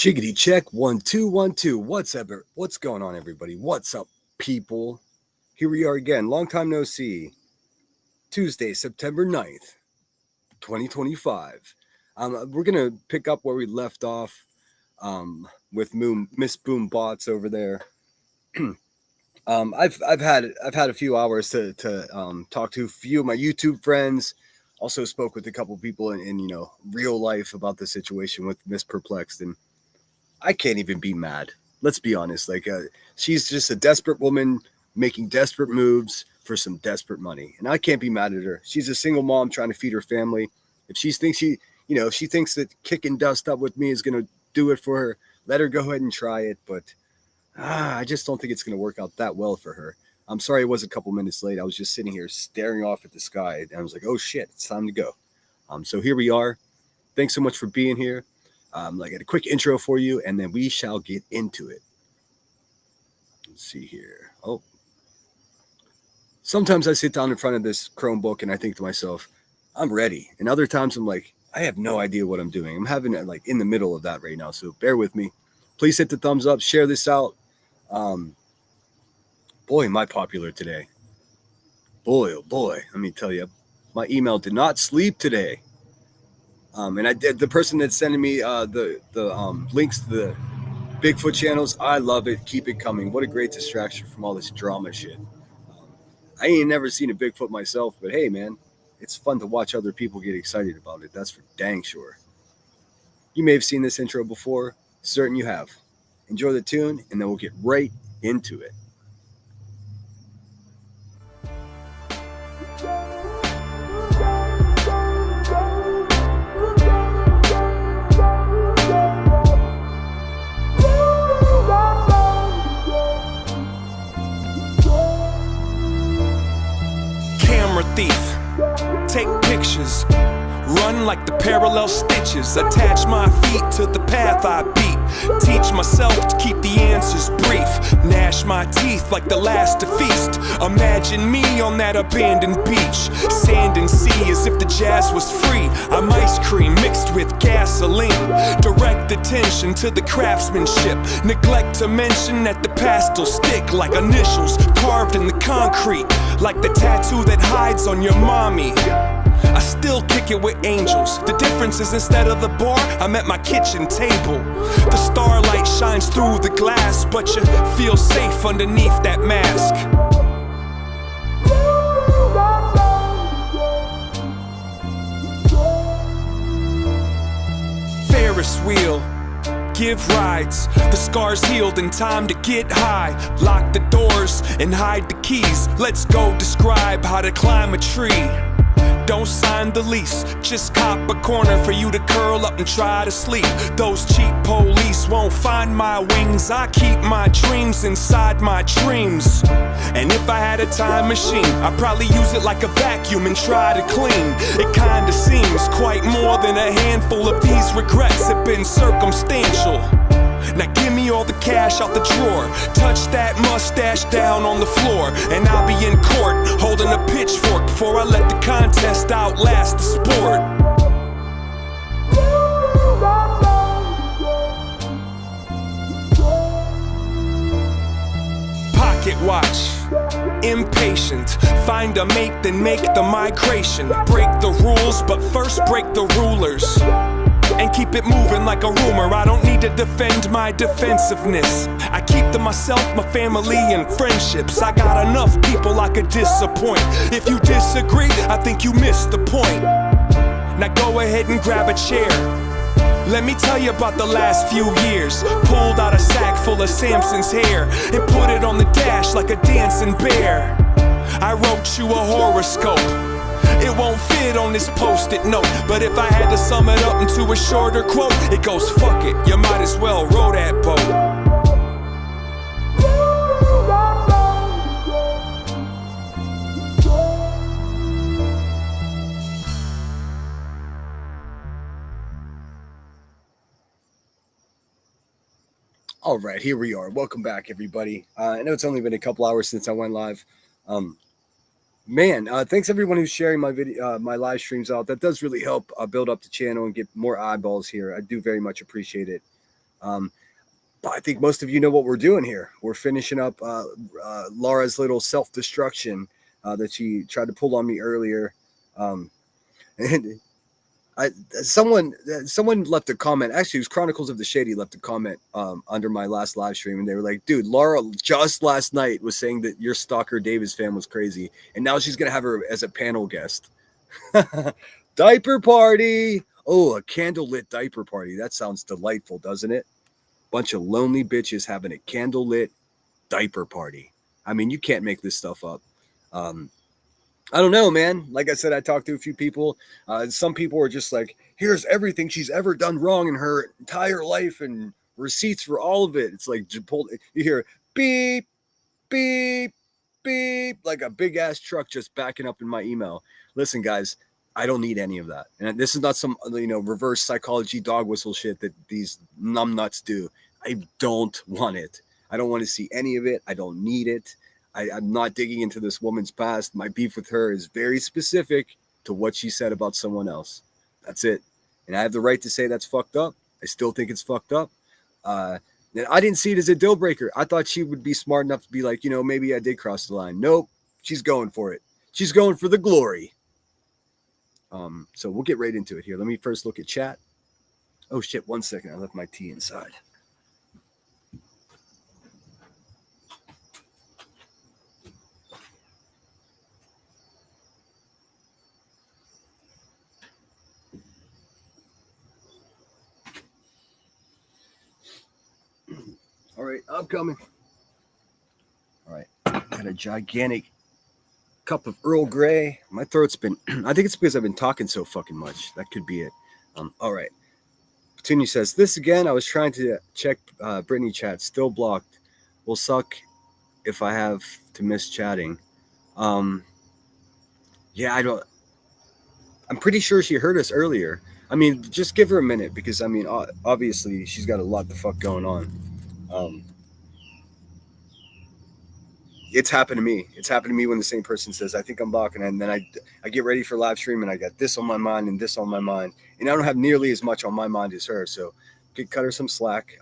Chickadee check 1 2 1 2. What's up? What's going on, everybody? What's up, people? Here we are again. Long time no see. Tuesday, September 9th, 2025. We're gonna pick up where we left off with Miss Boom Bots over there. I've had a few hours to talk to a few of my YouTube friends. Also spoke with a couple people in real life about the situation with Miss Perplexed, and I can't even be mad. Let's be honest. She's just a desperate woman making desperate moves for some desperate money, and I can't be mad at her. She's a single mom trying to feed her family. If she thinks if she thinks that kicking dust up with me is going to do it for her, let her go ahead and try it. But I just don't think it's going to work out that well for her. I'm sorry it was a couple minutes late. I was just sitting here staring off at the sky, and I was like, oh shit, it's time to go. So here we are. Thanks so much for being here. I got a quick intro for you, and then we shall get into it. Let's see here. Oh, sometimes I sit down in front of this Chromebook and I think to myself, I'm ready. And other times I'm like, I have no idea what I'm doing. I'm having it in the middle of that right now. So bear with me. Please hit the thumbs up, share this out. Boy, am I popular today. Boy, oh boy. Let me tell you, my email did not sleep today. And I did. The person that's sending me the links to the Bigfoot channels, I love it. Keep it coming. What a great distraction from all this drama shit. I ain't never seen a Bigfoot myself, but hey, man, it's fun to watch other people get excited about it. That's for dang sure. You may have seen this intro before. Certain you have. Enjoy the tune, and then we'll get right into it. Thief, take pictures, run like the parallel stitches, attach my feet to the path I beat, teach myself to keep the answers brief, gnash my teeth like the last to feast, imagine me on that abandoned beach, sand and sea as if the jazz was free, I'm ice cream mixed with gasoline, direct attention to the craftsmanship, neglect to mention that the past'll stick like initials carved in the concrete, like the tattoo that hides on your mommy. I still kick it with angels. The difference is instead of the bar, I'm at my kitchen table. The starlight shines through the glass, but you feel safe underneath that mask. Ferris wheel, give rides, the scars healed in time to get high. Lock the doors and hide the keys. Let's go describe how to climb a tree. Don't sign the lease, just cop a corner for you to curl up and try to sleep. Those cheap police won't find my wings. I keep my dreams inside my dreams. And if I had a time machine, I'd probably use it like a vacuum and try to clean. It kinda seems quite more than a handful of these regrets have been circumstantial. Now give me all the cash out the drawer, touch that mustache down on the floor, and I'll be in court holding a pitchfork before I let the contest outlast the sport. Pocket watch, impatient, find a mate then make the migration. Break the rules but first break the rulers, and keep it moving like a rumor. I don't need to defend my defensiveness. I keep to myself, my family, and friendships. I got enough people I could disappoint. If you disagree, I think you missed the point. Now go ahead and grab a chair. Let me tell you about the last few years. Pulled out a sack full of Samson's hair and put it on the dash like a dancing bear. I wrote you a horoscope. It won't fit on this post-it note, but if I had to sum it up into a shorter quote, it goes, fuck it, you might as well row that boat. All right, here we are. Welcome back, everybody. I know it's only been a couple hours since I went live. Thanks everyone who's sharing my video, my live streams out. That does really help build up the channel and get more eyeballs here. I do very much appreciate it. But I think most of you know what we're doing here. We're finishing up Laura's little self destruction that she tried to pull on me earlier. Um, and I someone left a comment. Actually, it was Chronicles of the Shady left a comment under my last live stream, and they were like, "Dude, Laura just last night was saying that your stalker David's fan was crazy, and now she's gonna have her as a panel guest." Diaper party. Oh, a candlelit diaper party. That sounds delightful, doesn't it? Bunch of lonely bitches having a candlelit diaper party. I mean, you can't make this stuff up. Um, I don't know, man. Like I said, I talked to a few people. Some people were just like, here's everything she's ever done wrong in her entire life and receipts for all of it. It's like you hear beep, beep, beep, like a big ass truck just backing up in my email. Listen, guys, I don't need any of that. And this is not some, reverse psychology dog whistle shit that these numbnuts do. I don't want it. I don't want to see any of it. I don't need it. I'm not digging into this woman's past. My beef with her is very specific to what she said about someone else. That's it. And I have the right to say that's fucked up. I still think it's fucked up. And I didn't see it as a deal breaker. I thought she would be smart enough to be like, maybe I did cross the line. Nope. She's going for it. She's going for the glory. So we'll get right into it here. Let me first look at chat. Oh shit, 1 second. I left my tea inside. All right, I'm coming. All right, got a gigantic cup of Earl Grey. My throat's been, I think it's because I've been talking so fucking much. That could be it. All right. Petunia says, this again, I was trying to check Brittany chat, still blocked. Will suck if I have to miss chatting. Yeah, I'm pretty sure she heard us earlier. I mean, just give her a minute because, I mean, obviously she's got a lot the fuck going on. It's happened to me. It's happened to me when the same person says, I think I'm blocking, and then I get ready for live stream and I got this on my mind and this on my mind. And I don't have nearly as much on my mind as her. So cut her some slack.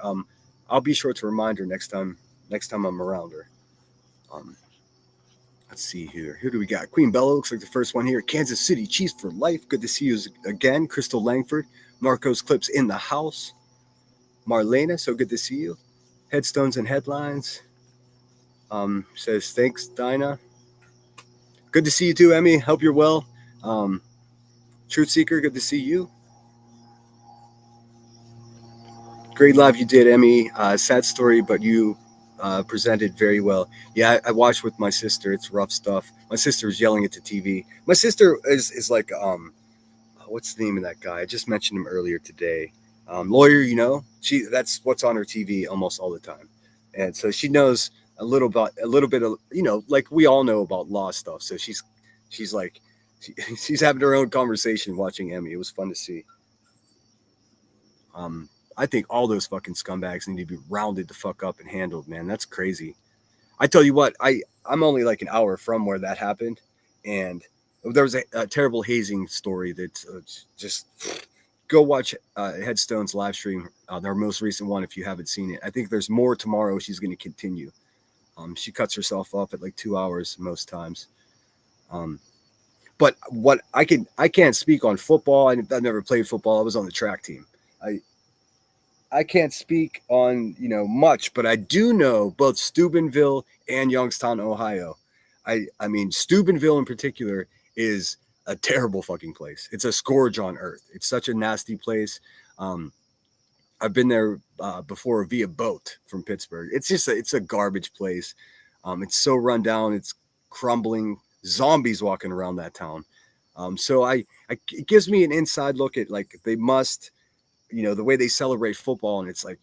I'll be sure to remind her next time I'm around her. Let's see here. Who do we got? Queen Bella looks like the first one here. Kansas City Chiefs for life. Good to see you again. Crystal Langford. Marcos Clips in the house. Marlena, so good to see you. Headstones and headlines. Says, thanks, Dinah. Good to see you too, Emmy. Hope you're well. Truth Seeker, good to see you. Great live you did, Emmy. Sad story, but you presented very well. Yeah, I watched with my sister. It's rough stuff. My sister is yelling at the TV. My sister is like, what's the name of that guy? I just mentioned him earlier today. Lawyer, that's what's on her TV almost all the time. And so she knows a little bit of, like we all know about law stuff. So she's like, she's having her own conversation watching Emmy. It was fun to see. I think all those fucking scumbags need to be rounded the fuck up and handled, man. That's crazy. I tell you what, I'm only like an hour from where that happened. And there was a terrible hazing story that just go watch Headstone's live stream, their most recent one, if you haven't seen it. I think there's more tomorrow. She's going to continue. She cuts herself off at like 2 hours most times. But what I can't speak on football. I've never played football. I was on the track team. I can't speak on, much, but I do know both Steubenville and Youngstown, Ohio. I mean, Steubenville in particular is a terrible fucking place. It's a scourge on earth. It's such a nasty place. I've been there before via boat from Pittsburgh. It's a garbage place. It's so run down. It's crumbling. Zombies walking around that town. So it gives me an inside look at like they must, the way they celebrate football, and it's like,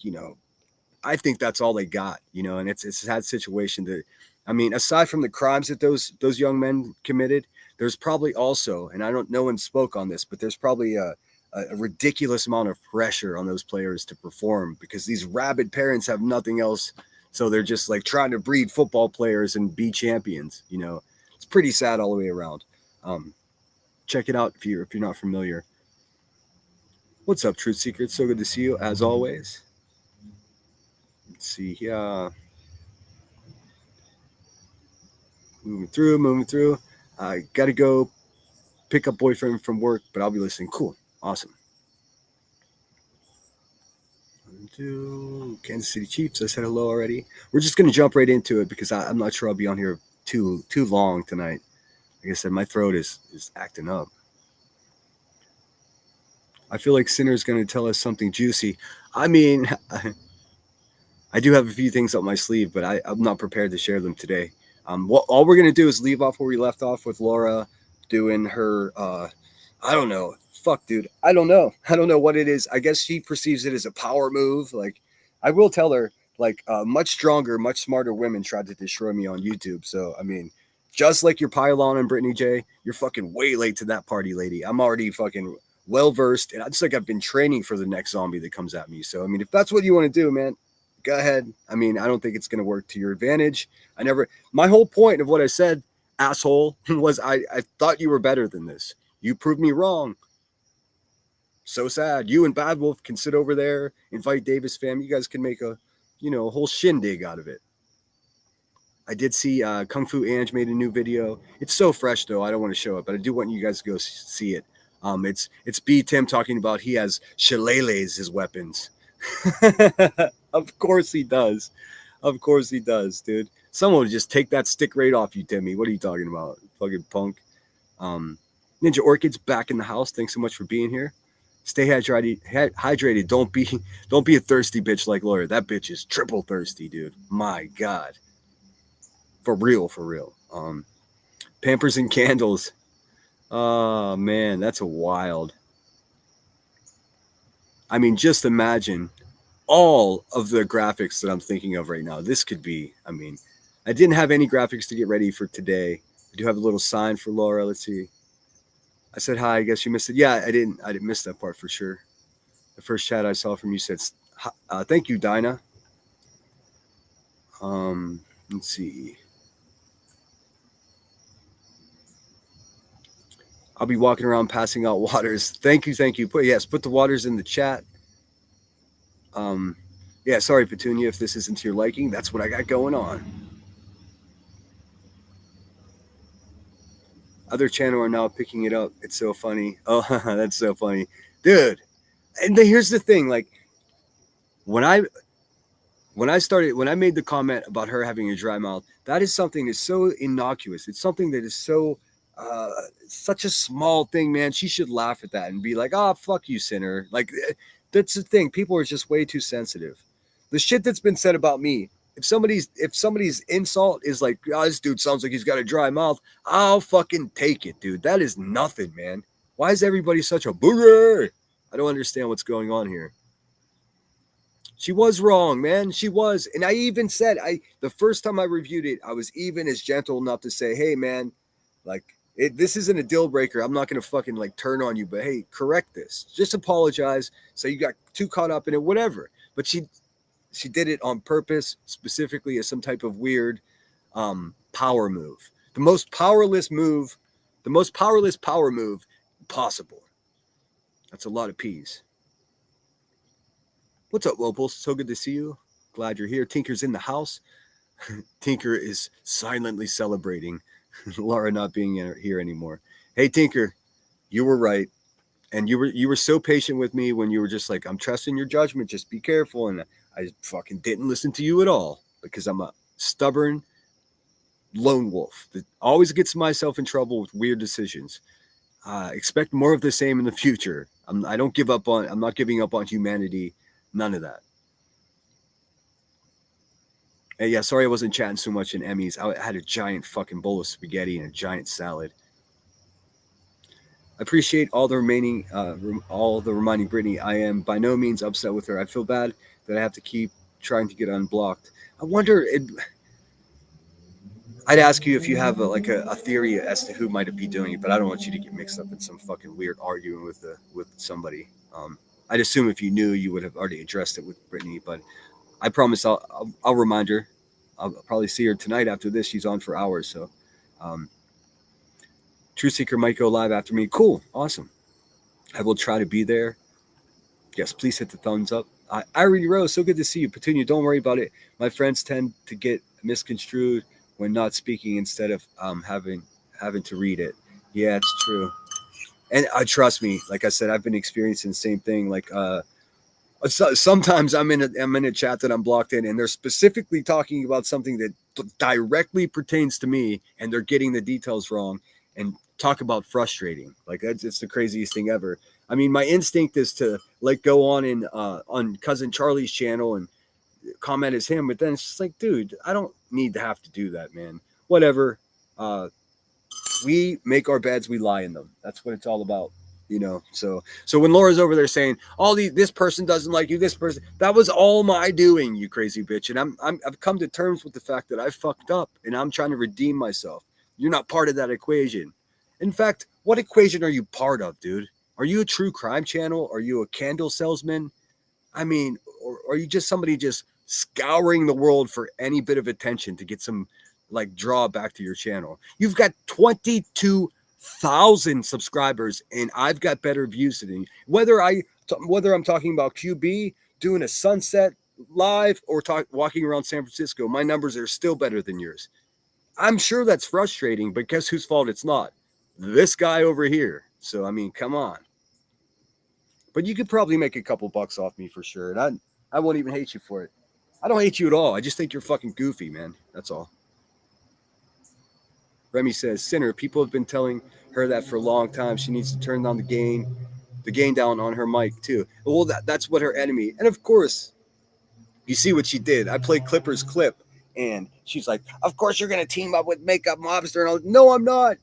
I think that's all they got, and it's a sad situation that, I mean, aside from the crimes that those young men committed, there's probably also, and no one spoke on this, but there's probably a ridiculous amount of pressure on those players to perform because these rabid parents have nothing else. So they're just like trying to breed football players and be champions. It's pretty sad all the way around. Check it out if you're not familiar. What's up, Truth Seeker? It's so good to see you as always. Let's see here. Moving through. I gotta go pick up boyfriend from work, but I'll be listening. Cool, awesome. To Kansas City Chiefs. I said hello already. We're just gonna jump right into it because I'm not sure I'll be on here too long tonight. Like I said, my throat is acting up. I feel like Sinner's gonna tell us something juicy. I mean, I do have a few things up my sleeve, but I'm not prepared to share them today. All we're gonna do is leave off where we left off with Laura doing her. I don't know. Fuck, dude. I don't know. I don't know what it is. I guess she perceives it as a power move. Like, I will tell her, like, much stronger, much smarter women tried to destroy me on YouTube. So, I mean, just like your pylon and Brittany J, you're fucking way late to that party, lady. I'm already fucking well versed, and it's like I've been training for the next zombie that comes at me. So, I mean, if that's what you want to do, man, go ahead. I mean, I don't think it's going to work to your advantage. My whole point of what I said, asshole, was I thought you were better than this. You proved me wrong. So sad. You and Bad Wolf can sit over there, invite Davis fam. You guys can make a whole shindig out of it. I did see Kung Fu Ange made a new video. It's so fresh though. I don't want to show it, but I do want you guys to go see it. It's B Tim talking about he has shillelaghs as weapons. Of course he does. Of course he does, dude. Someone would just take that stick right off you, Timmy. What are you talking about? Fucking punk. Ninja Orchid's back in the house. Thanks so much for being here. Stay hydrated. Don't be a thirsty bitch like Laura. That bitch is triple thirsty, dude. My God. For real. Pampers and candles. Oh man, that's a wild. I mean, just imagine all of the graphics that I'm thinking of right now. This could be, I mean, I didn't have any graphics to get ready for today. I do have a little sign for Laura. Let's see. I said hi. I guess you missed it. Yeah, I didn't miss that part for sure. The first chat I saw from you said, "Thank you, Dinah." Let's see. I'll be walking around passing out waters. Thank you. Put the waters in the chat. Yeah, sorry, Petunia, if this isn't to your liking. That's what I got going on. Other channel are now picking it up. It's so funny. Oh, that's so funny, dude. And here's the thing: like, when I made the comment about her having a dry mouth, that is something that's so innocuous. It's something that is so such a small thing, man. She should laugh at that and be like, "Oh, fuck you, sinner." Like, that's the thing. People are just way too sensitive. The shit that's been said about me. If somebody's insult is like, "Oh, this dude sounds like he's got a dry mouth," I'll fucking take it, dude. That is nothing, man. Why is everybody such a booger? I don't understand what's going on here. She was wrong, man. She was. And I even said, the first time I reviewed it, I was even as gentle enough to say, "Hey, man, like, this isn't a deal breaker. I'm not going to fucking like turn on you, but hey, correct this. Just apologize. So you got too caught up in it, whatever." But she did it on purpose, specifically as some type of weird power move. The most powerless power move possible. That's a lot of P's. What's up, Wopel? So good to see you. Glad you're here. Tinker's in the house. Tinker is silently celebrating Laura not being here anymore. Hey, Tinker, you were right. And you were so patient with me when you were just like, "I'm trusting your judgment. Just be careful." And I fucking didn't listen to you at all because I'm a stubborn lone wolf that always gets myself in trouble with weird decisions. Expect more of the same in the future. I'm not giving up on humanity. None of that. Hey, yeah, sorry I wasn't chatting so much in Emmys. I had a giant fucking bowl of spaghetti and a giant salad. I appreciate all the reminding Brittany. I am by no means upset with her. I feel bad that I have to keep trying to get unblocked. I wonder. I'd ask you if you have a theory as to who might be doing it, but I don't want you to get mixed up in some fucking weird arguing with somebody. I'd assume if you knew, you would have already addressed it with Brittany. But I promise I'll remind her. I'll probably see her tonight after this. She's on for hours, so. True Seeker might go live after me. Cool. Awesome. I will try to be there. Yes, please hit the thumbs up. Irony Rose, so good to see you. Petunia, don't worry about it. My friends tend to get misconstrued when not speaking instead of having to read it. Yeah, it's true. And trust me, like I said, I've been experiencing the same thing. Like sometimes I'm in a chat that I'm blocked in, and they're specifically talking about something that directly pertains to me, and they're getting the details wrong, and talk about frustrating. Like that's it's the craziest thing ever. I mean, my instinct is to like go on cousin Charlie's channel and comment as him, but then it's just like, dude, I don't need to have to do that, man. Whatever. Uh, we make our beds, we lie in them. That's what it's all about, you know. So when Laura's over there saying this person doesn't like you, this person, that was all my doing, you crazy bitch. And I've come to terms with the fact that I fucked up, and I'm trying to redeem myself. You're not part of that equation. In fact, what equation are you part of, dude? Are you a true crime channel? Are you a candle salesman? I mean, or are you just somebody just scouring the world for any bit of attention to get some like draw back to your channel? You've got 22,000 subscribers, and I've got better views than you. Whether I'm talking about QB doing a sunset live or walking around San Francisco, my numbers are still better than yours. I'm sure that's frustrating, but guess whose fault it's not? This guy over here. So I mean, come on. But you could probably make a couple bucks off me for sure, and I won't even hate you for it. I don't hate you at all. I just think you're fucking goofy, man. That's all. Remy says, Sinner, people have been telling her that for a long time. She needs to turn down the gain down on her mic too. Well, that's what her enemy. And of course, you see what she did. I played Clipper's clip, and she's like, "Of course you're gonna team up with Makeup Mobster." And I was, no, I'm not.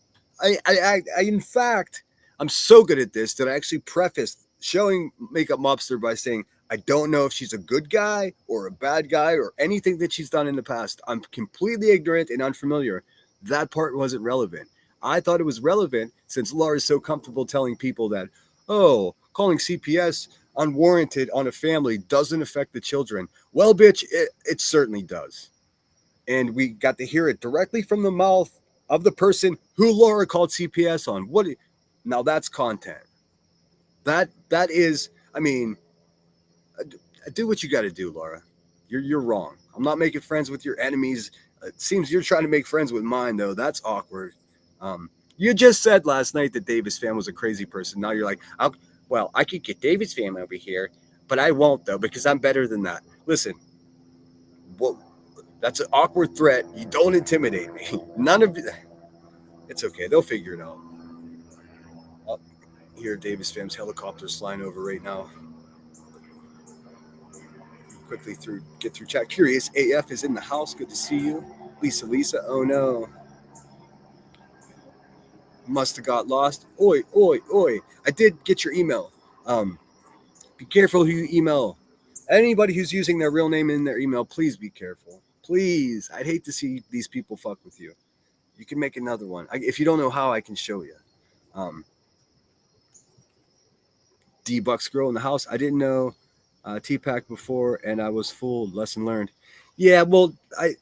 In fact, I'm so good at this that I actually prefaced showing Makeup Mobster by saying, I don't know if she's a good guy or a bad guy or anything that she's done in the past. I'm completely ignorant and unfamiliar. That part wasn't relevant. I thought it was relevant since Laura is so comfortable telling people that, oh, calling CPS unwarranted on a family doesn't affect the children. Well, bitch, it certainly does. And we got to hear it directly from the mouth of the person who Laura called CPS on. Now that's content. That is, I mean, do what you got to do, Laura. You're wrong. I'm not making friends with your enemies. It seems you're trying to make friends with mine, though. That's awkward. You just said last night that Davis fam was a crazy person. Now you're like, I could get Davis fam over here, but I won't though because I'm better than that. Listen, well, that's an awkward threat. You don't intimidate me. None of it's okay. They'll figure it out. I'll hear Davis fam's helicopters flying over right now. Quickly get through chat. Curious AF is in the house. Good to see you. Lisa. Oh no. Must have got lost. Oi. I did get your email. Be careful who you email. Anybody who's using their real name in their email, please be careful. Please. I'd hate to see these people fuck with you. You can make another one. If you don't know how, I can show you. D-Bucks girl in the house. I didn't know T-Pack before, and I was fooled. Lesson learned. Yeah, well, I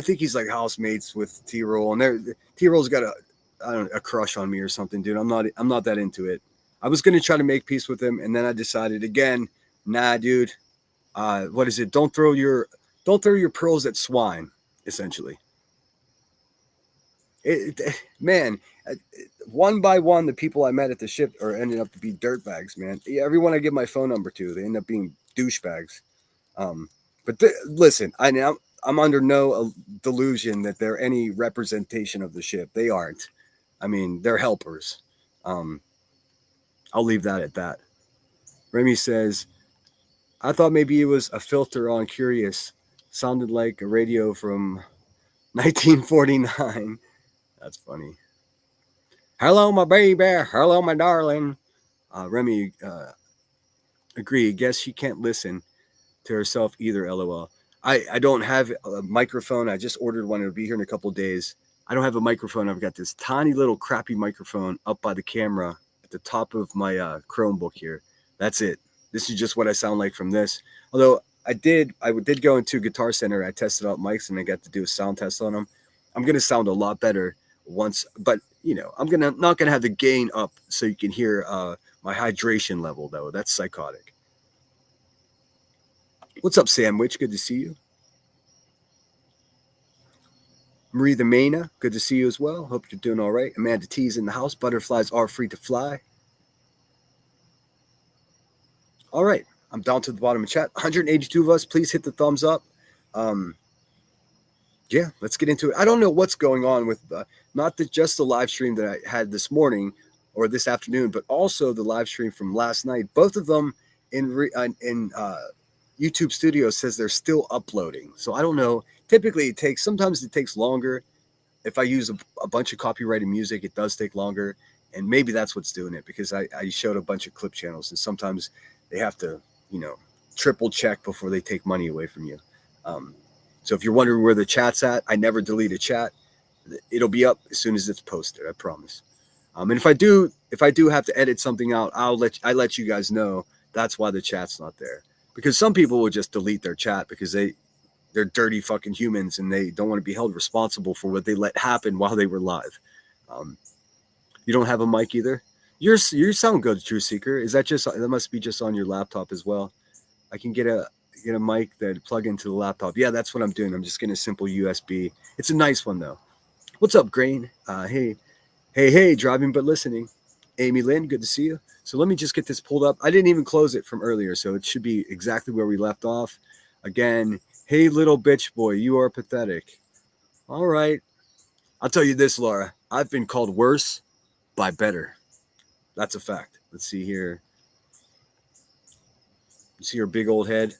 think he's like housemates with T-Roll, and T-Roll's got a crush on me or something, dude. I'm not that into it. I was gonna try to make peace with him, and then I decided again, nah, dude. What is it? Don't throw your pearls at swine. Essentially, man. One by one, the people I met at the ship are ended up to be dirtbags, man. Everyone I give my phone number to, they end up being douchebags. But listen, I'm under no delusion that they're any representation of the ship. They aren't. I mean, they're helpers. I'll leave that at that. Remy says, I thought maybe it was a filter on Curious. Sounded like a radio from 1949. That's funny. Hello, my baby. Hello, my darling. Remy, agree. Guess she can't listen to herself either, LOL. I don't have a microphone. I just ordered one. It'll be here in a couple days. I don't have a microphone. I've got this tiny little crappy microphone up by the camera at the top of my Chromebook here. That's it. This is just what I sound like from this. Although I did go into Guitar Center. I tested out mics and I got to do a sound test on them. I'm going to sound a lot better once, but I'm not gonna have the gain up so you can hear my hydration level though. That's psychotic. What's up, Sandwich? Good to see you. Marie the Maina, good to see you as well. Hope you're doing all right. Amanda T's in the house. Butterflies are free to fly. All right, I'm down to the bottom of chat. 182 of us. Please hit the thumbs up. Um, yeah, let's get into it. I don't know what's going on with just the live stream that I had this morning or this afternoon, but also the live stream from last night. Both of them in YouTube Studio says they're still uploading. So I don't know. Typically, sometimes it takes longer. If I use a bunch of copyrighted music, it does take longer, and maybe that's what's doing it because I showed a bunch of clip channels, and sometimes they have to triple check before they take money away from you. So if you're wondering where the chat's at, I never delete a chat. It'll be up as soon as it's posted. I promise. And if I do have to edit something out, I let you guys know. That's why the chat's not there. Because some people will just delete their chat because they're dirty fucking humans and they don't want to be held responsible for what they let happen while they were live. You don't have a mic either. You sound good, True Seeker. That must be just on your laptop as well? I can get a mic that plug into the laptop. Yeah, that's what I'm doing. I'm just getting a simple USB. It's a nice one though. What's up, Grain? Hey, driving but listening. Amy Lynn, good to see you. So let me just get this pulled up. I didn't even close it from earlier, so it should be exactly where we left off. Again, hey, little bitch boy, you are pathetic. All right. I'll tell you this, Laura. I've been called worse by better. That's a fact. Let's see here. You see her big old head?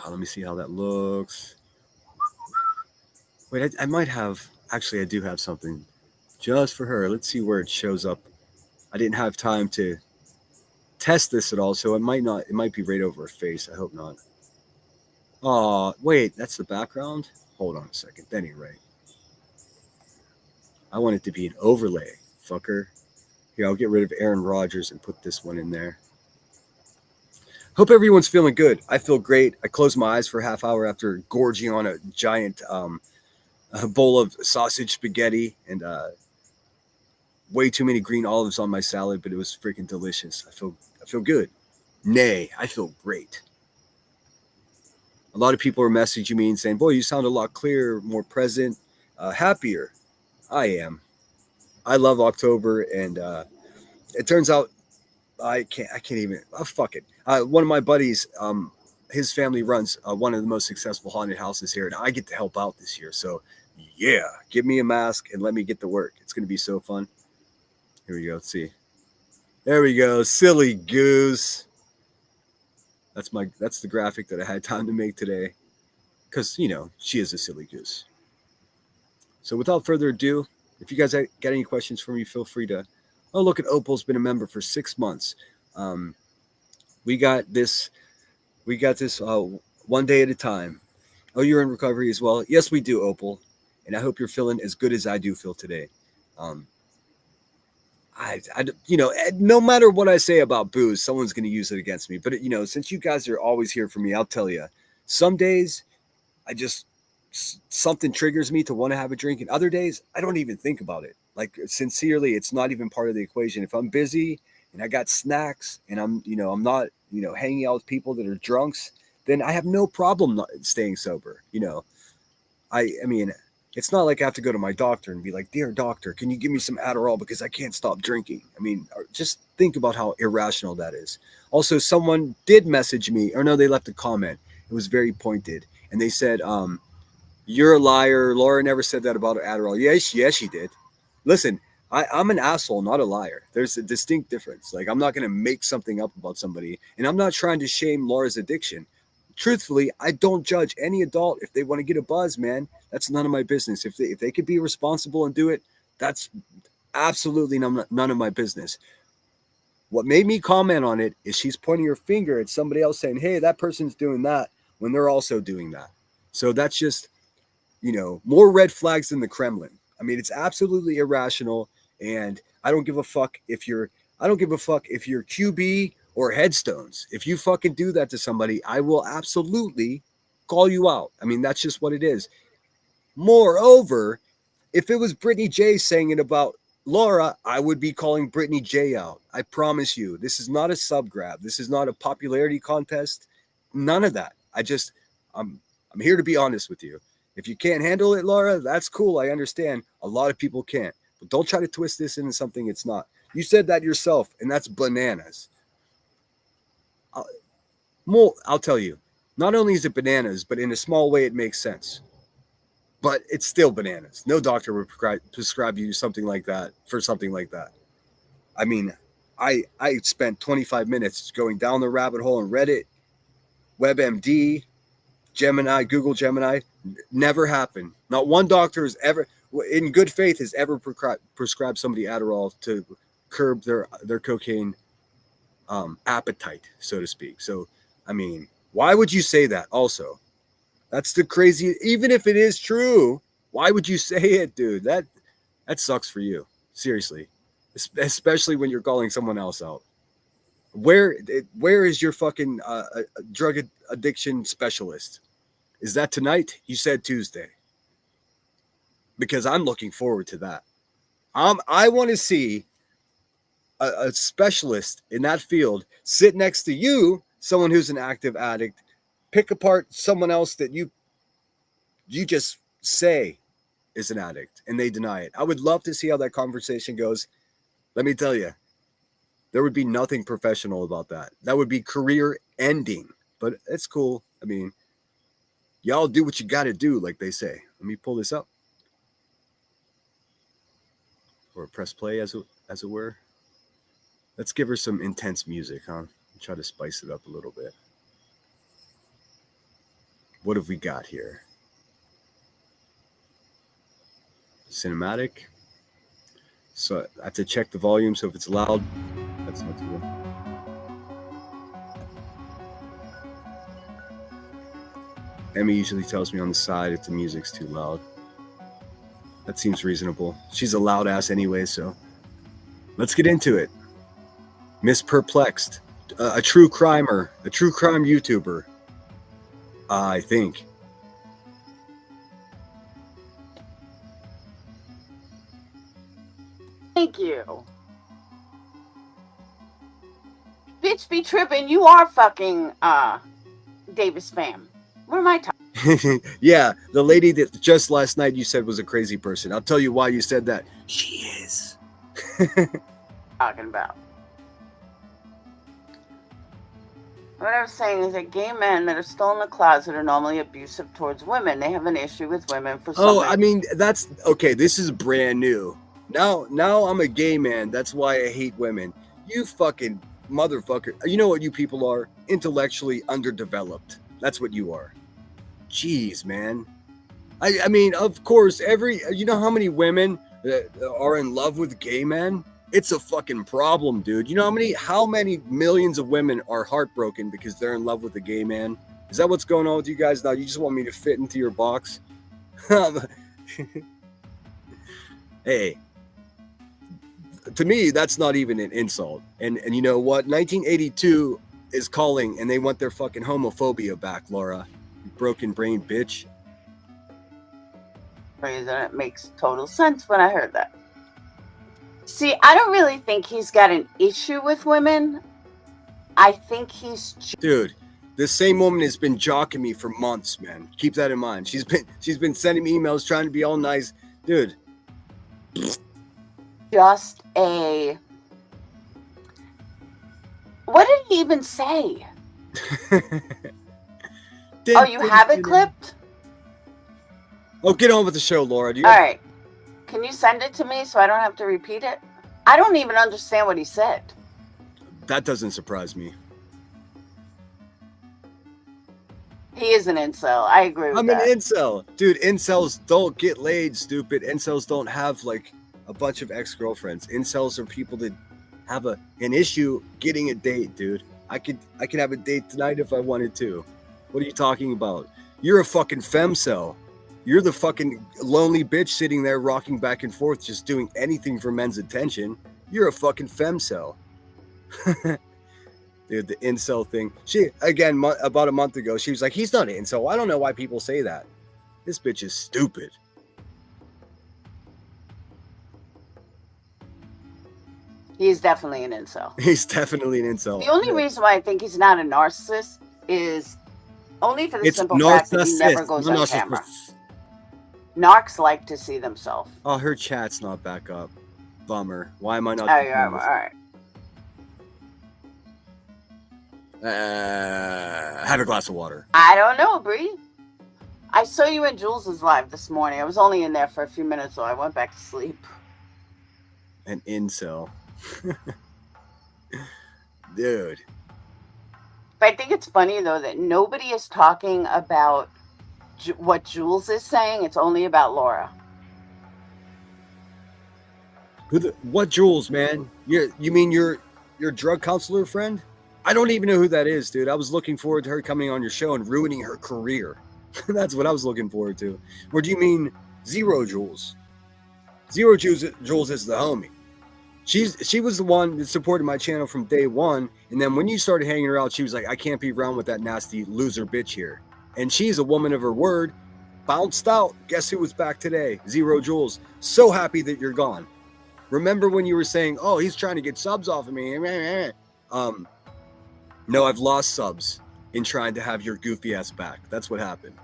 Let me see how that looks. Wait, I might have... Actually, I do have something just for her. Let's see where it shows up. I didn't have time to test this at all, so it might not. It might be right over her face. I hope not. Oh, wait, that's the background? Hold on a second. That ain't right. I want it to be an overlay, fucker. Here, I'll get rid of Aaron Rodgers and put this one in there. Hope everyone's feeling good. I feel great. I closed my eyes for a half hour after gorging on a giant bowl of sausage spaghetti and way too many green olives on my salad, but it was freaking delicious. I feel good. Nay, I feel great. A lot of people are messaging me and saying, boy, you sound a lot clearer, more present, happier. I am. I love October, and it turns out I can't even. Oh, fuck it. One of my buddies, his family runs one of the most successful haunted houses here, and I get to help out this year. So, yeah, give me a mask and let me get to work. It's going to be so fun. Here we go. Let's see. There we go. Silly goose. That's the graphic that I had time to make today, because she is a silly goose. So without further ado, if you guys got any questions for me, feel free to. Oh, look at Opal's been a member for 6 months. We got this. One day at a time. Oh, you're in recovery as well. Yes, we do, Opal, and I hope you're feeling as good as I do feel today. No matter what I say about booze, someone's going to use it against me. But since you guys are always here for me, I'll tell you. Some days, something triggers me to want to have a drink, and other days, I don't even think about it. Like, sincerely, it's not even part of the equation. If I'm busy and I got snacks and I'm not hanging out with people that are drunks, then I have no problem not staying sober. I mean, it's not like I have to go to my doctor and be like, dear doctor, can you give me some Adderall because I can't stop drinking? I mean, just think about how irrational that is. Also, someone did message me, or no, they left a comment. It was very pointed. And they said, you're a liar. Laura never said that about Adderall. Yes, she did. Listen, I'm an asshole, not a liar. There's a distinct difference. Like, I'm not going to make something up about somebody. And I'm not trying to shame Laura's addiction. Truthfully, I don't judge any adult if they want to get a buzz, man. That's none of my business. If they could be responsible and do it, that's absolutely none of my business. What made me comment on it is she's pointing her finger at somebody else saying, hey, that person's doing that when they're also doing that. So that's just, more red flags than the Kremlin. I mean, it's absolutely irrational, and I don't give a fuck if you're QB or headstones. If you fucking do that to somebody, I will absolutely call you out. I mean, that's just what it is. Moreover, if it was Brittany J saying it about Laura, I would be calling Brittany J out. I promise you. This is not a sub grab. This is not a popularity contest. None of that. I'm here to be honest with you. If you can't handle it, Laura, that's cool. I understand. A lot of people can't. But don't try to twist this into something it's not. You said that yourself, and that's bananas. I'll tell you. Not only is it bananas, but in a small way it makes sense. But it's still bananas. No doctor would prescribe you something like that for something like that. I mean, I spent 25 minutes going down the rabbit hole on Reddit, WebMD, Gemini, Google Gemini. Never happened. Not one doctor has ever, in good faith, has ever prescribed somebody Adderall to curb their cocaine appetite, so to speak. So, I mean, why would you say that also? That's the crazy. Even if it is true, why would you say it, dude? That sucks for you. Seriously, especially when you're calling someone else out. Where is your fucking drug addiction specialist? Is that tonight? You said Tuesday. Because I'm looking forward to that. I want to see a specialist in that field sit next to you, someone who's an active addict, pick apart someone else that you just say is an addict and they deny it. I would love to see how that conversation goes. Let me tell you, there would be nothing professional about that. That would be career ending, but it's cool. I mean, y'all do what you got to do, like they say. Let me pull this up. Or press play, as it were. Let's give her some intense music, huh? Try to spice it up a little bit. What have we got here? Cinematic. So I have to check the volume, so if it's loud, that's not too good. Emmy usually tells me on the side if the music's too loud. That seems reasonable. She's a loud ass anyway, so let's get into it. Miss Perplexed, a true crime YouTuber, I think. Thank you. Bitch be tripping. You are fucking Davis fam. What am I talking? Yeah, the lady that just last night you said was a crazy person. I'll tell you why you said that. She is. Talking about. What I was saying is that gay men that are still in the closet are normally abusive towards women. They have an issue with women for some reason. I mean, that's okay. This is brand new. Now I'm a gay man. That's why I hate women. You fucking motherfucker. You know what you people are? Intellectually underdeveloped. That's what you are. Jeez, man. I mean, of course, you know how many women are in love with gay men? It's a fucking problem, dude. You know how many millions of women are heartbroken because they're in love with a gay man? Is that what's going on with you guys now? You just want me to fit into your box? Hey, to me, that's not even an insult. And you know what? 1982 is calling, and they want their fucking homophobia back, Laura. You broken brain bitch. It makes total sense when I heard that. See, I don't really think he's got an issue with women. I think he's... Dude, this same woman has been jocking me for months, man. Keep that in mind. She's been sending me emails trying to be all nice. Dude. Just a... What did he even say? Oh, you have it clipped? Oh, get on with the show, Laura. All right. Can you send it to me so I don't have to repeat it? I don't even understand what he said. That doesn't surprise me. He is an incel. I agree with that. I'm an incel. Dude, incels don't get laid, stupid. Incels don't have, like, a bunch of ex-girlfriends. Incels are people that have an issue getting a date, dude. I could have a date tonight if I wanted to. What are you talking about? You're a fucking femcel. You're the fucking lonely bitch sitting there rocking back and forth just doing anything for men's attention. You're a fucking femcel. Dude, the incel thing. She, again, about a month ago, she was like, he's not an incel. I don't know why people say that. This bitch is stupid. He's definitely an incel. He's definitely an incel. The only reason why I think he's not a narcissist is only for the It's simple fact that he never narcissist. goes No on narcissist. camera. Narcs like to see themselves. Oh, her chat's not back up. Bummer. Why am I not? Oh, yeah, all right. Have a glass of water. I don't know, Bree. I saw you in Jules's live this morning. I was only in there for a few minutes, so I went back to sleep. An incel. Dude. But I think it's funny, though, that nobody is talking about what Jules is saying. It's only about Laura. What Jules, man? You mean your drug counselor friend? I don't even know who that is, dude. I was looking forward to her coming on your show and ruining her career. That's what I was looking forward to. Or do you mean Zero Jules? Zero Jules is the homie. She was the one that supported my channel from day one, and then when you started hanging her out, she was like, I can't be around with that nasty loser bitch here. And she's a woman of her word, bounced out. Guess who was back today? Zero Jules. So happy that you're gone. Remember when you were saying, oh, he's trying to get subs off of me? No, I've lost subs in trying to have your goofy ass back. That's what happened.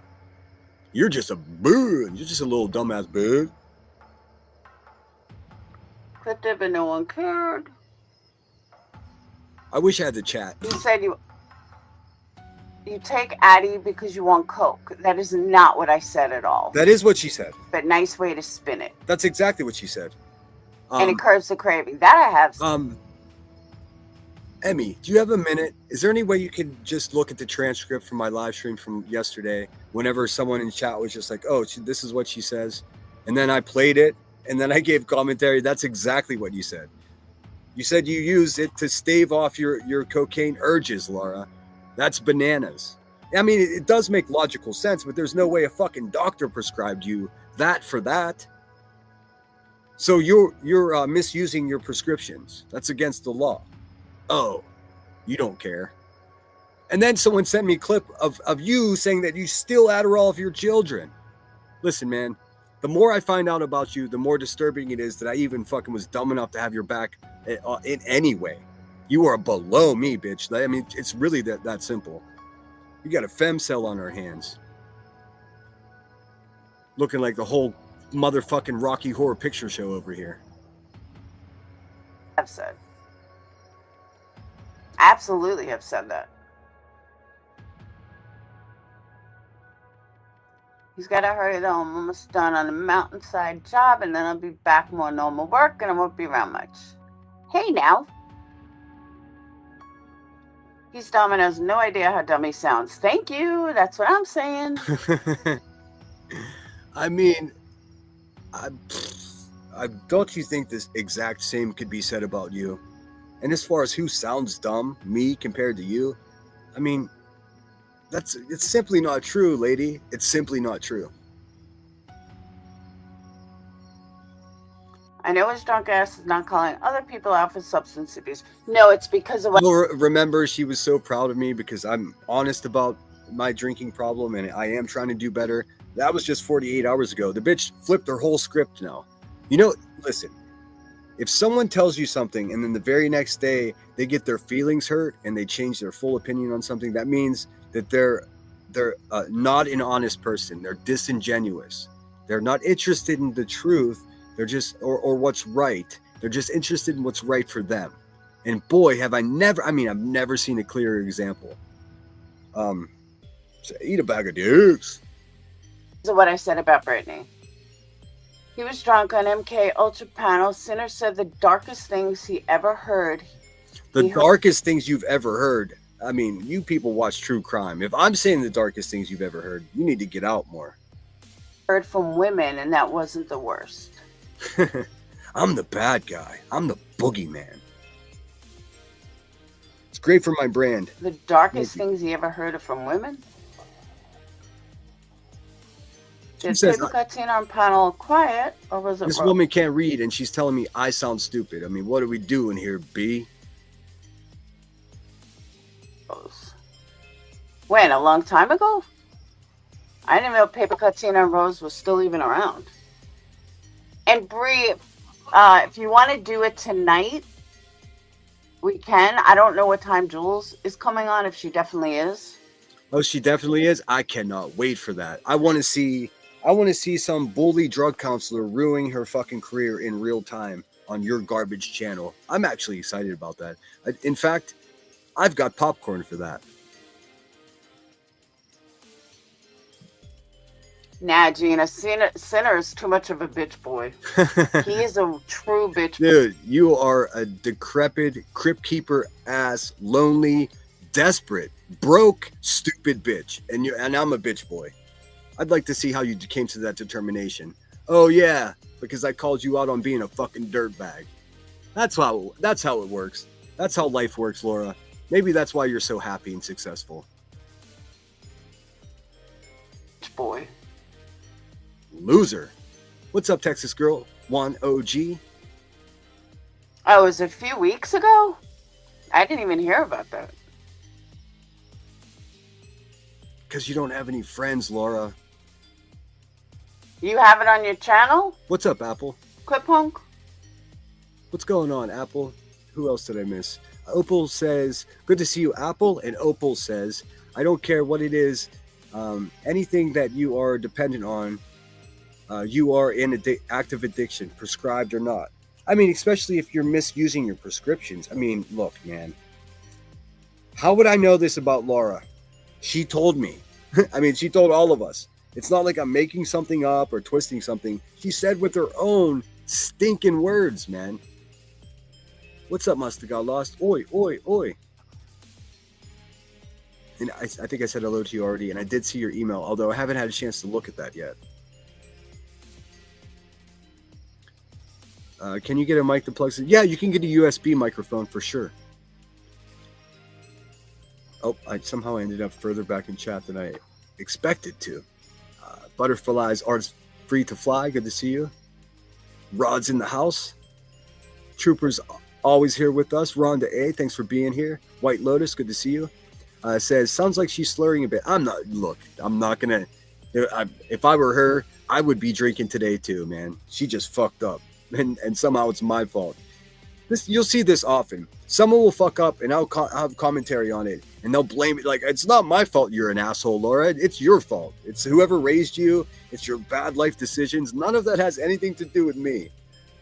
You're just a bird. You're just a little dumbass bird. Clipped it, but no one cared. I wish I had the chat. You said you take Addie because you want coke. That is not what I said at all. That is what she said. But nice way to spin it. That's exactly what she said. And it curbs the craving. That I have. Emmy, do you have a minute? Is there any way you could just look at the transcript from my live stream from yesterday whenever someone in chat was just like, oh, this is what she says? And then I played it, and then I gave commentary. That's exactly what you said. You said you use it to stave off your cocaine urges, Laura. That's bananas. I mean, it does make logical sense, but there's no way a fucking doctor prescribed you that for that. So you're misusing your prescriptions. That's against the law. Oh, you don't care. And then someone sent me a clip of you saying that you still Adderall of your children. Listen, man, the more I find out about you, the more disturbing it is that I even fucking was dumb enough to have your back in any way. You are below me, bitch. I mean, it's really that simple. We got a femcel on our hands. Looking like the whole motherfucking Rocky Horror Picture Show over here. I've said. Absolutely have said that. He's got to hurry though. I'm almost done on a mountainside job, and then I'll be back more normal work, and I won't be around much. Hey now. He's dumb and has no idea how dumb he sounds. Thank you. That's what I'm saying. I mean, I don't you think this exact same could be said about you? And as far as who sounds dumb, me compared to you, I mean, it's simply not true, lady. It's simply not true. I know his drunk ass is not calling other people out for substance abuse. No, it's because of what... Well, remember, she was so proud of me because I'm honest about my drinking problem and I am trying to do better. That was just 48 hours ago. The bitch flipped her whole script now. You know, listen, if someone tells you something and then the very next day they get their feelings hurt and they change their full opinion on something, that means that they're not an honest person. They're disingenuous. They're not interested in the truth. They're just, or what's right. They're just interested in what's right for them. And boy, I've never seen a clearer example. So eat a bag of dicks. This is what I said about Brittany. He was drunk on MK Ultra panel. Sinner said the darkest things he ever heard. The darkest things you've ever heard. I mean, you people watch true crime. If I'm saying the darkest things you've ever heard, you need to get out more. Heard from women, and that wasn't the worst. I'm the bad guy. I'm the boogeyman. It's great for my brand. The darkest things he ever heard are from women? Did people cut in on panel quiet, or was it this wrong? woman can't read, and she's telling me I sound stupid. I mean, what are we doing here, B? When? A long time ago? I didn't know Paper Cutscene Rose was still even around. And Bree, if you want to do it tonight, We can. I don't know what time Jules is coming on, if she definitely is. Oh, she definitely is. I cannot wait for that. I want to see some bully drug counselor ruining her fucking career in real time on your garbage channel. I'm actually excited about that. In fact, I've got popcorn for that. Nah, Gina, Sinner is too much of a bitch boy. He is a true bitch boy. Dude, you are a decrepit, crypt keeper ass, lonely, desperate, broke, stupid bitch. And I'm a bitch boy. I'd like to see how you came to that determination. Oh yeah, because I called you out on being a fucking dirtbag. That's how it works. That's how life works, Laura. Maybe that's why you're so happy and successful. Bitch boy. Loser. What's up, Texas girl? Juan OG. Oh, was it a few weeks ago? I didn't even hear about that. Because you don't have any friends, Laura. You have it on your channel? What's up, Apple? Quit punk. What's going on, Apple? Who else did I miss? Opal says, good to see you, Apple. And Opal says, I don't care what it is. Anything that you are dependent on, you are in active addiction, prescribed or not. I mean, especially if you're misusing your prescriptions. I mean, look, man. How would I know this about Laura? She told me. I mean, she told all of us. It's not like I'm making something up or twisting something. She said with her own stinking words, man. What's up, Must Have Got Lost? Oi, oi, oi. And I think I said hello to you already, and I did see your email, although I haven't had a chance to look at that yet. Can you get a mic that plugs in? Yeah, you can get a USB microphone for sure. Oh, I somehow ended up further back in chat than I expected to. Butterflies Art's Free to Fly, good to see you. Rod's in the house. Troopers always here with us. Rhonda A, thanks for being here. White Lotus, good to see you. Says, sounds like she's slurring a bit. I'm not gonna, if I were her, I would be drinking today too, man. She just fucked up. And somehow it's my fault. You'll see this often. Someone will fuck up and I'll have commentary on it and they'll blame it. Like, it's not my fault you're an asshole, Laura. It's your fault. It's whoever raised you. It's your bad life decisions. None of that has anything to do with me.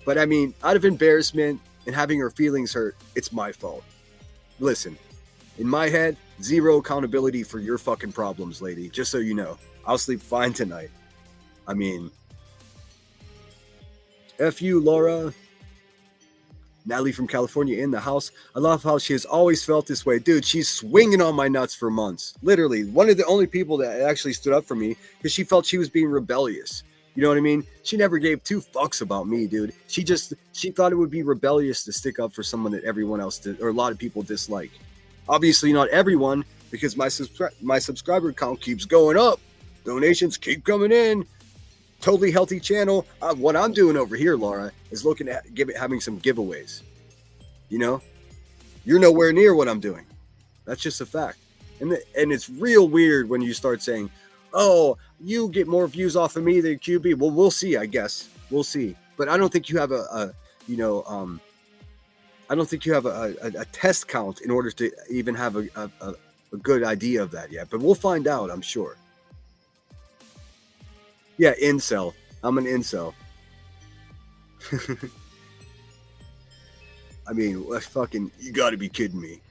But I mean, out of embarrassment and having her feelings hurt, it's my fault. Listen, in my head, zero accountability for your fucking problems, lady. Just so you know, I'll sleep fine tonight. I mean, F you, Laura. Natalie from California in the house. I love how she has always felt this way. Dude, she's swinging on my nuts for months. Literally, one of the only people that actually stood up for me because she felt she was being rebellious. You know what I mean? She never gave two fucks about me, dude. She thought it would be rebellious to stick up for someone that everyone else did, or a lot of people dislike. Obviously not everyone, because my subscriber count keeps going up. Donations keep coming in. Totally healthy channel. What I'm doing over here, Laura, is looking at having some giveaways. You know, you're nowhere near what I'm doing. That's just a fact. And it's real weird when you start saying, "Oh, you get more views off of me than QB." Well, we'll see. I guess we'll see. But I don't think you have I don't think you have a test count in order to even have a good idea of that yet. But we'll find out, I'm sure. Yeah, incel. I'm an incel. I mean, you gotta be kidding me.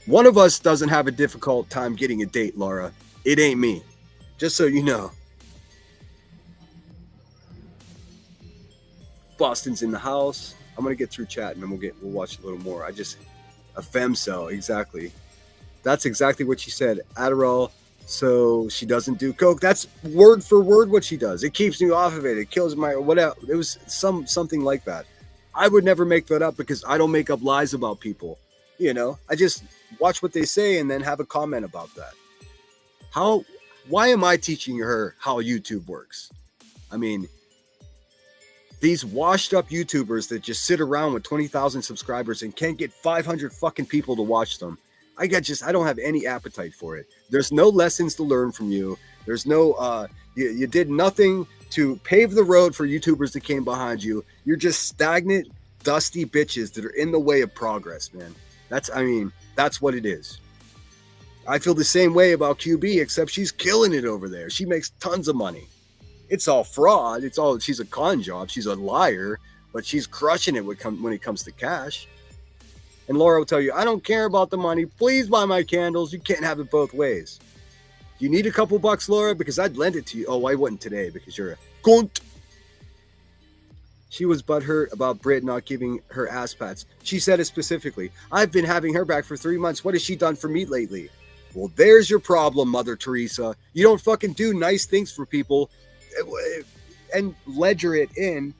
One of us doesn't have a difficult time getting a date, Laura. It ain't me. Just so you know. Boston's in the house. I'm gonna get through chat and then we'll watch a little more. A femcel, exactly. That's exactly what she said. Adderall. So she doesn't do coke. That's word for word what she does. It keeps me off of it. It kills my whatever. It was something like that. I would never make that up because I don't make up lies about people. You know, I just watch what they say and then have a comment about that. Why am I teaching her how YouTube works? I mean, these washed up YouTubers that just sit around with 20,000 subscribers and can't get 500 fucking people to watch them. I don't have any appetite for it. There's no lessons to learn from you. There's no, you did nothing to pave the road for YouTubers that came behind you. You're just stagnant, dusty bitches that are in the way of progress, man. That's what it is. I feel the same way about QB, except she's killing it over there. She makes tons of money. It's all fraud. She's a con job. She's a liar, but she's crushing it when it comes to cash. And Laura will tell you, I don't care about the money. Please buy my candles. You can't have it both ways. You need a couple bucks, Laura? Because I'd lend it to you. Oh, I wouldn't today because you're a cunt. She was butthurt about Britt not giving her ass pats. She said it specifically. I've been having her back for 3 months. What has she done for me lately? Well, there's your problem, Mother Teresa. You don't fucking do nice things for people and ledger it in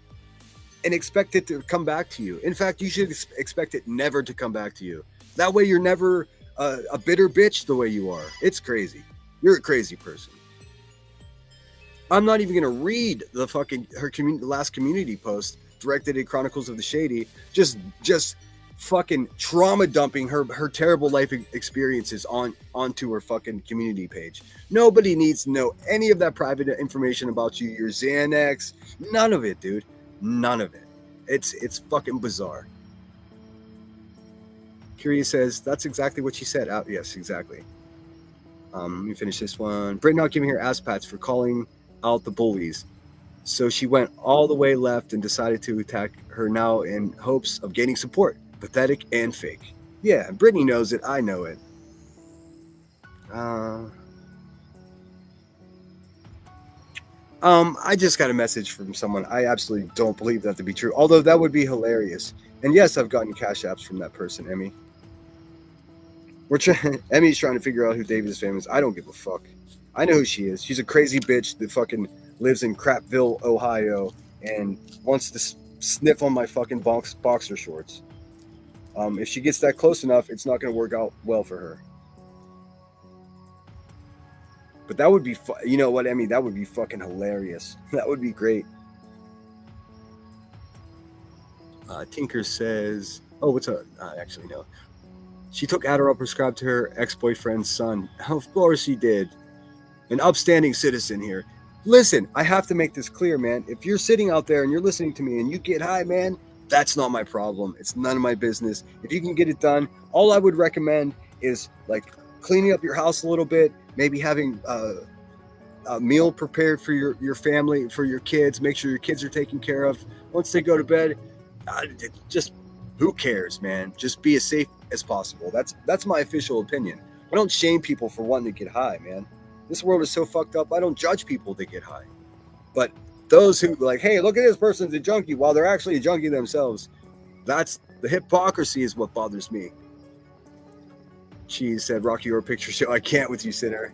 and expect it to come back to you. In fact, you should expect it never to come back to you. That way you're never a bitter bitch the way you are. It's crazy. You're a crazy person. I'm not even going to read the last community post directed at Chronicles of the Shady. Just fucking trauma dumping her terrible life experiences onto her fucking community page. Nobody needs to know any of that private information about you, your Xanax, none of it, dude. None of it. It's fucking bizarre. Curia says that's exactly what she said. Yes, exactly. Let me finish this one. Britt not giving her ass pats for calling out the bullies. So she went all the way left and decided to attack her now in hopes of gaining support. Pathetic and fake. Yeah, Brittany knows it. I know it. I just got a message from someone. I absolutely don't believe that to be true. Although that would be hilarious. And yes, I've gotten cash apps from that person, Emmy. Emmy's trying to figure out who David's fam is. I don't give a fuck. I know who she is. She's a crazy bitch that fucking lives in Crapville, Ohio, and wants to sniff on my fucking boxer shorts. If she gets that close enough, it's not going to work out well for her. But that would be, you know what, Emmy? That would be fucking hilarious. That would be great. Tinker says, oh, what's up? Actually, no. She took Adderall prescribed to her ex-boyfriend's son. Of course she did. An upstanding citizen here. Listen, I have to make this clear, man. If you're sitting out there and you're listening to me and you get high, man, that's not my problem. It's none of my business. If you can get it done, all I would recommend is like cleaning up your house a little bit, maybe having a meal prepared for your family, for your kids. Make sure your kids are taken care of. Once they go to bed, just who cares, man? Just be as safe as possible. That's my official opinion. I don't shame people for wanting to get high, man. This world is so fucked up. I don't judge people that get high. But those who like, hey, look at this person's a junkie while they're actually a junkie themselves. That's the hypocrisy is what bothers me. She said, Rocky Horror Picture Show. I can't with you, sinner.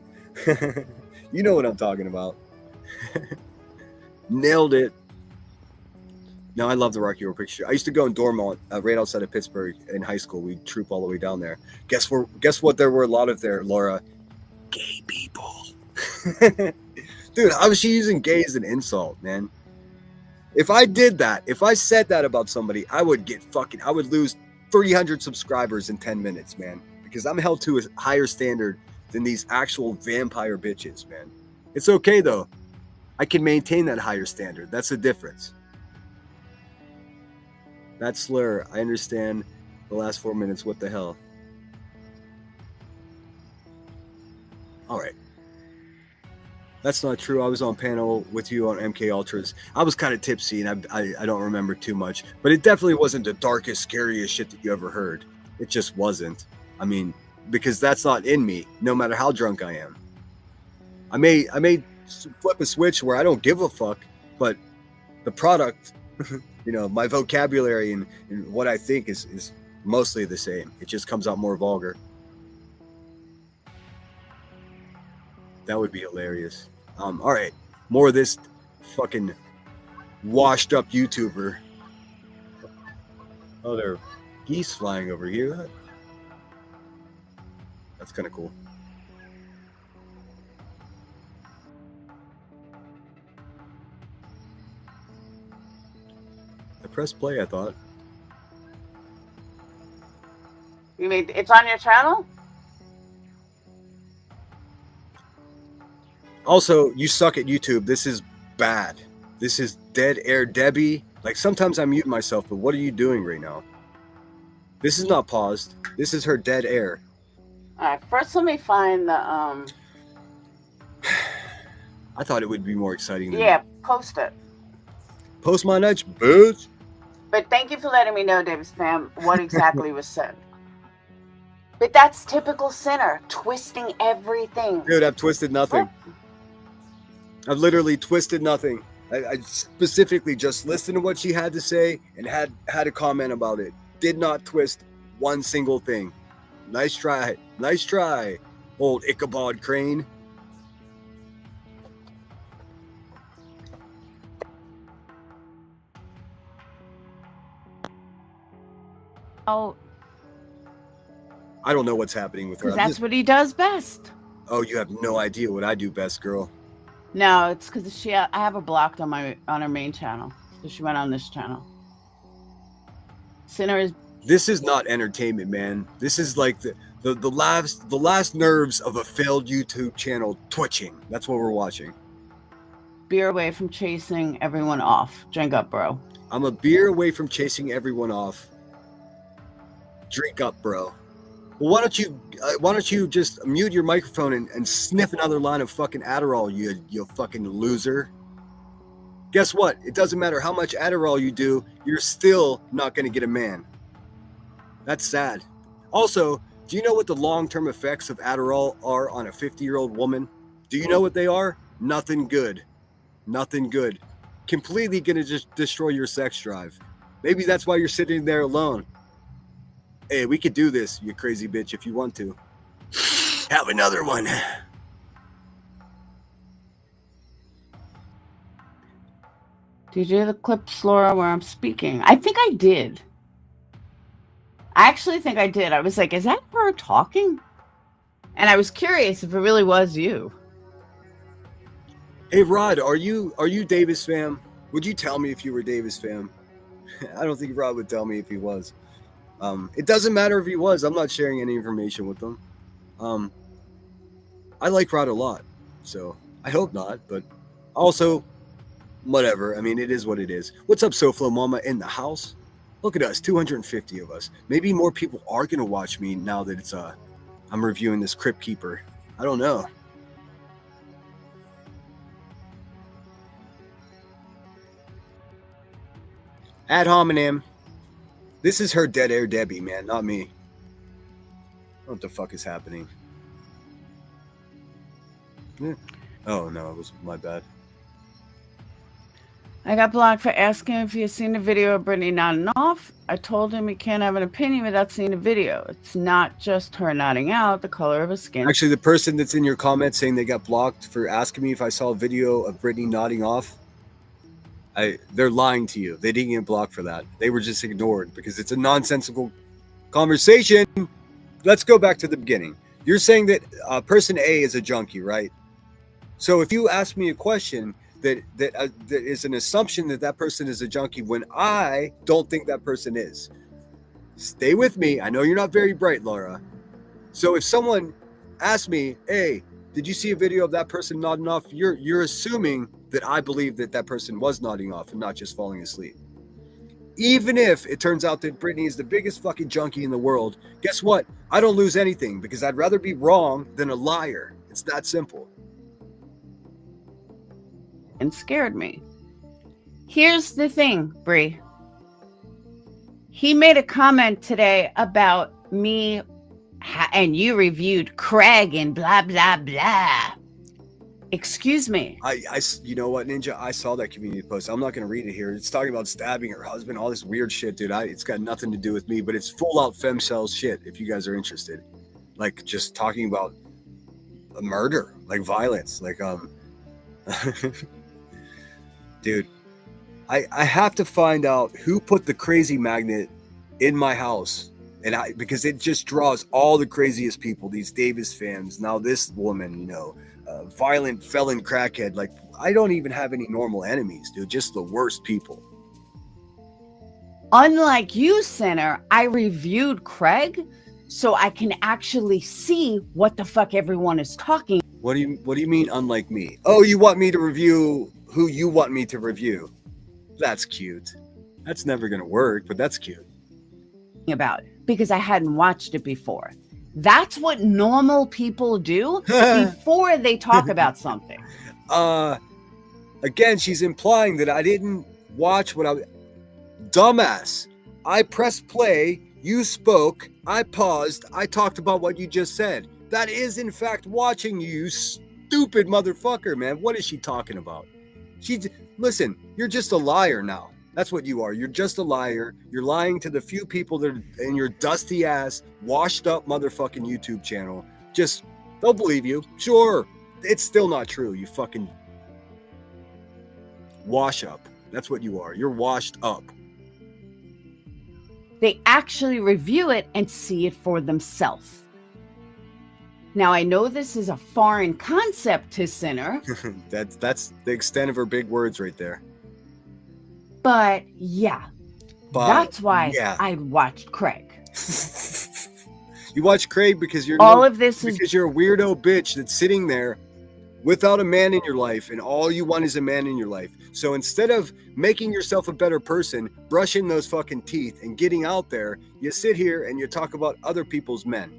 You know what I'm talking about. Nailed it. No, I love the Rocky Horror Picture Show. I used to go in Dormont, right outside of Pittsburgh in high school. We'd troop all the way down there. Guess what? There were a lot of there, Laura. Gay people. Dude, I was using gay as an insult, man. If I did that, if I said that about somebody, I would lose 300 subscribers in 10 minutes, man. Because I'm held to a higher standard than these actual vampire bitches, man. It's okay, though. I can maintain that higher standard. That's the difference. That slur, I understand the last 4 minutes. What the hell? All right. That's not true. I was on panel with you on MK Ultras. I was kind of tipsy, and I don't remember too much. But it definitely wasn't the darkest, scariest shit that you ever heard. It just wasn't. I mean, because that's not in me, no matter how drunk I am. I may flip a switch where I don't give a fuck, but the product, my vocabulary and what I think is mostly the same. It just comes out more vulgar. That would be hilarious. All right, more of this fucking washed up YouTuber. Oh, there are geese flying over here. That's kind of cool. I pressed play, I thought. You mean it's on your channel? Also, you suck at YouTube. This is bad. This is Dead Air Debbie. Like sometimes I mute myself, but what are you doing right now? This is not paused. This is her dead air. All right, first let me find the I thought it would be more exciting. Yeah, post it. Post my nuts, bitch. But thank you for letting me know, Davis fam, what exactly was said. But that's typical sinner, twisting everything. Dude, I've twisted nothing. I've literally twisted nothing. I specifically just listened to what she had to say and had a comment about it. Did not twist one single thing. Nice try. Nice try, old Ichabod Crane. Oh, I don't know what's happening with her. because that's what he does best. Oh, you have no idea what I do best, girl. No, it's because I have her blocked on her main channel, so she went on this channel. Sinner is. This is not entertainment, man. This is like the last nerves of a failed YouTube channel twitching. That's what we're watching. Beer away from chasing everyone off. Drink up, bro. I'm a beer away from chasing everyone off. Drink up, bro. Well, why don't you just mute your microphone and sniff another line of fucking Adderall, you fucking loser. Guess what? It doesn't matter how much Adderall you do, you're still not going to get a man. That's sad. Also, do you know what the long-term effects of Adderall are on a 50-year-old woman? Do you know what they are? Nothing good. Nothing good. Completely going to just destroy your sex drive. Maybe that's why you're sitting there alone. Hey, we could do this, you crazy bitch, if you want to. Have another one. Did you hear the clips, Laura, where I'm speaking? I think I did. I actually think I did. I was like, is that her talking? And I was curious if it really was you. Hey, Rod, are you Davis fam? Would you tell me if you were Davis fam? I don't think Rod would tell me if he was. It doesn't matter if he was. I'm not sharing any information with them. I like Rod a lot, so I hope not. But also, whatever. I mean, it is what it is. What's up, SoFlo Mama in the house? Look at us, 250 of us. Maybe more people are gonna watch me now that it's I'm reviewing this Crypt Keeper. I don't know. Ad hominem. This is her dead air Debbie, man, not me. What the fuck is happening? Yeah. Oh no, it was my bad. I got blocked for asking if he has seen the video of Brittany nodding off. I told him he can't have an opinion without seeing the video. It's not just her nodding out, the color of his skin. Actually, the person that's in your comments saying they got blocked for asking me if I saw a video of Brittany nodding off, they're lying to you. They didn't get blocked for that. They were just ignored because it's a nonsensical conversation. Let's go back to the beginning. You're saying that person A is a junkie, right? So if you ask me a question that is an assumption that person is a junkie when I don't think that person is. Stay with me. I know you're not very bright, Laura. So if someone asks me, hey, did you see a video of that person nodding off? You're assuming that I believe that person was nodding off and not just falling asleep. Even if it turns out that Brittany is the biggest fucking junkie in the world, guess what? I don't lose anything because I'd rather be wrong than a liar. It's that simple. And scared me. Here's the thing, Bree. He made a comment today about me and you reviewed Craig and blah, blah, blah. Excuse me. You know what, Ninja? I saw that community post. I'm not going to read it here. It's talking about stabbing her husband, all this weird shit, dude. It's got nothing to do with me, but it's full out femcel shit if you guys are interested. Like just talking about a murder, like violence, like dude, I have to find out who put the crazy magnet in my house, and because it just draws all the craziest people. These Davis fans, now this woman, you know, violent felon crackhead. Like I don't even have any normal enemies, dude. Just the worst people. Unlike you, Sinner, I reviewed Craig, so I can actually see what the fuck everyone is talking. What do you mean? Unlike me? Oh, you want me to review who you want me to review? That's cute. That's never gonna work, but that's cute. About because I hadn't watched it before. That's what normal people do before they talk about something. Again, she's implying that I didn't watch what I. Dumbass. I pressed play. You spoke. I paused. I talked about what you just said. That is, in fact, watching you, you stupid motherfucker, man. What is she talking about? Listen. You're just a liar now. That's what you are. You're just a liar. You're lying to the few people that are in your dusty ass, washed up motherfucking YouTube channel. Just, they'll believe you. Sure. It's still not true. You fucking wash up. That's what you are. You're washed up. They actually review it and see it for themselves. Now, I know this is a foreign concept to Sinner. That's the extent of her big words right there. But yeah, that's why I watched Craig. You watch Craig because you're you're a weirdo bitch that's sitting there without a man in your life, and all you want is a man in your life. So instead of making yourself a better person, brushing those fucking teeth and getting out there, you sit here and you talk about other people's men.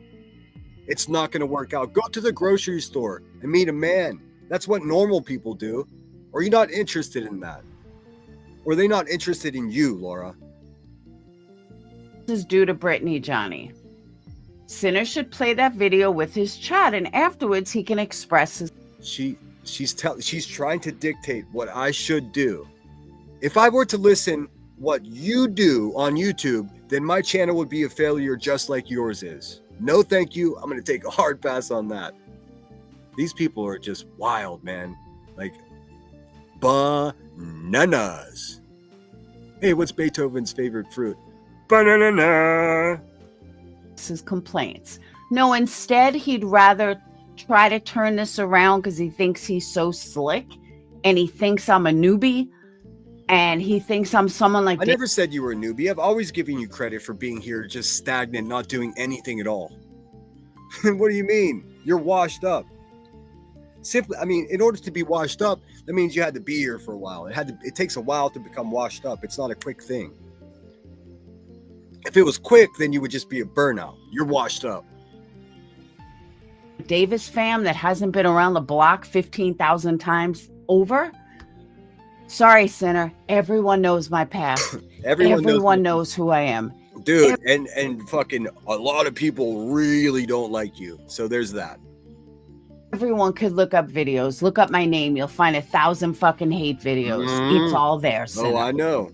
It's not going to work out. Go to the grocery store and meet a man. That's what normal people do. Or are you not interested in that? Or are they not interested in you, Laura? This is due to Brittany, Johnny. Sinner should play that video with his chat, and afterwards he can express his. She's trying to dictate what I should do. If I were to listen what you do on YouTube, then my channel would be a failure just like yours is. No, thank you. I'm going to take a hard pass on that. These people are just wild, man. Like bananas. Hey, what's Beethoven's favorite fruit? Banana. His complaints. No, instead he'd rather try to turn this around because he thinks he's so slick and he thinks I'm a newbie and he thinks I'm someone like I never said you were a newbie. I've always given you credit for being here just stagnant, not doing anything at all. What do you mean? You're washed up. Simply, I mean, in order to be washed up, that means you had to be here for a while. It takes a while to become washed up. It's not a quick thing. If it was quick, then you would just be a burnout. You're washed up. Davis fam that hasn't been around the block 15,000 times over. Sorry, Sinner. Everyone knows my past. Everyone knows who I am. Dude, and fucking a lot of people really don't like you. So there's that. Everyone could look up videos. Look up my name. You'll find 1,000 fucking hate videos. It's all there, Sinner. Oh, I know.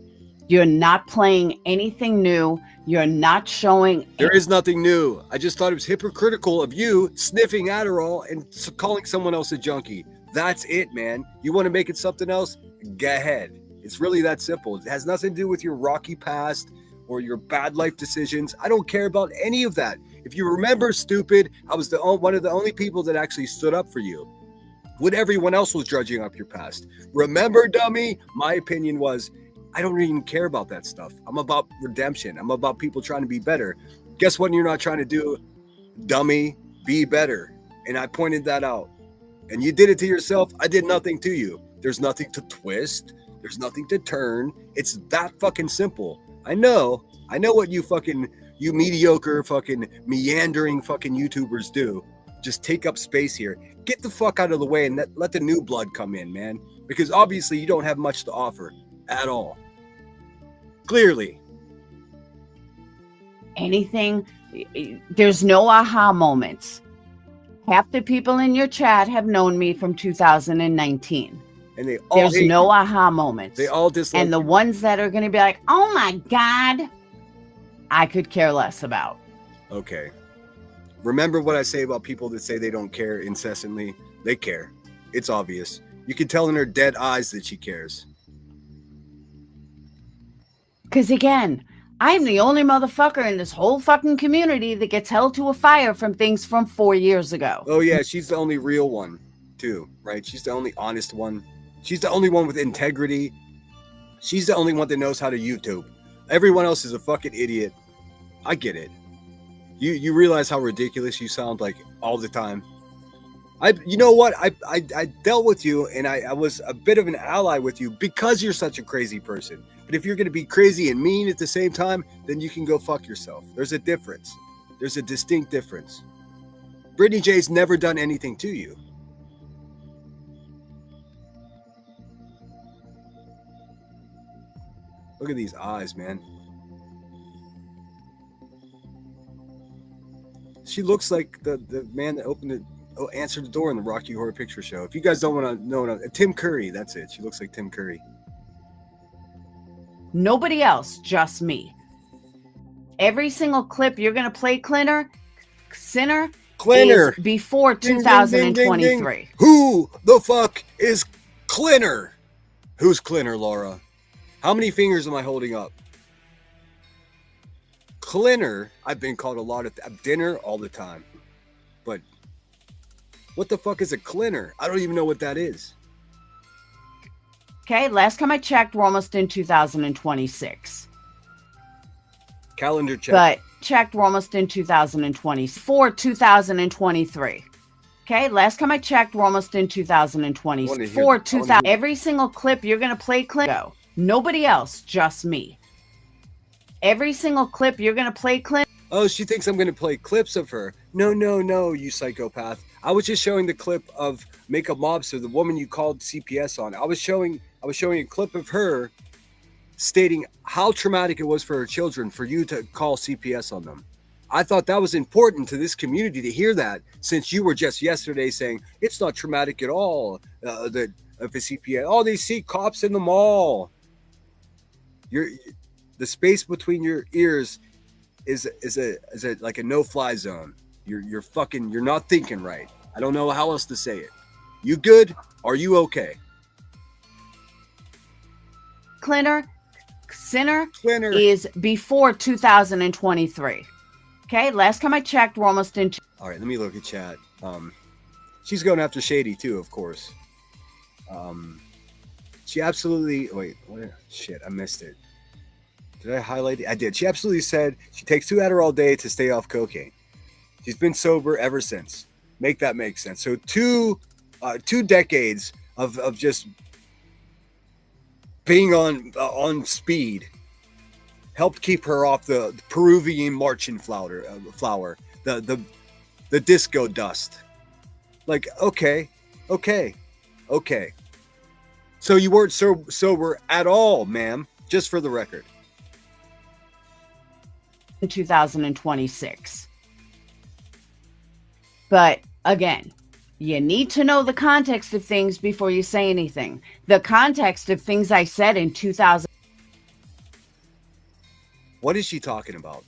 You're not playing anything new. You're not showing. There is nothing new. I just thought it was hypocritical of you sniffing Adderall and calling someone else a junkie. That's it, man. You want to make it something else? Go ahead. It's really that simple. It has nothing to do with your rocky past or your bad life decisions. I don't care about any of that. If you remember, stupid, I was one of the only people that actually stood up for you when everyone else was judging up your past. Remember, dummy? My opinion was, I don't even care about that stuff. I'm about redemption. I'm about people trying to be better. Guess what you're not trying to do, dummy? Be better. And I pointed that out. And you did it to yourself. I did nothing to you. There's nothing to twist. There's nothing to turn. It's that fucking simple. I know what you mediocre fucking meandering fucking YouTubers do. Just take up space here. Get the fuck out of the way and let the new blood come in, man. Because obviously you don't have much to offer at all. Clearly. Anything. There's no aha moments. Half the people in your chat have known me from 2019. And they all There's no aha moments. They all dislike And the ones that are going to be like, oh my God, I could care less about. Okay. Remember what I say about people that say they don't care incessantly? They care. It's obvious. You can tell in her dead eyes that she cares. Because again, I'm the only motherfucker in this whole fucking community that gets held to a fire from things from 4 years ago. Oh yeah, she's the only real one too, right? She's the only honest one. She's the only one with integrity. She's the only one that knows how to YouTube. Everyone else is a fucking idiot. I get it. You realize how ridiculous you sound like all the time. You know what? I dealt with you, and I was a bit of an ally with you because you're such a crazy person. But if you're going to be crazy and mean at the same time, then you can go fuck yourself. There's a difference. There's a distinct difference. Brittany J's never done anything to you. Look at these eyes, man. She looks like the man that answered the door in the Rocky Horror Picture Show. If you guys don't want to know, Tim Curry, that's it. She looks like Tim Curry. Nobody else, just me. Every single clip you're going to play, Clinner, is before 2023. Ding, ding, ding, ding. Who the fuck is Clinner? Who's Clinner, Laura? How many fingers am I holding up? Clinner, I've been called a lot at dinner all the time. But what the fuck is a Clinner? I don't even know what that is. Okay, last time I checked, we're almost in 2026. Calendar check. But checked, we're almost in 2024, 2023. Okay, last time I checked, we're almost in 2024, 2000. Every single clip you're going to play, Clint. Nobody else, just me. Every single clip you're going to play, Clint. Oh, she thinks I'm going to play clips of her. No, you psychopath. I was just showing the clip of Makeup Mobster, the woman you called CPS on. I was showing a clip of her stating how traumatic it was for her children for you to call CPS on them. I thought that was important to this community to hear that, since you were just yesterday saying it's not traumatic at all. That if a CPS, oh, they see cops in the mall. The space between your ears is a like a no-fly zone. You're not thinking right. I don't know how else to say it. You good? Are you okay? Clinner is before 2023. Okay, last time I checked, we're almost in. All right, let me look at chat. She's going after Shady too, of course. She absolutely shit, I missed it. Did I highlight it? I did. She absolutely said she takes 2 Adderall a day to stay off cocaine. She's been sober ever since. Make that make sense. So 2 decades of just being on speed helped keep her off the Peruvian Martian flower, the disco dust. Like, okay. So you weren't sober at all, ma'am, just for the record. In 2026. But again, you need to know the context of things before you say anything. The context of things I said in 2000. What is she talking about?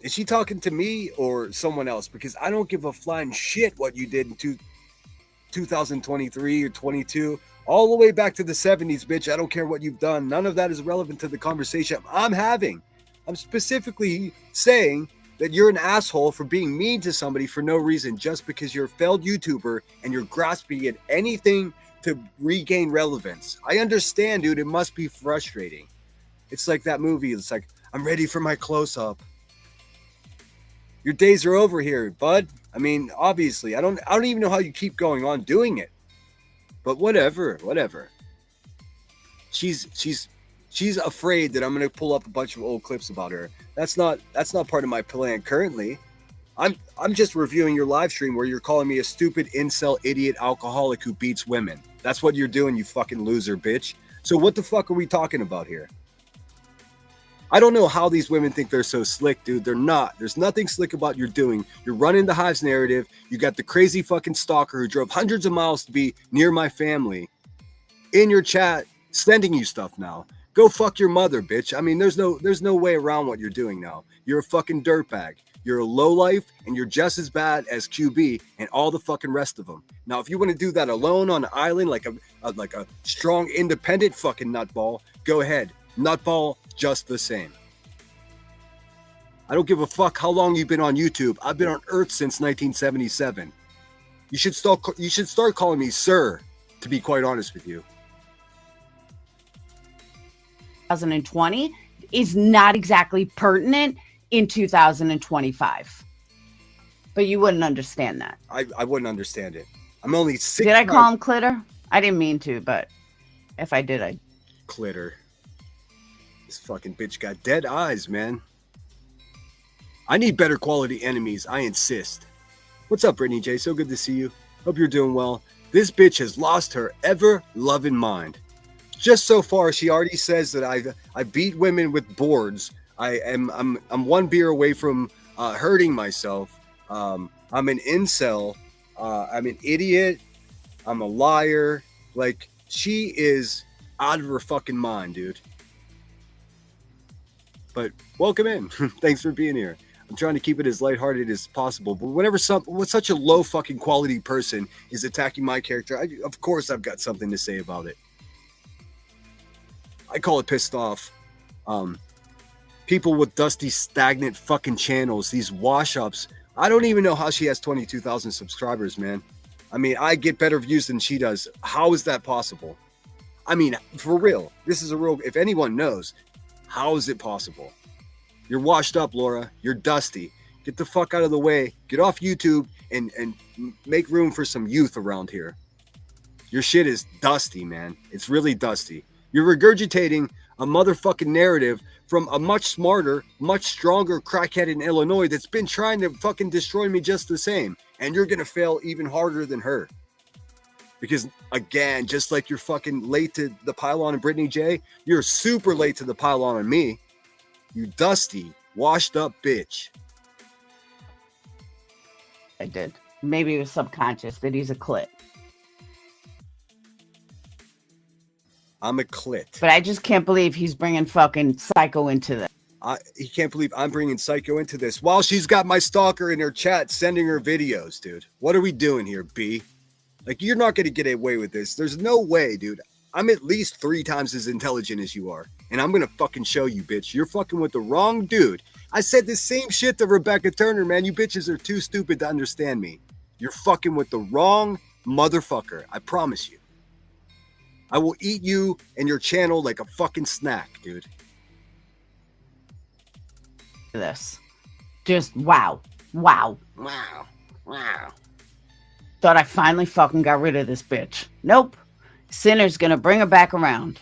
Is she talking to me or someone else? Because I don't give a flying shit what you did in 2023 or 22. All the way back to the 70s, bitch. I don't care what you've done. None of that is relevant to the conversation I'm having. I'm specifically saying that you're an asshole for being mean to somebody for no reason, just because you're a failed YouTuber and you're grasping at anything to regain relevance. I understand, dude. It must be frustrating. It's like that movie. It's like, I'm ready for my close-up. Your days are over here, bud. I mean, obviously, I don't even know how you keep going on doing it. But whatever. She's afraid that I'm going to pull up a bunch of old clips about her. That's not part of my plan currently. I'm just reviewing your live stream where you're calling me a stupid incel idiot alcoholic who beats women. That's what you're doing, you fucking loser, bitch. So what the fuck are we talking about here? I don't know how these women think they're so slick, dude. They're not. There's nothing slick about you're doing. You're running the Hives narrative. You got the crazy fucking stalker who drove hundreds of miles to be near my family in your chat, sending you stuff now. Go fuck your mother, bitch. I mean, there's no way around what you're doing now. You're a fucking dirtbag. You're a lowlife, and you're just as bad as QB and all the fucking rest of them. Now, if you want to do that alone on an island like a strong, independent fucking nutball, go ahead. Nutball, just the same. I don't give a fuck how long you've been on YouTube. I've been on Earth since 1977. You should start calling me sir, to be quite honest with you. 2020 is not exactly pertinent in 2025. But you wouldn't understand that. I wouldn't understand it. I'm only 6. Did I call him Clitter? I didn't mean to, but if I did, I... Clitter. This fucking bitch got dead eyes, man. I need better quality enemies, I insist. What's up, Brittany J? So good to see you. Hope you're doing well. This bitch has lost her ever-loving mind. Just so far, she already says that I beat women with boards. I'm one beer away from hurting myself. I'm an incel. I'm an idiot. I'm a liar. Like, she is out of her fucking mind, dude. But welcome in. Thanks for being here. I'm trying to keep it as lighthearted as possible. But whenever such a low fucking quality person is attacking my character, of course I've got something to say about it. I call it pissed off. People with dusty, stagnant fucking channels, these wash-ups. I don't even know how she has 22,000 subscribers, man. I mean, I get better views than she does. How is that possible? I mean, for real. This is a real... If anyone knows, how is it possible? You're washed up, Laura. You're dusty. Get the fuck out of the way. Get off YouTube and make room for some youth around here. Your shit is dusty, man. It's really dusty. You're regurgitating a motherfucking narrative from a much smarter, much stronger crackhead in Illinois that's been trying to fucking destroy me just the same. And you're going to fail even harder than her. Because, again, just like you're fucking late to the pylon of Brittany J, you're super late to the pylon on me. You dusty, washed up bitch. I did. Maybe it was subconscious that he's a clit. I'm a clit. But I just can't believe he's bringing fucking Psycho into this. He can't believe I'm bringing Psycho into this while she's got my stalker in her chat sending her videos, dude. What are we doing here, B? Like, you're not going to get away with this. There's no way, dude. I'm at least 3 times as intelligent as you are. And I'm going to fucking show you, bitch. You're fucking with the wrong dude. I said the same shit to Rebecca Turner, man. You bitches are too stupid to understand me. You're fucking with the wrong motherfucker. I promise you. I will eat you and your channel like a fucking snack, dude. This. Just wow. Wow. Wow. Wow. Thought I finally fucking got rid of this bitch. Nope. Sinner's gonna bring her back around.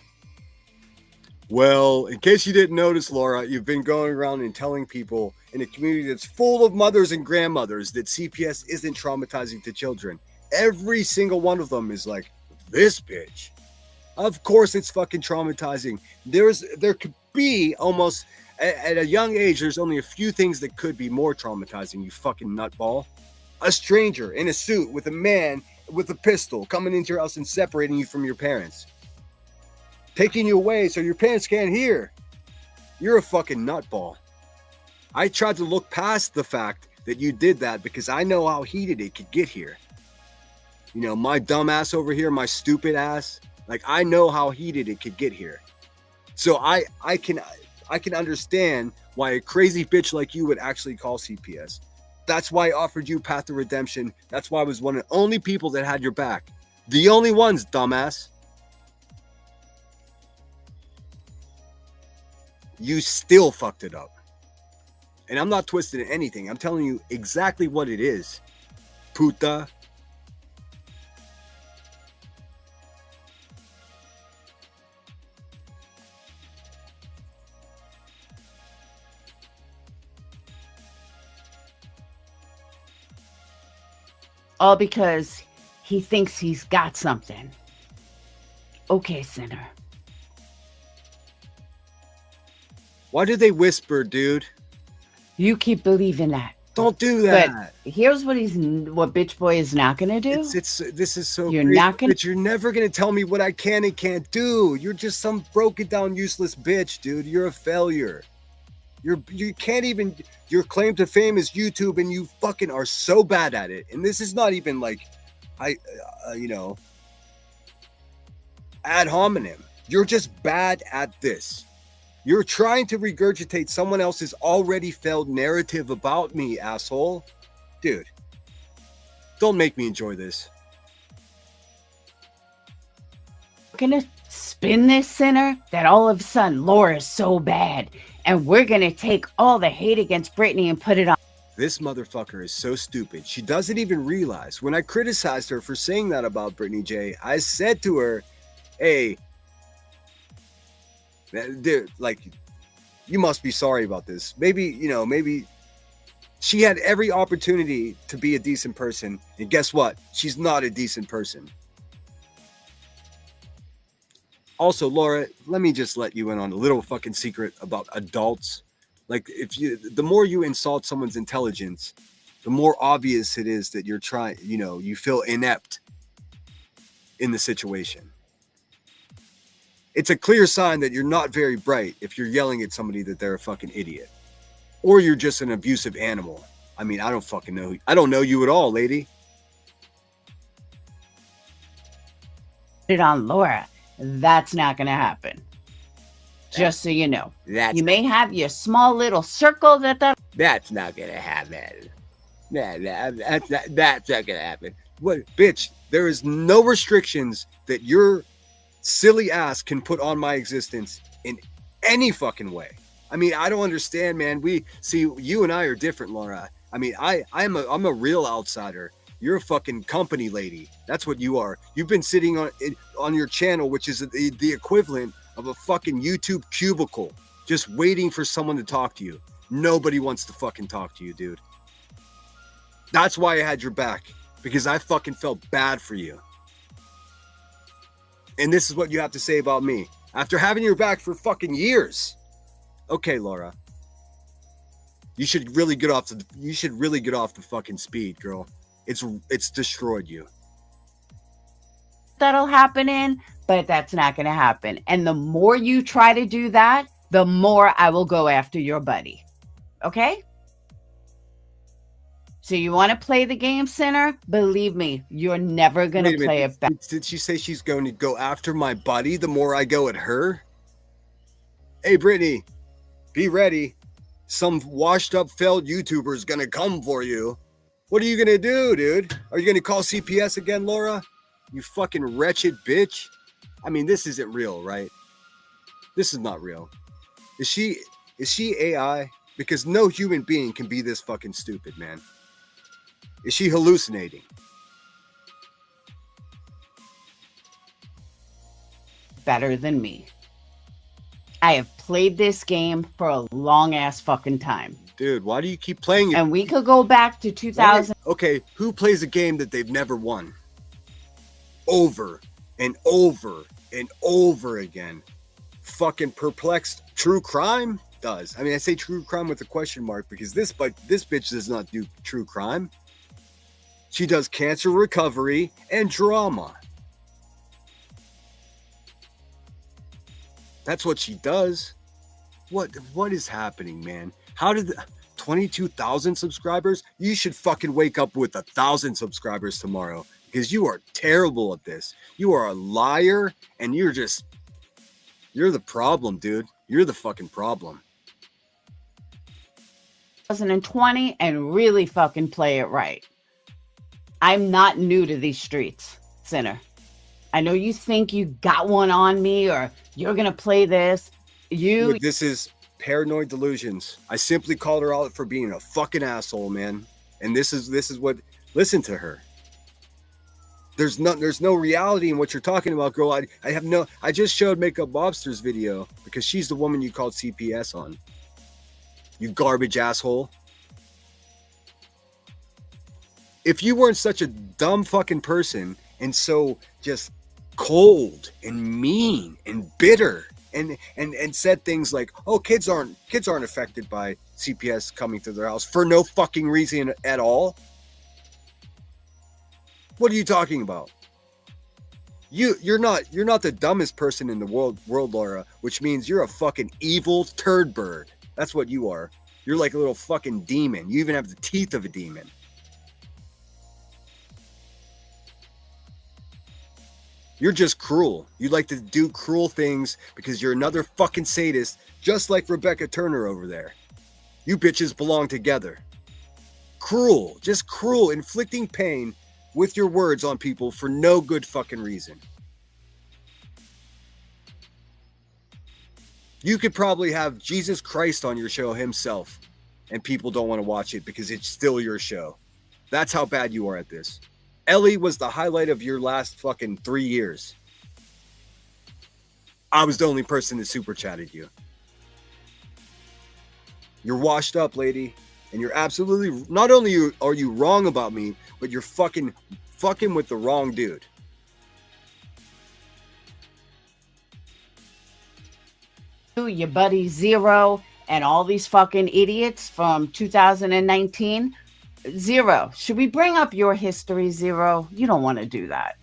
Well, in case you didn't notice, Laura, you've been going around and telling people in a community that's full of mothers and grandmothers that CPS isn't traumatizing to children. Every single one of them is like, this bitch. Of course it's fucking traumatizing. There could be almost, at a young age, there's only a few things that could be more traumatizing, you fucking nutball. A stranger in a suit with a man with a pistol coming into your house and separating you from your parents. Taking you away so your parents can't hear. You're a fucking nutball. I tried to look past the fact that you did that because I know how heated it could get here. You know, my dumb ass over here, my stupid ass. Like, I know how heated it could get here. So I can understand why a crazy bitch like you would actually call CPS. That's why I offered you Path to Redemption. That's why I was one of the only people that had your back. The only ones, dumbass. You still fucked it up. And I'm not twisting anything. I'm telling you exactly what it is. Puta. All because he thinks he's got something. Okay, Sinner. Why do they whisper, dude? You keep believing that. Don't do that. But here's what Bitch Boy is not gonna do. This is so. You're crazy, not gonna. But you're never gonna tell me what I can and can't do. You're just some broken down, useless bitch, dude. You're a failure. You can't even. Your claim to fame is YouTube, and you fucking are so bad at it. And this is not even like, ad hominem. You're just bad at this. You're trying to regurgitate someone else's already failed narrative about me, asshole. Dude, don't make me enjoy this. We're gonna spin this, Sinner, that all of a sudden Laura's so bad, and we're gonna take all the hate against Brittany and put it on. This motherfucker is so stupid. She doesn't even realize. When I criticized her for saying that about Brittany J, I said to her, hey, dude, like, you must be sorry about this. Maybe she had every opportunity to be a decent person. And guess what? She's not a decent person. Also, Laura, let me just let you in on a little fucking secret about adults. Like, the more you insult someone's intelligence, the more obvious it is that you're trying, you feel inept in the situation. It's a clear sign that you're not very bright if you're yelling at somebody that they're a fucking idiot. Or you're just an abusive animal. I mean, I don't fucking know. I don't know you at all, lady. It on Laura. That's not going to happen. Just so you know. You may have your small little circle that's not going to happen. That's not going to happen. What, bitch, there is no restrictions that your silly ass can put on my existence in any fucking way. I mean, I don't understand, man. You and I are different, Laura. I mean, I'm a real outsider. You're a fucking company lady. That's what you are. You've been sitting on your channel, which is the equivalent of a fucking YouTube cubicle, just waiting for someone to talk to you. Nobody wants to fucking talk to you, dude. That's why I had your back, because I fucking felt bad for you. And this is what you have to say about me after having your back for fucking years. Okay, Laura. You should really get off the fucking speed, girl. It's destroyed you. that'll happen in, but that's not going to happen. And the more you try to do that, the more I will go after your buddy. Okay? So you want to play the game, Sinner? Believe me, you're never going to play it back. Did she say she's going to go after my buddy the more I go at her? Hey, Brittany, be ready. Some washed up failed YouTuber is going to come for you. What are you going to do, dude? Are you going to call CPS again, Laura? You fucking wretched bitch. I mean, this isn't real, right? This is not real. Is she AI? Because no human being can be this fucking stupid, man. Is she hallucinating? Better than me. I have played this game for a long ass fucking time. Dude, why do you keep playing it? And we could go back to 2000. Okay, who plays a game that they've never won? Over and over and over again. Fucking perplexed true crime does. I mean, I say true crime with a question mark because this bitch does not do true crime. She does cancer recovery and drama. That's what she does. What is happening, man? How did 22,000 subscribers? You should fucking wake up with 1,000 subscribers tomorrow because you are terrible at this. You are a liar and you're the problem, dude. You're the fucking problem. 2020 and really fucking play it right. I'm not new to these streets, Sinner. I know you think you got one on me or you're going to play this. Dude, this is paranoid delusions. I simply called her out for being a fucking asshole, man. And this is what, listen to her. There's no reality in what you're talking about, girl. I just showed Makeup Bobster's video because she's the woman you called CPS on. You garbage asshole. If you weren't such a dumb fucking person and so just cold and mean and bitter and said things like, oh, kids aren't affected by CPS coming to their house for no fucking reason at all. What are you talking about? You're not the dumbest person in the world, Laura, which means you're a fucking evil turd bird. That's what you are. You're like a little fucking demon. You even have the teeth of a demon. You're just cruel. You like to do cruel things because you're another fucking sadist, just like Rebecca Turner over there. You bitches belong together. Cruel, just cruel, inflicting pain with your words on people for no good fucking reason. You could probably have Jesus Christ on your show himself, and people don't want to watch it because it's still your show. That's how bad you are at this. Ellie was the highlight of your last fucking 3 years. I was the only person that super chatted you. You're washed up, lady. And you're absolutely, not only are you wrong about me, but you're fucking with the wrong dude. Your buddy Zero and all these fucking idiots from 2019. Zero, should we bring up your history, Zero? You don't want to do that.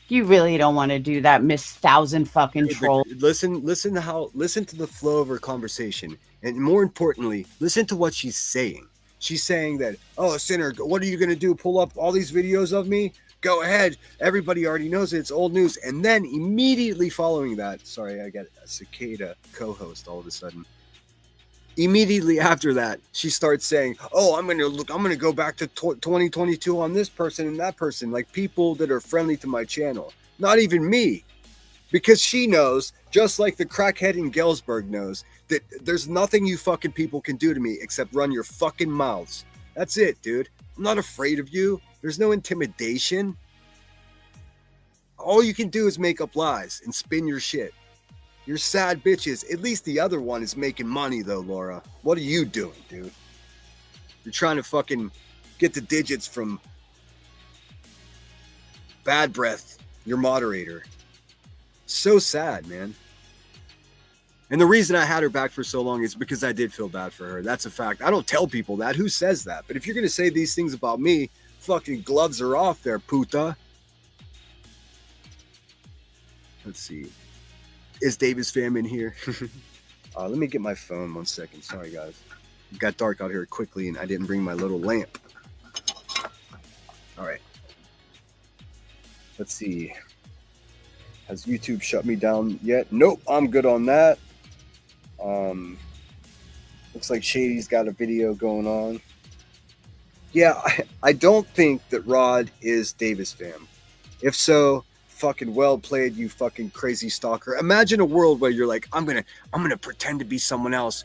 You really don't want to do that, Miss Thousand fucking Troll. Listen to the flow of her conversation. And more importantly, listen to what she's saying. She's saying that, oh, Sinner, what are you going to do? Pull up all these videos of me? Go ahead. Everybody already knows it. It's old news. And then immediately following that, sorry, I got a cicada co-host all of a sudden. Immediately after that, she starts saying, oh, I'm going to go back to 2022 on this person and that person, like people that are friendly to my channel. Not even me. Because she knows, just like the crackhead in Galesburg knows, that there's nothing you fucking people can do to me except run your fucking mouths. That's it, dude. I'm not afraid of you. There's no intimidation. All you can do is make up lies and spin your shit. You're sad bitches. At least the other one is making money, though, Laura. What are you doing, dude? You're trying to fucking get the digits from Bad Breath, your moderator. So sad, man. And the reason I had her back for so long is because I did feel bad for her. That's a fact. I don't tell people that. Who says that? But if you're going to say these things about me, fucking gloves are off there, puta. Let's see. Is Davis fam in here? Let me get my phone 1 second. Sorry, guys. It got dark out here quickly, and I didn't bring my little lamp. All right. Let's see. Has YouTube shut me down yet? Nope, I'm good on that. Looks like Shady's got a video going on. Yeah, I don't think that Rod is Davis fam. If so, fucking well played, you fucking crazy stalker. Imagine a world where you're like, I'm gonna pretend to be someone else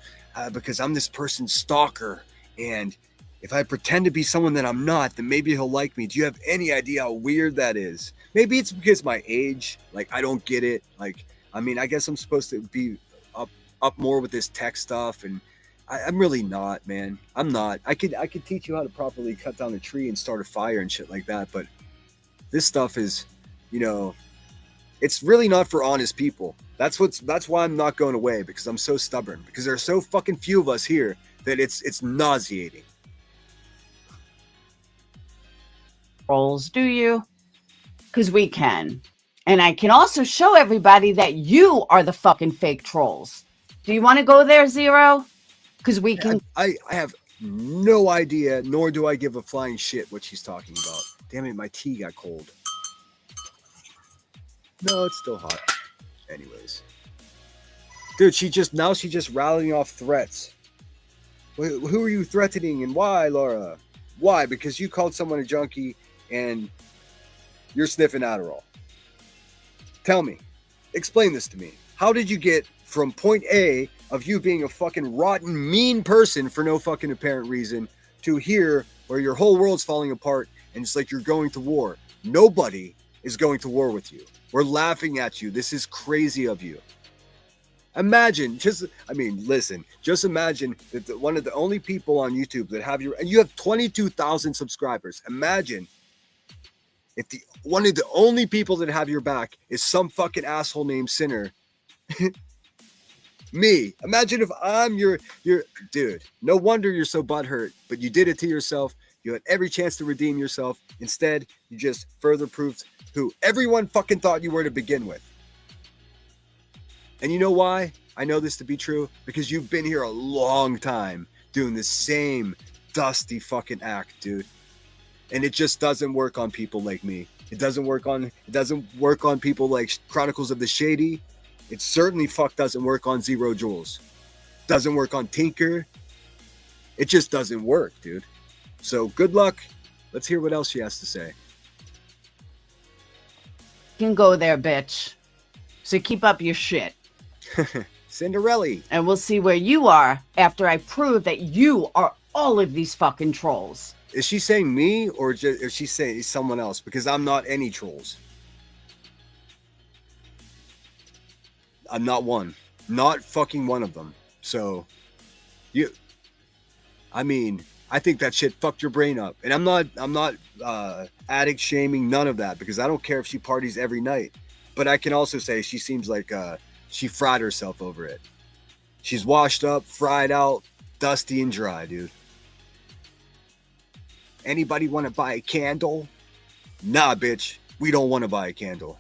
because I'm this person's stalker, and if I pretend to be someone that I'm not, then maybe he'll like me. Do you have any idea how weird that is? Maybe it's because my age, like I don't get it. Like, I mean, I guess I'm supposed to be up more with this tech stuff, and I'm really not, man. I'm not. I could teach you how to properly cut down a tree and start a fire and shit like that, but this stuff is, you know, it's really not for honest people. That's why I'm not going away, because I'm so stubborn, because there are so fucking few of us here that it's nauseating. Trolls, do you? Because we can. And I can also show everybody that you are the fucking fake trolls. Do you want to go there, Zero? Because we can. I have no idea, nor do I give a flying shit what she's talking about. Damn it, my tea got cold. No, it's still hot. Anyways. Dude, she's just rallying off threats. Who are you threatening and why, Laura? Why? Because you called someone a junkie and you're sniffing Adderall. Tell me. Explain this to me. How did you get from point A of you being a fucking rotten, mean person for no fucking apparent reason to here where your whole world's falling apart and it's like you're going to war? Nobody is going to war with you. We're laughing at you. This is crazy of you. Imagine, just imagine that one of the only people on YouTube that have and you have 22,000 subscribers. Imagine if one of the only people that have your back is some fucking asshole named Sinner. Me. Imagine if I'm your dude. No wonder you're so butthurt, but you did it to yourself. You had every chance to redeem yourself. Instead, you just further proved who everyone fucking thought you were to begin with. And you know why I know this to be true? Because you've been here a long time doing the same dusty fucking act, dude. And it just doesn't work on people like me. It doesn't work on people like Chronicles of the Shady. It certainly doesn't work on Zero Jules. Doesn't work on Tinker. It just doesn't work, dude. So good luck. Let's hear what else she has to say. You can go there, bitch. So keep up your shit. Cinderella. And we'll see where you are after I prove that you are all of these fucking trolls. Is she saying me or is she saying someone else? Because I'm not any trolls. I'm not one. Not fucking one of them. So, I mean, I think that shit fucked your brain up. And I'm not addict shaming, none of that, because I don't care if she parties every night. But I can also say she seems like she fried herself over it. She's washed up, fried out, dusty and dry, dude. Anybody want to buy a candle? Nah, bitch. We don't want to buy a candle.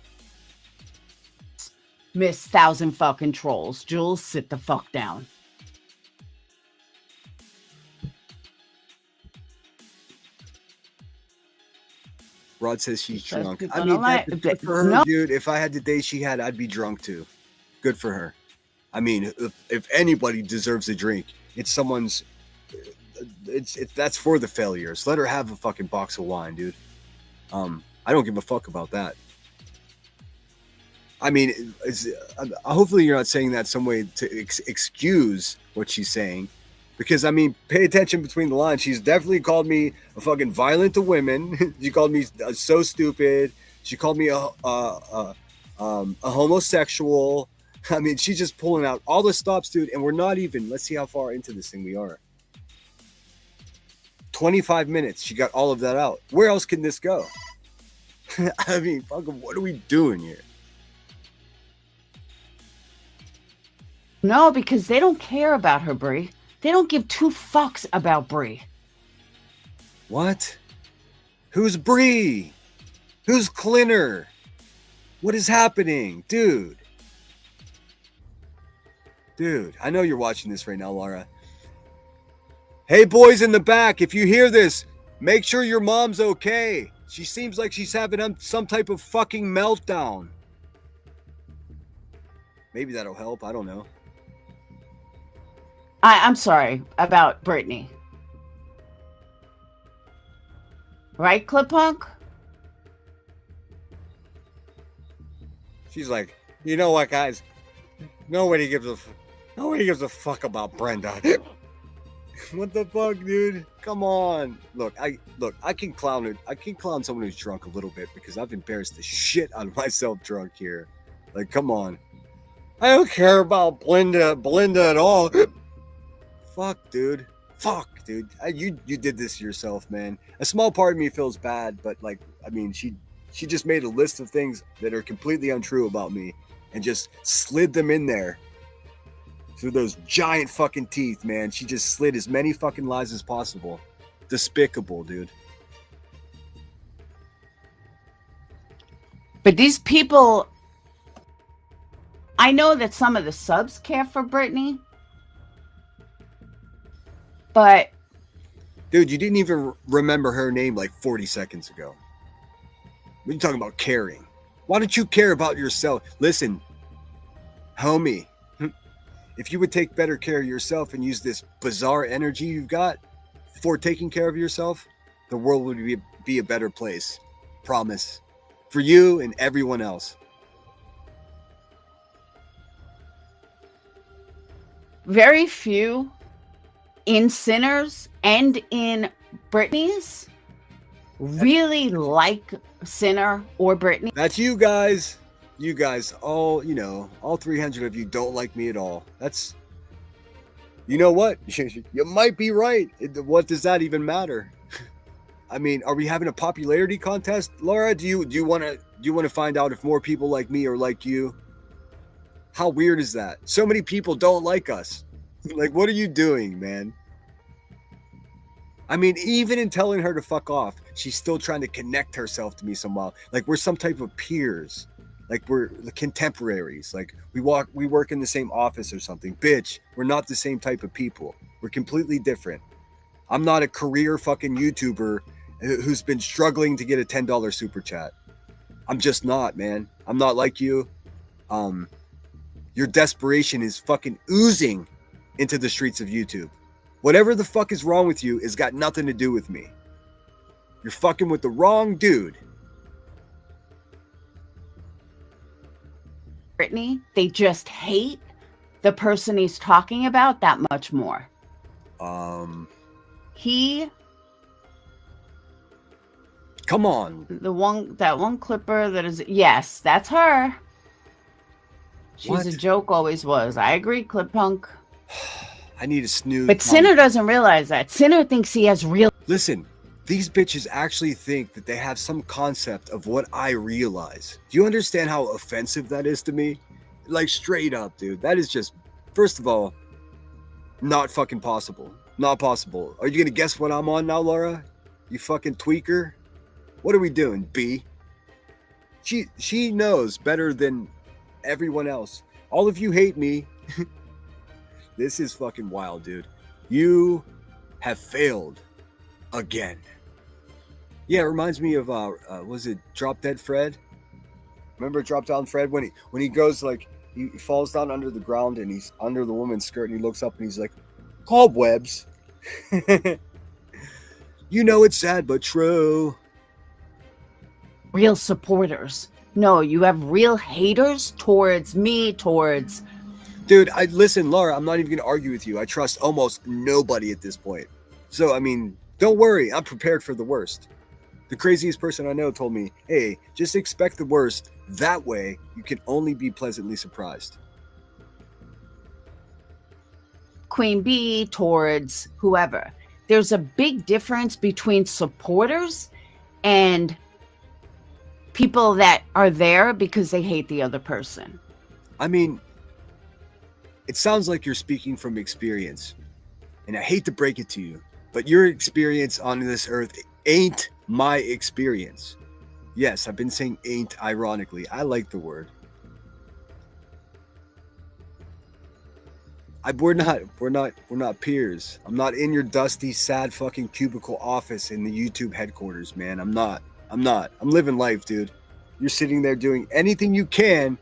Miss Thousand fucking Trolls. Jules, sit the fuck down. Rod says she's drunk. people I don't mean, like- good for her, No. dude. If I had the day she had, I'd be drunk too. Good for her. I mean, if anybody deserves a drink, it's someone's. It's that's for the failures. Let her have a fucking box of wine, dude. I don't give a fuck about that. I mean, hopefully you're not saying that some way to excuse what she's saying, because I mean, pay attention between the lines. She's definitely called me a fucking violent to women. She called me so stupid. She called me a homosexual. I mean, she's just pulling out all the stops, dude. And we're not even. Let's see how far into this thing we are. 25 minutes. She got all of that out. Where else can this go? I mean, fucking, what are we doing here? No, because they don't care about her, Brie. They don't give two fucks about Brie. What? Who's Bree? Who's Clinner? What is happening? Dude, I know you're watching this right now, Laura. Hey, boys in the back, if you hear this, make sure your mom's okay. She seems like she's having some type of fucking meltdown. Maybe that'll help. I don't know. I'm sorry about Brittany. Right, Clip Punk? She's like, you know what, guys? Nobody gives a fuck about Brenda. What the fuck, dude? Come on. Look, I can clown it. I can clown someone who's drunk a little bit because I've embarrassed the shit out of myself drunk here. Like, come on. I don't care about Belinda at all. Fuck, dude. You did this to yourself, man. A small part of me feels bad, but like, I mean, she just made a list of things that are completely untrue about me and just slid them in there through those giant fucking teeth, man. She just slid as many fucking lies as possible. Despicable, dude. But these people, I know that some of the subs care for Brittany, but dude, you didn't even remember her name like 40 seconds ago. What are you talking about caring? Why don't you care about yourself? Listen, homie, if you would take better care of yourself and use this bizarre energy you've got for taking care of yourself, the world would be a better place. Promise. For you and everyone else. very few in Sinners and in Brittany's really like Sinner or Brittany. That's you guys. You guys, all 300 of you don't like me at all. That's, you know what? You might be right. What does that even matter? I mean, are we having a popularity contest, Laura? Do you want to find out if more people like me or like you? How weird is that? So many people don't like us. Like, what are you doing, man? I mean, even in telling her to fuck off, she's still trying to connect herself to me somehow. Like we're some type of peers. Like we're the contemporaries. Like we work in the same office or something. Bitch, we're not the same type of people. We're completely different. I'm not a career fucking YouTuber who's been struggling to get a $10 super chat. I'm just not, man. I'm not like you. Your desperation is fucking oozing into the streets of YouTube. Whatever the fuck is wrong with you has got nothing to do with me. You're fucking with the wrong dude. Brittany, they just hate the person he's talking about that much more. He, Come on. that one clipper that is, yes, that's her. She's What? a joke, always was. I agree, Clip Punk. I need a snooze. But Sinner doesn't realize that. Sinner thinks he has real. Listen, these bitches actually think that they have some concept of what I realize. Do you understand how offensive that is to me? Like, straight up, dude. That is just, first of all, not fucking possible. Not possible. Are you gonna guess what I'm on now, Laura? You fucking tweaker? What are we doing, B? She knows better than everyone else. All of you hate me. This is fucking wild, dude. You have failed again. Yeah, it reminds me of was it Drop Dead Fred? Remember Drop Down Fred when he goes like he falls down under the ground and he's under the woman's skirt and he looks up and he's like, cobwebs. You know it's sad but true. Real supporters. No, you have real haters towards me, towards. Dude, listen, Laura, I'm not even gonna argue with you. I trust almost nobody at this point. So I mean, don't worry, I'm prepared for the worst. The craziest person I know told me, hey, just expect the worst. That way, you can only be pleasantly surprised. Queen Bee towards whoever. There's a big difference between supporters and people that are there because they hate the other person. I mean, it sounds like you're speaking from experience. And I hate to break it to you, but your experience on this earth ain't my experience. Yes, I've been saying ain't ironically. I like the word. We're not peers. I'm not in your dusty, sad fucking cubicle office in the YouTube headquarters, man. I'm not. I'm living life, dude. You're sitting there doing anything you can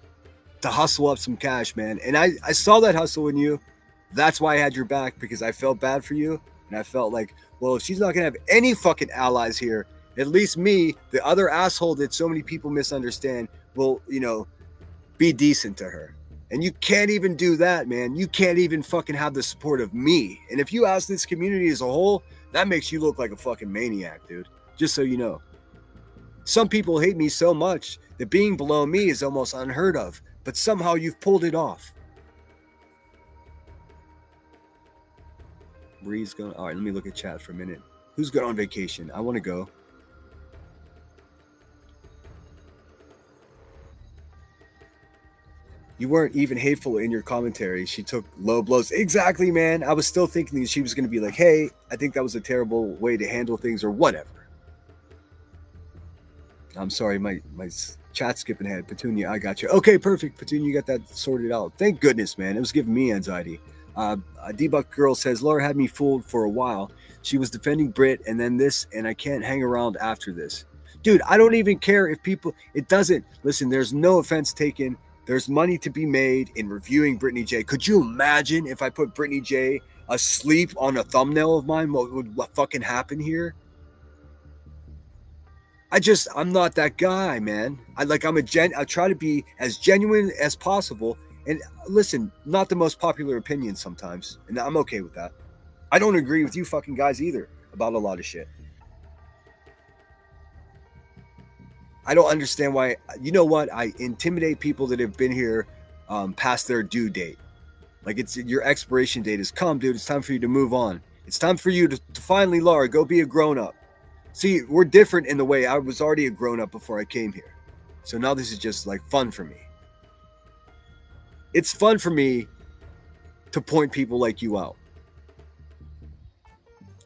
to hustle up some cash, man. And I saw that hustle in you. That's why I had your back, because I felt bad for you. And I felt like, well, if she's not going to have any fucking allies here, at least me, the other asshole that so many people misunderstand, will, be decent to her. And you can't even do that, man. You can't even fucking have the support of me. And if you ask this community as a whole, that makes you look like a fucking maniac, dude. Just so you know. Some people hate me so much that being below me is almost unheard of. But somehow you've pulled it off. Bree's going. All right, let me look at chat for a minute. Who's going on vacation? I want to go. You weren't even hateful in your commentary. She took low blows. Exactly, man. I was still thinking that she was going to be like, hey, I think that was a terrible way to handle things or whatever. I'm sorry, my chat's skipping ahead. Petunia, I got you. Okay, perfect. Petunia, you got that sorted out. Thank goodness, man. It was giving me anxiety. A Debunk Girl says, Laura had me fooled for a while. She was defending Brit and then this, and I can't hang around after this. Dude, I don't even care if people... It doesn't... Listen, there's no offense taken. There's money to be made in reviewing Brittany J. Could you imagine if I put Brittany J asleep on a thumbnail of mine? What would fucking happen here? I'm not that guy, man. I try to be as genuine as possible. And listen, not the most popular opinion sometimes. And I'm okay with that. I don't agree with you fucking guys either about a lot of shit. I don't understand why. You know what? I intimidate people that have been here past their due date. Like, it's your expiration date has come, dude. It's time for you to move on. It's time for you to finally, Laura, go be a grown-up. See, we're different in the way I was already a grown-up before I came here. So now this is just like fun for me. It's fun for me to point people like you out.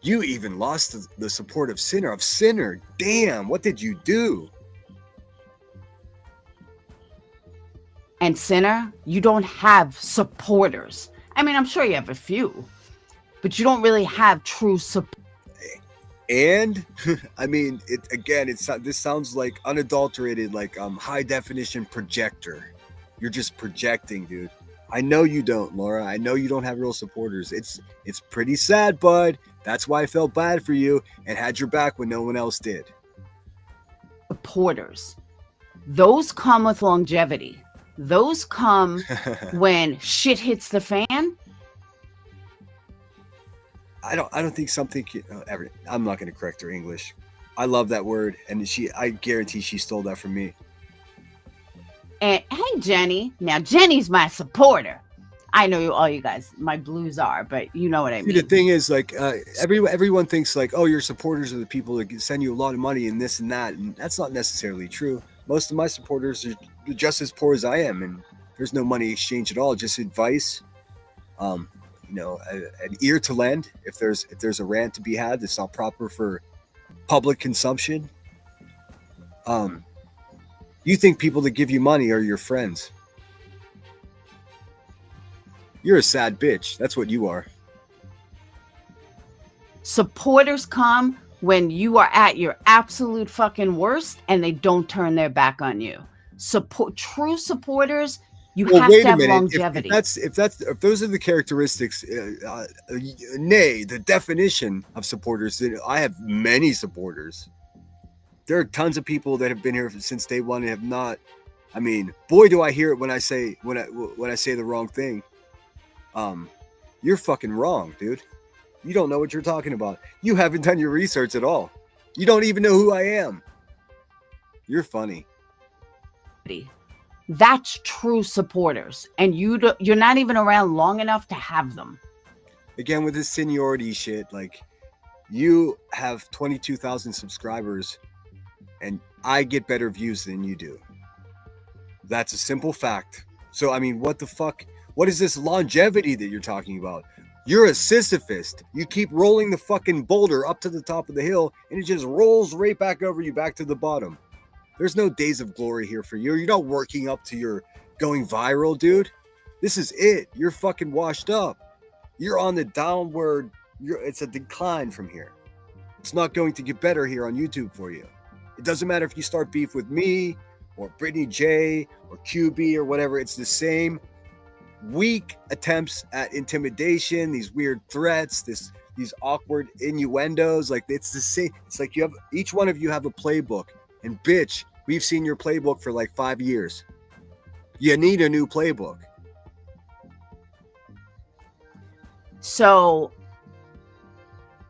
You even lost the support of Sinner. Damn, what did you do? And Sinner, you don't have supporters. I mean, I'm sure you have a few, but you don't really have true support. And I mean, this sounds like unadulterated, like high definition projector. You're just projecting, dude. I know you don't, Laura. I know you don't have real supporters. It's pretty sad, bud. That's why I felt bad for you and had your back when no one else did. Supporters. Those come with longevity. Those come when shit hits the fan. don't think something. I'm not going to correct her English. I love that word, and I guarantee she stole that from me. And hey, Jenny. Now, Jenny's my supporter. I know all you guys, my blues are, but you know what I mean. The thing is, like, everyone thinks like, oh, your supporters are the people that send you a lot of money and this and that, and that's not necessarily true. Most of my supporters are just as poor as I am, and there's no money exchange at all, just advice. An ear to lend if there's a rant to be had that's not proper for public consumption. You think people that give you money are your friends? You're a sad bitch. That's what you are. Supporters come when you are at your absolute fucking worst and they don't turn their back on you. True supporters, you have to have longevity. If those are the characteristics, nay, the definition of supporters, then I have many supporters. There are tons of people that have been here since day one and have not. I mean, boy, do I hear it when I say the wrong thing. You're fucking wrong, dude. You don't know what you're talking about. You haven't done your research at all. You don't even know who I am. You're funny. That's true supporters, and you're not even around long enough to have them. Again, with this seniority shit, like, you have 22,000 subscribers, and I get better views than you do. That's a simple fact. So, I mean, what the fuck? What is this longevity that you're talking about? You're a Sisyphist. You keep rolling the fucking boulder up to the top of the hill, and it just rolls right back over you, back to the bottom. There's no days of glory here for you. You're not working up to your going viral, dude. This is it. You're fucking washed up. You're on the downward. It's a decline from here. It's not going to get better here on YouTube for you. It doesn't matter if you start beef with me or Brittany J or QB or whatever. It's the same weak attempts at intimidation, these weird threats, these awkward innuendos. Like, it's the same. It's like each one of you have a playbook, and bitch, we've seen your playbook for like 5 years. You need a new playbook. So,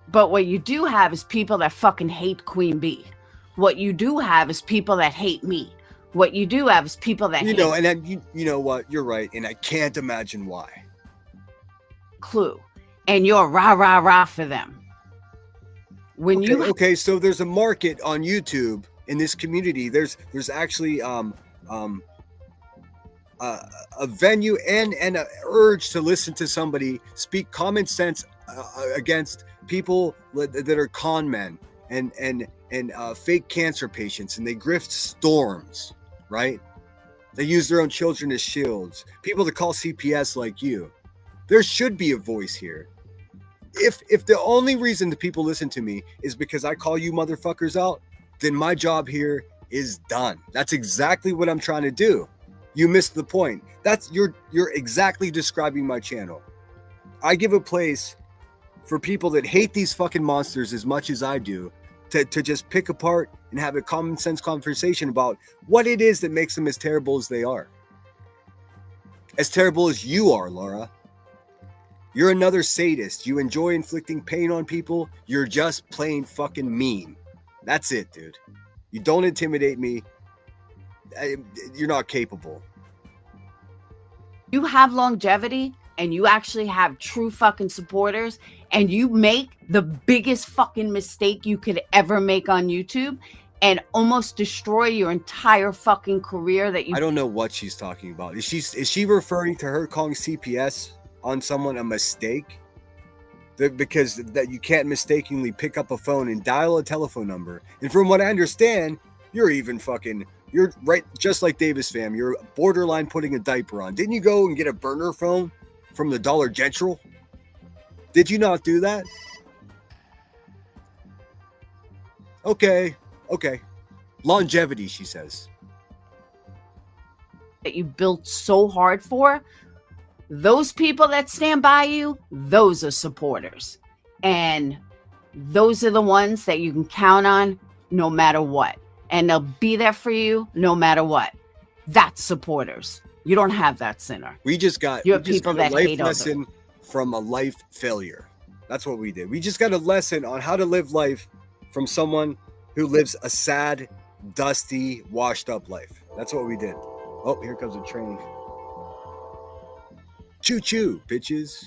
but what you do have is people that fucking hate Queen Bee. What you do have is people that hate me. What you do have is people that hate... and then, you know what? You're right, and I can't imagine why. Clue. And you're rah, rah, rah for them. Okay, so there's a market on YouTube in this community. There's actually a venue and an urge to listen to somebody speak common sense against people that are con men and fake cancer patients, and they grift storms, right? They use their own children as shields. People that call CPS like you. There should be a voice here. If the only reason the people listen to me is because I call you motherfuckers out, then my job here is done. That's exactly what I'm trying to do. You missed the point. You're exactly describing my channel. I give a place for people that hate these fucking monsters as much as I do to just pick apart and have a common sense conversation about what it is that makes them as terrible as they are. As terrible as you are, Laura. You're another sadist. You enjoy inflicting pain on people. You're just plain fucking mean. That's it, dude. You don't intimidate me. You're not capable. You have longevity, and you actually have true fucking supporters, and you make the biggest fucking mistake you could ever make on YouTube and almost destroy your entire fucking career that you... I don't know what she's talking about. Is she referring to her calling CPS on someone a mistake? Because that you can't mistakenly pick up a phone and dial a telephone number. And from what I understand, you're right, just like Davis fam. You're borderline putting a diaper on. Didn't you go and get a burner phone from the Dollar General? Did you not do that? Okay. Longevity, she says. That you built so hard for. Those people that stand by you, those are supporters. And those are the ones that you can count on no matter what. And they'll be there for you no matter what. That's supporters. You don't have that, Sinner. We just got a life lesson from a life failure. That's what we did. We just got a lesson on how to live life from someone who lives a sad, dusty, washed up life. That's what we did. Oh, here comes a train. Choo choo, bitches.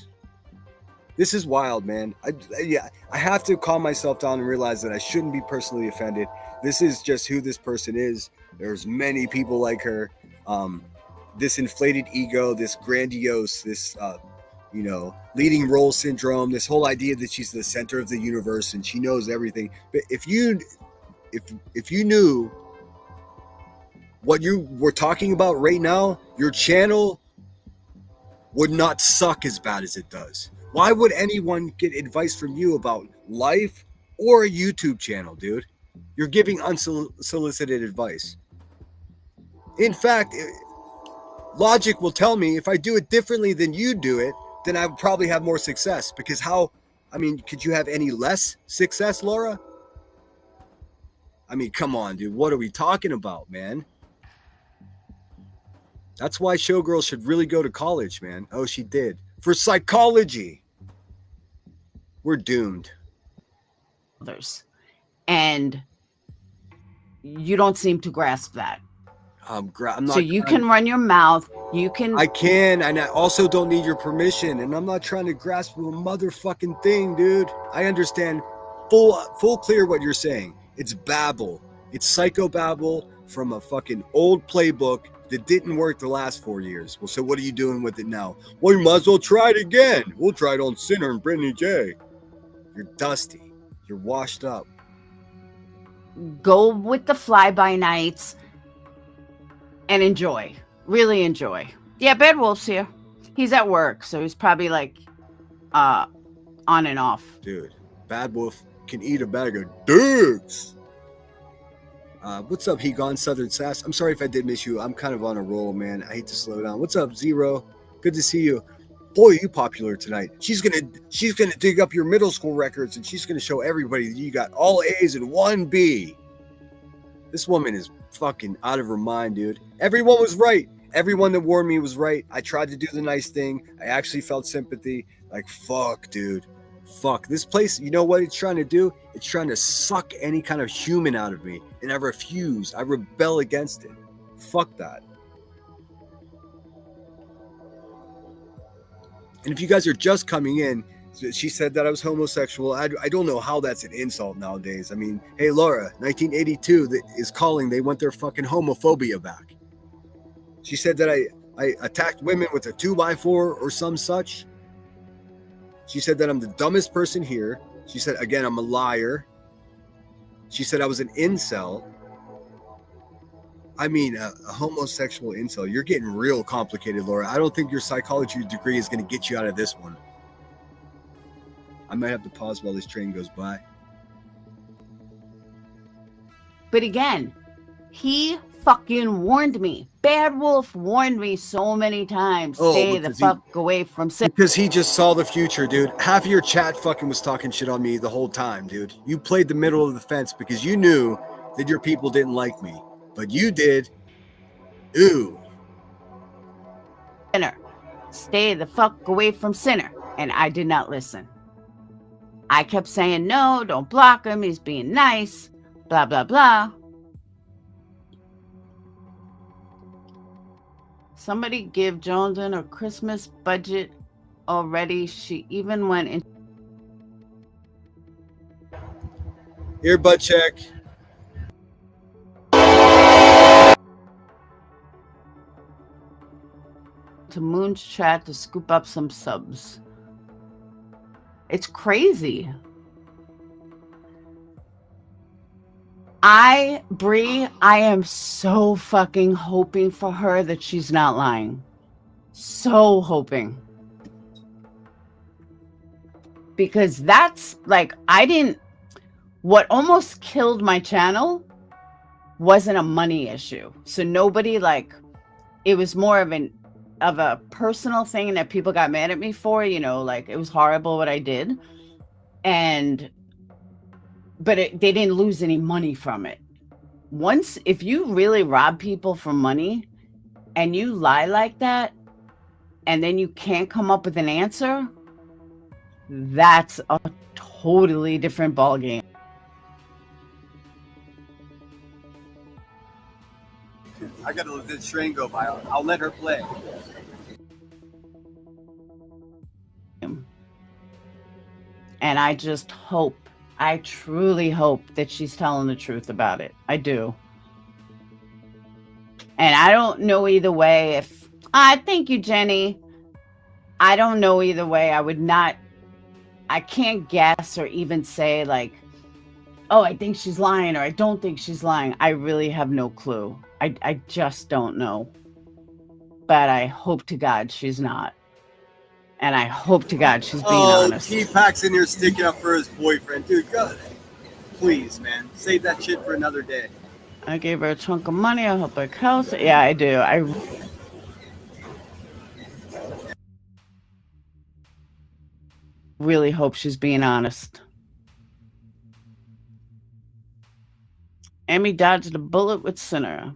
This is wild, man. I have to calm myself down and realize that I shouldn't be personally offended. This is just who this person is. There's many people like her. This inflated ego, this grandiose, this leading role syndrome, this whole idea that she's the center of the universe and she knows everything. But if you knew what you were talking about right now, your channel would not suck as bad as it does. Why would anyone get advice from you about life or a YouTube channel, dude? You're giving unsolicited advice. In fact, logic will tell me if I do it differently than you do it, then I would probably have more success. Because could you have any less success, Laura? I mean, come on, dude. What are we talking about, man? That's why showgirls should really go to college, man. Oh, she did. For psychology. We're doomed. Others. And you don't seem to grasp that. I'm not. So you can run your mouth. You can. I can, and I also don't need your permission. And I'm not trying to grasp a motherfucking thing, dude. I understand full clear what you're saying. It's babble. It's psychobabble from a fucking old playbook that didn't work the last 4 years. Well, so what are you doing with it now? Well, you might as well try it again. We'll try it on Sinner and Brittany J. You're dusty. You're washed up. Go with the fly-by-nights and enjoy. Really enjoy. Yeah, Bad Wolf's here. He's at work, so he's probably like on and off. Dude, Bad Wolf can eat a bag of dicks. What's up, He Gone Southern Sass? I'm sorry if I did miss you. I'm kind of on a roll, man. I hate to slow down. What's up, Zero? Good to see you. Boy, you popular tonight. She's gonna dig up your middle school records and she's gonna show everybody that you got all A's and 1 B. This woman is fucking out of her mind, dude. Everyone was right. Everyone that warned me was right. I tried to do the nice thing. I actually felt sympathy. Like, fuck, dude. Fuck. This place, you know what it's trying to do? It's trying to suck any kind of human out of me. And I refuse. I rebel against it. Fuck that. And if you guys are just coming in, she said that I was homosexual. I don't know how that's an insult nowadays. I mean, hey, Laura, 1982 that is calling. They want their fucking homophobia back. She said that I attacked women with a 2x4 or some such. She said that I'm the dumbest person here. She said, again, I'm a liar. She said I was an incel. I mean, a homosexual incel. You're getting real complicated, Laura. I don't think your psychology degree is going to get you out of this one. I might have to pause while this train goes by. But again, he fucking warned me. Bad Wolf warned me so many times. Stay the fuck away from Sinner. Because he just saw the future, dude. Half of your chat fucking was talking shit on me the whole time, dude. You played the middle of the fence because you knew that your people didn't like me. But you did. Ooh. Sinner. Stay the fuck away from Sinner. And I did not listen. I kept saying, no, don't block him. He's being nice. Blah, blah, blah. Somebody give Jonesy a Christmas budget already. She even went in. Earbud check. To Moon's chat to scoop up some subs. It's crazy. Bree, I am so fucking hoping for her that she's not lying. So hoping. Because that's like, what almost killed my channel wasn't a money issue. So nobody it was more of a personal thing that people got mad at me for, it was horrible what I did. But they didn't lose any money from it. If you really rob people for money and you lie like that, and then you can't come up with an answer, that's a totally different ballgame. I gotta let this train go by. I'll let her play. And I just hope, I truly hope that she's telling the truth about it. I do. And I don't know either way if, thank you, Jenny. I don't know either way. I can't guess or even say like, oh, I think she's lying or I don't think she's lying. I really have no clue. I just don't know. But I hope to God she's not. And I hope to God she's being honest. T-Pac's in here sticking up for his boyfriend. Dude, go. Please, man. Save that shit for another day. I gave her a chunk of money. I hope I house. Yeah, I do. I really hope she's being honest. Amy dodged a bullet with Sinner.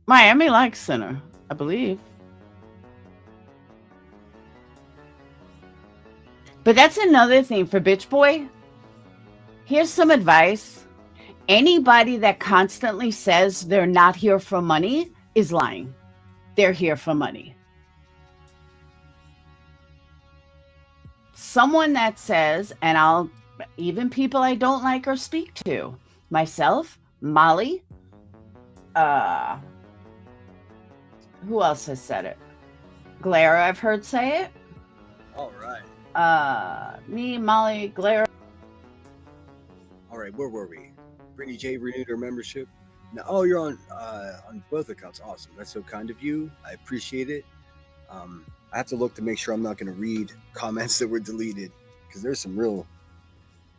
Miami likes Sinner, I believe. But that's another thing for Bitch Boy. Here's some advice. Anybody that constantly says they're not here for money is lying. They're here for money. Someone that says, and even people I don't like or speak to, myself, Molly, who else has said it? Glera, I've heard say it. All right. Me, Molly, Glera. All right, where were we? Brittany J renewed her membership. Now, oh, you're on both accounts. Awesome. That's so kind of you. I appreciate it. I have to look to make sure I'm not going to read comments that were deleted because there's some real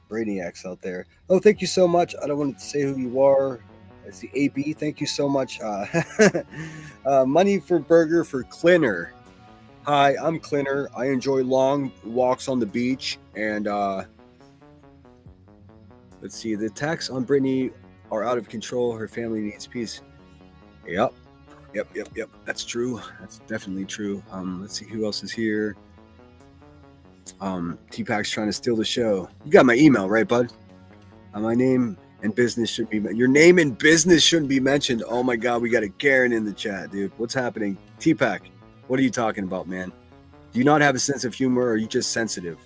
brainiacs out there. Oh, thank you so much. I don't want to say who you are. It's the AB. Thank you so much. Money for burger for Clinner. Hi, I'm Clinner. I enjoy long walks on the beach and let's see. The attacks on Brittany are out of control. Her family needs peace. Yep. That's true. That's definitely true. Let's see who else is here. T-Pac's trying to steal the show. You got my email, right, bud? My name and business should be. Your name and business shouldn't be mentioned. Oh my God, we got a Karen in the chat, dude. What's happening? T-Pac, what are you talking about, man? Do you not have a sense of humor, or are you just sensitive?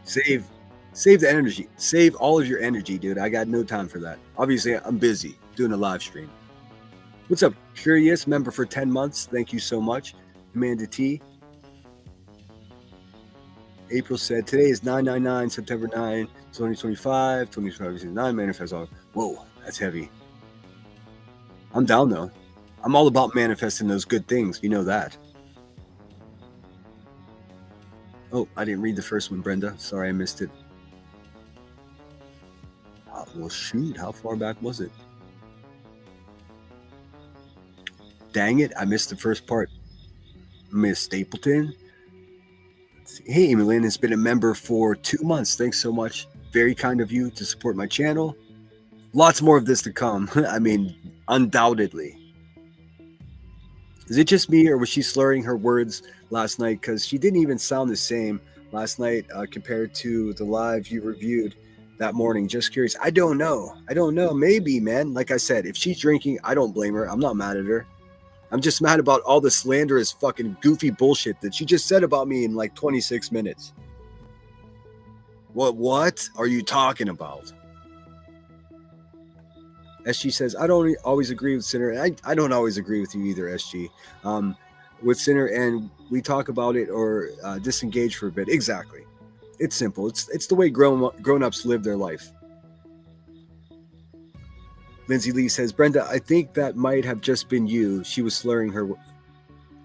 Save the energy. Save all of your energy, dude. I got no time for that. Obviously, I'm busy doing a live stream. What's up, Curious? Member for 10 months. Thank you so much. Amanda T. April said, today is 999, September 9, 2025. 2025 manifest all. Whoa, that's heavy. I'm down, though. I'm all about manifesting those good things. You know that. Oh, I didn't read the first one, Brenda. Sorry, I missed it. Well, shoot. How far back was it? Dang it, I missed the first part. Miss Stapleton. Let's see. Hey, Amy Lynn has been a member for 2 months. Thanks so much. Very kind of you to support my channel. Lots more of this to come. I mean, undoubtedly. Is it just me, or was she slurring her words last night? Because she didn't even sound the same last night compared to the live you reviewed that morning. Just curious. I don't know. Maybe, man. Like I said, if she's drinking, I don't blame her. I'm not mad at her. I'm just mad about all the slanderous fucking goofy bullshit that she just said about me in like 26 minutes. What are you talking about? SG says, I don't always agree with Sinner. I don't always agree with you either, SG. With Sinner, and we talk about it or disengage for a bit. Exactly. It's simple. It's the way grown-ups live their life. Lindsay Lee says, Brenda, I think that might have just been you. She was slurring her.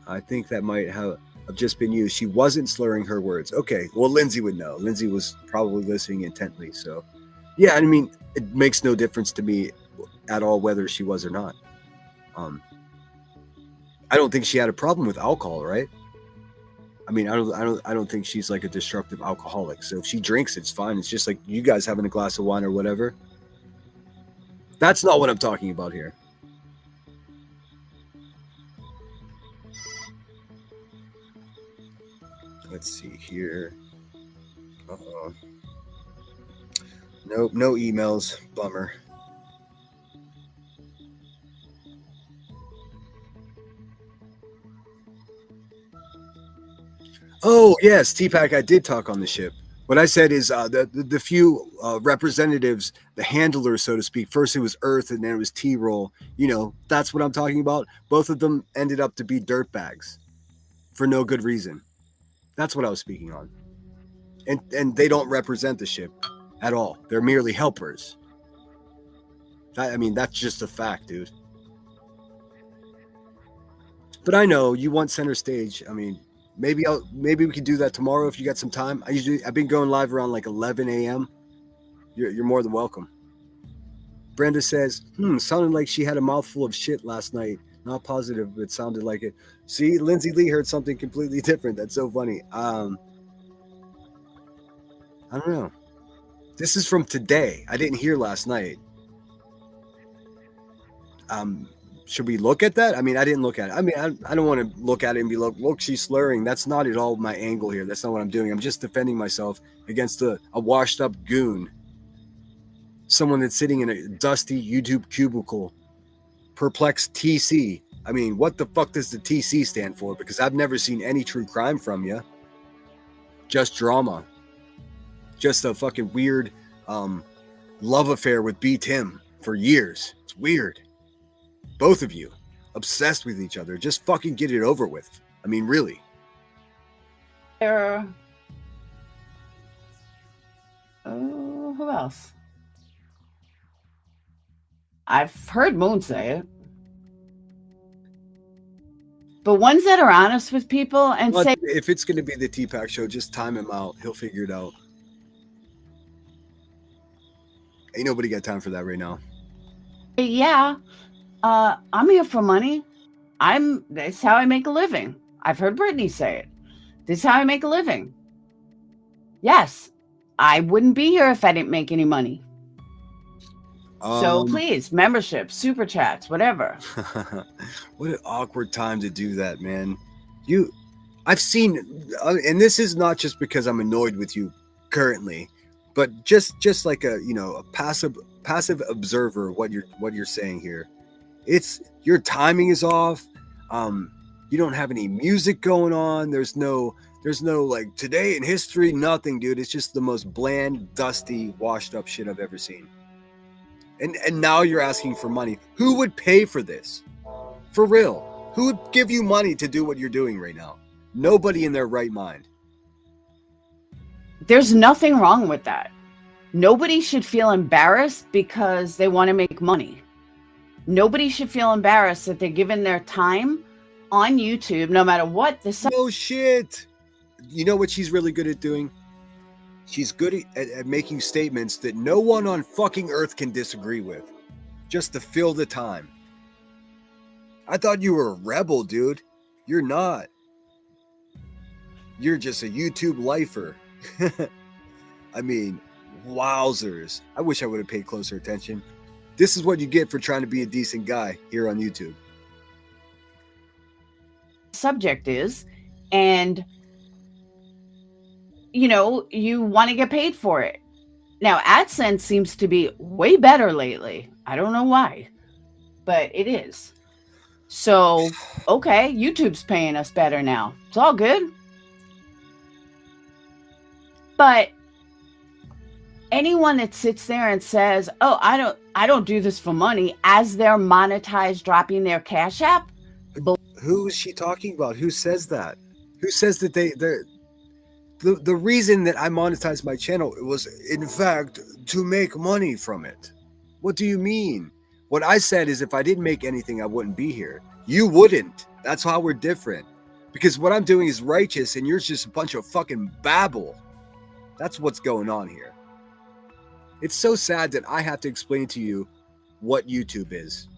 I think that might have just been you. She wasn't slurring her words. Okay. Well, Lindsay would know. Lindsay was probably listening intently. So, yeah, I mean, it makes no difference to me at all whether she was or not. I don't think she had a problem with alcohol, right? I mean, I don't think she's like a destructive alcoholic. So if she drinks, it's fine. It's just like you guys having a glass of wine or whatever. That's not what I'm talking about here. Let's see here. Uh-oh. Nope, no emails. Bummer. Oh yes, T-Pack. I did talk on the ship. What I said is the few representatives, the handlers, so to speak. First it was Earth, and then it was T-Roll. You know, that's what I'm talking about. Both of them ended up to be dirtbags for no good reason. That's what I was speaking on. And they don't represent the ship at all. They're merely helpers. I mean, that's just a fact, dude. But I know you want center stage. I mean, maybe we could do that tomorrow if you got some time. I've been going live around like 11 a.m. You're more than welcome. Brenda says, sounded like she had a mouthful of shit last night. Not positive, but it sounded like it. See, Lindsay Lee heard something completely different. That's so funny. I don't know. This is from today. I didn't hear last night. Should we look at that? I mean, I didn't look at it. I mean, I don't want to look at it and be like, look, she's slurring. That's not at all my angle here. That's not what I'm doing. I'm just defending myself against a washed up goon. Someone that's sitting in a dusty YouTube cubicle. Perplexed TC. I mean, what the fuck does the TC stand for? Because I've never seen any true crime from you. Just drama. Just a fucking weird love affair with B. Tim for years. It's weird. Both of you. Obsessed with each other. Just fucking get it over with. I mean, really. Who else? I've heard Moon say it. But ones that are honest with people and say, if it's going to be the T-Pack show, just time him out. He'll figure it out. Ain't nobody got time for that right now. Yeah, I'm here for money. That's how I make a living. I've heard Brittany say it. This is how I make a living. Yes, I wouldn't be here if I didn't make any money. So please, membership, super chats, whatever. What an awkward time to do that, man. I've seen, and this is not just because I'm annoyed with you currently, but just like a passive observer. What you're saying here, it's your timing is off. You don't have any music going on. There's no like today in history, nothing, dude. It's just the most bland, dusty, washed up shit I've ever seen. And now you're asking for money. Who would pay for this? For real. Who would give you money to do what you're doing right now? Nobody in their right mind. There's nothing wrong with that. Nobody should feel embarrassed because they want to make money. Nobody should feel embarrassed that they're giving their time on YouTube, no matter what. No shit. You know what she's really good at doing? She's good at making statements that no one on fucking earth can disagree with. Just to fill the time. I thought you were a rebel, dude. You're not. You're just a YouTube lifer. I mean, wowzers. I wish I would have paid closer attention. This is what you get for trying to be a decent guy here on YouTube. Subject is, and you want to get paid for it. Now, AdSense seems to be way better lately. I don't know why, but it is. So, okay, YouTube's paying us better now. It's all good. But anyone that sits there and says, "Oh, I don't do this for money," as they're monetized, dropping their Cash App. Who is she talking about? Who says that? Who says that the reason that I monetized my channel was, in fact, to make money from it? What do you mean? What I said is if I didn't make anything, I wouldn't be here. You wouldn't. That's how we're different. Because what I'm doing is righteous and you're just a bunch of fucking babble. That's what's going on here. It's so sad that I have to explain to you what YouTube is.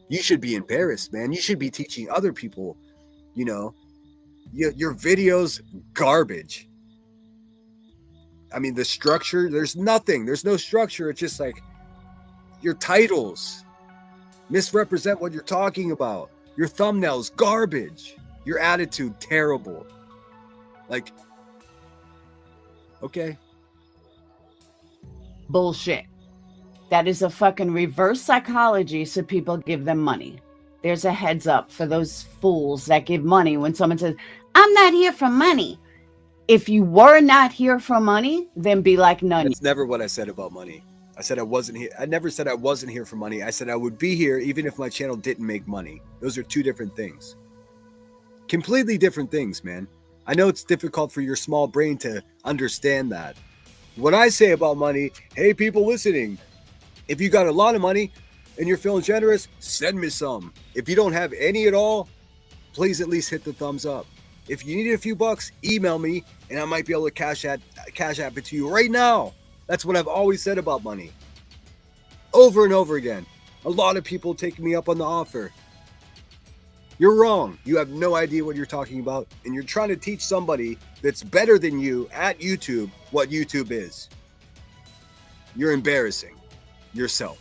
You should be embarrassed, man. You should be teaching other people, your videos, garbage. I mean, the structure, there's nothing. There's no structure. It's just like your titles misrepresent what you're talking about. Your thumbnails, garbage. Your attitude, terrible. Like, Okay. Bullshit. That is a fucking reverse psychology so people give them money. There's a heads up for those fools that give money when someone says, I'm not here for money. If you were not here for money, then be like none. That's never what I said about money. I said I wasn't here. I never said I wasn't here for money. I said I would be here even if my channel didn't make money. Those are two different things. Completely different things, man. I know it's difficult for your small brain to understand that. When I say about money, hey, people listening, if you got a lot of money and you're feeling generous, send me some. If you don't have any at all, please at least hit the thumbs up. If you need a few bucks, email me and I might be able to cash app it to you right now. That's what I've always said about money. Over and over again. A lot of people taking me up on the offer. You're wrong. You have no idea what you're talking about, and you're trying to teach somebody that's better than you at YouTube what YouTube is. You're embarrassing yourself.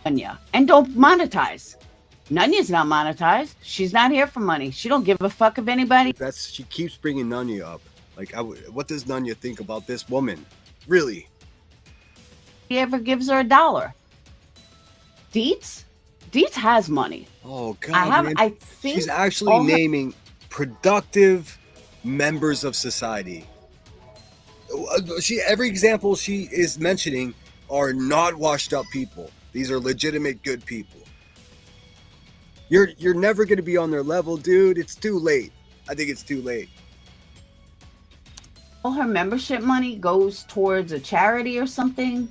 Nanya. And don't monetize. Nanya's not monetized. She's not here for money. She don't give a fuck of anybody. She keeps bringing Nanya up. Like, what does Nanya think about this woman? Really? He ever gives her $1. Deets has money. Oh God, man. I think she's actually naming productive members of society. Every example she is mentioning are not washed up people. These are legitimate good people. You're never going to be on their level, dude. It's too late. I think it's too late. All her membership money goes towards a charity or something.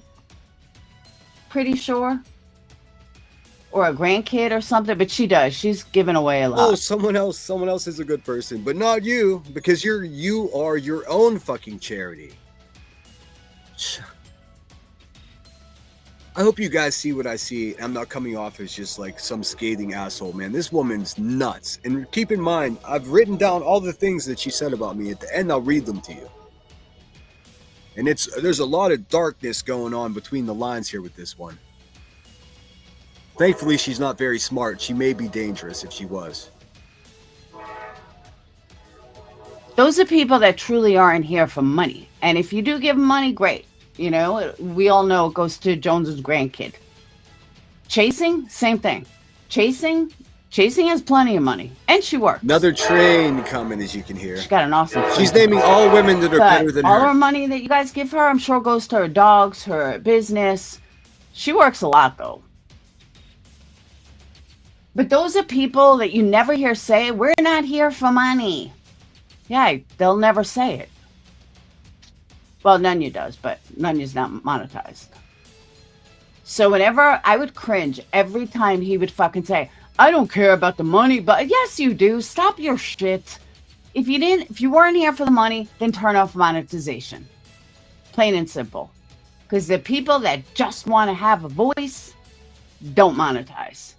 Pretty sure. Or a grandkid or something, but she does. She's giving away a lot. Oh, someone else is a good person, but not you, because you are your own fucking charity. I hope you guys see what I see. I'm not coming off as just like some scathing asshole, man. This woman's nuts. And keep in mind, I've written down all the things that she said about me. At the end, I'll read them to you. And there's a lot of darkness going on between the lines here with this one. Thankfully, she's not very smart. She may be dangerous if she was. Those are people that truly aren't here for money. And if you do give them money, great. You know, we all know it goes to Jones's grandkid. Chasing, same thing. Chasing has plenty of money. And she works. Another train coming, as you can hear. She's got an awesome train. She's naming all women that are better than her. All her money that you guys give her, I'm sure goes to her dogs, her business. She works a lot, though. But those are people that you never hear say, we're not here for money. Yeah, they'll never say it. Well, Nanya does, but Nanya's not monetized. So whenever I would cringe every time he would fucking say, I don't care about the money, but yes, you do. Stop your shit. If you weren't here for the money, then turn off monetization. Plain and simple. Because the people that just want to have a voice don't monetize.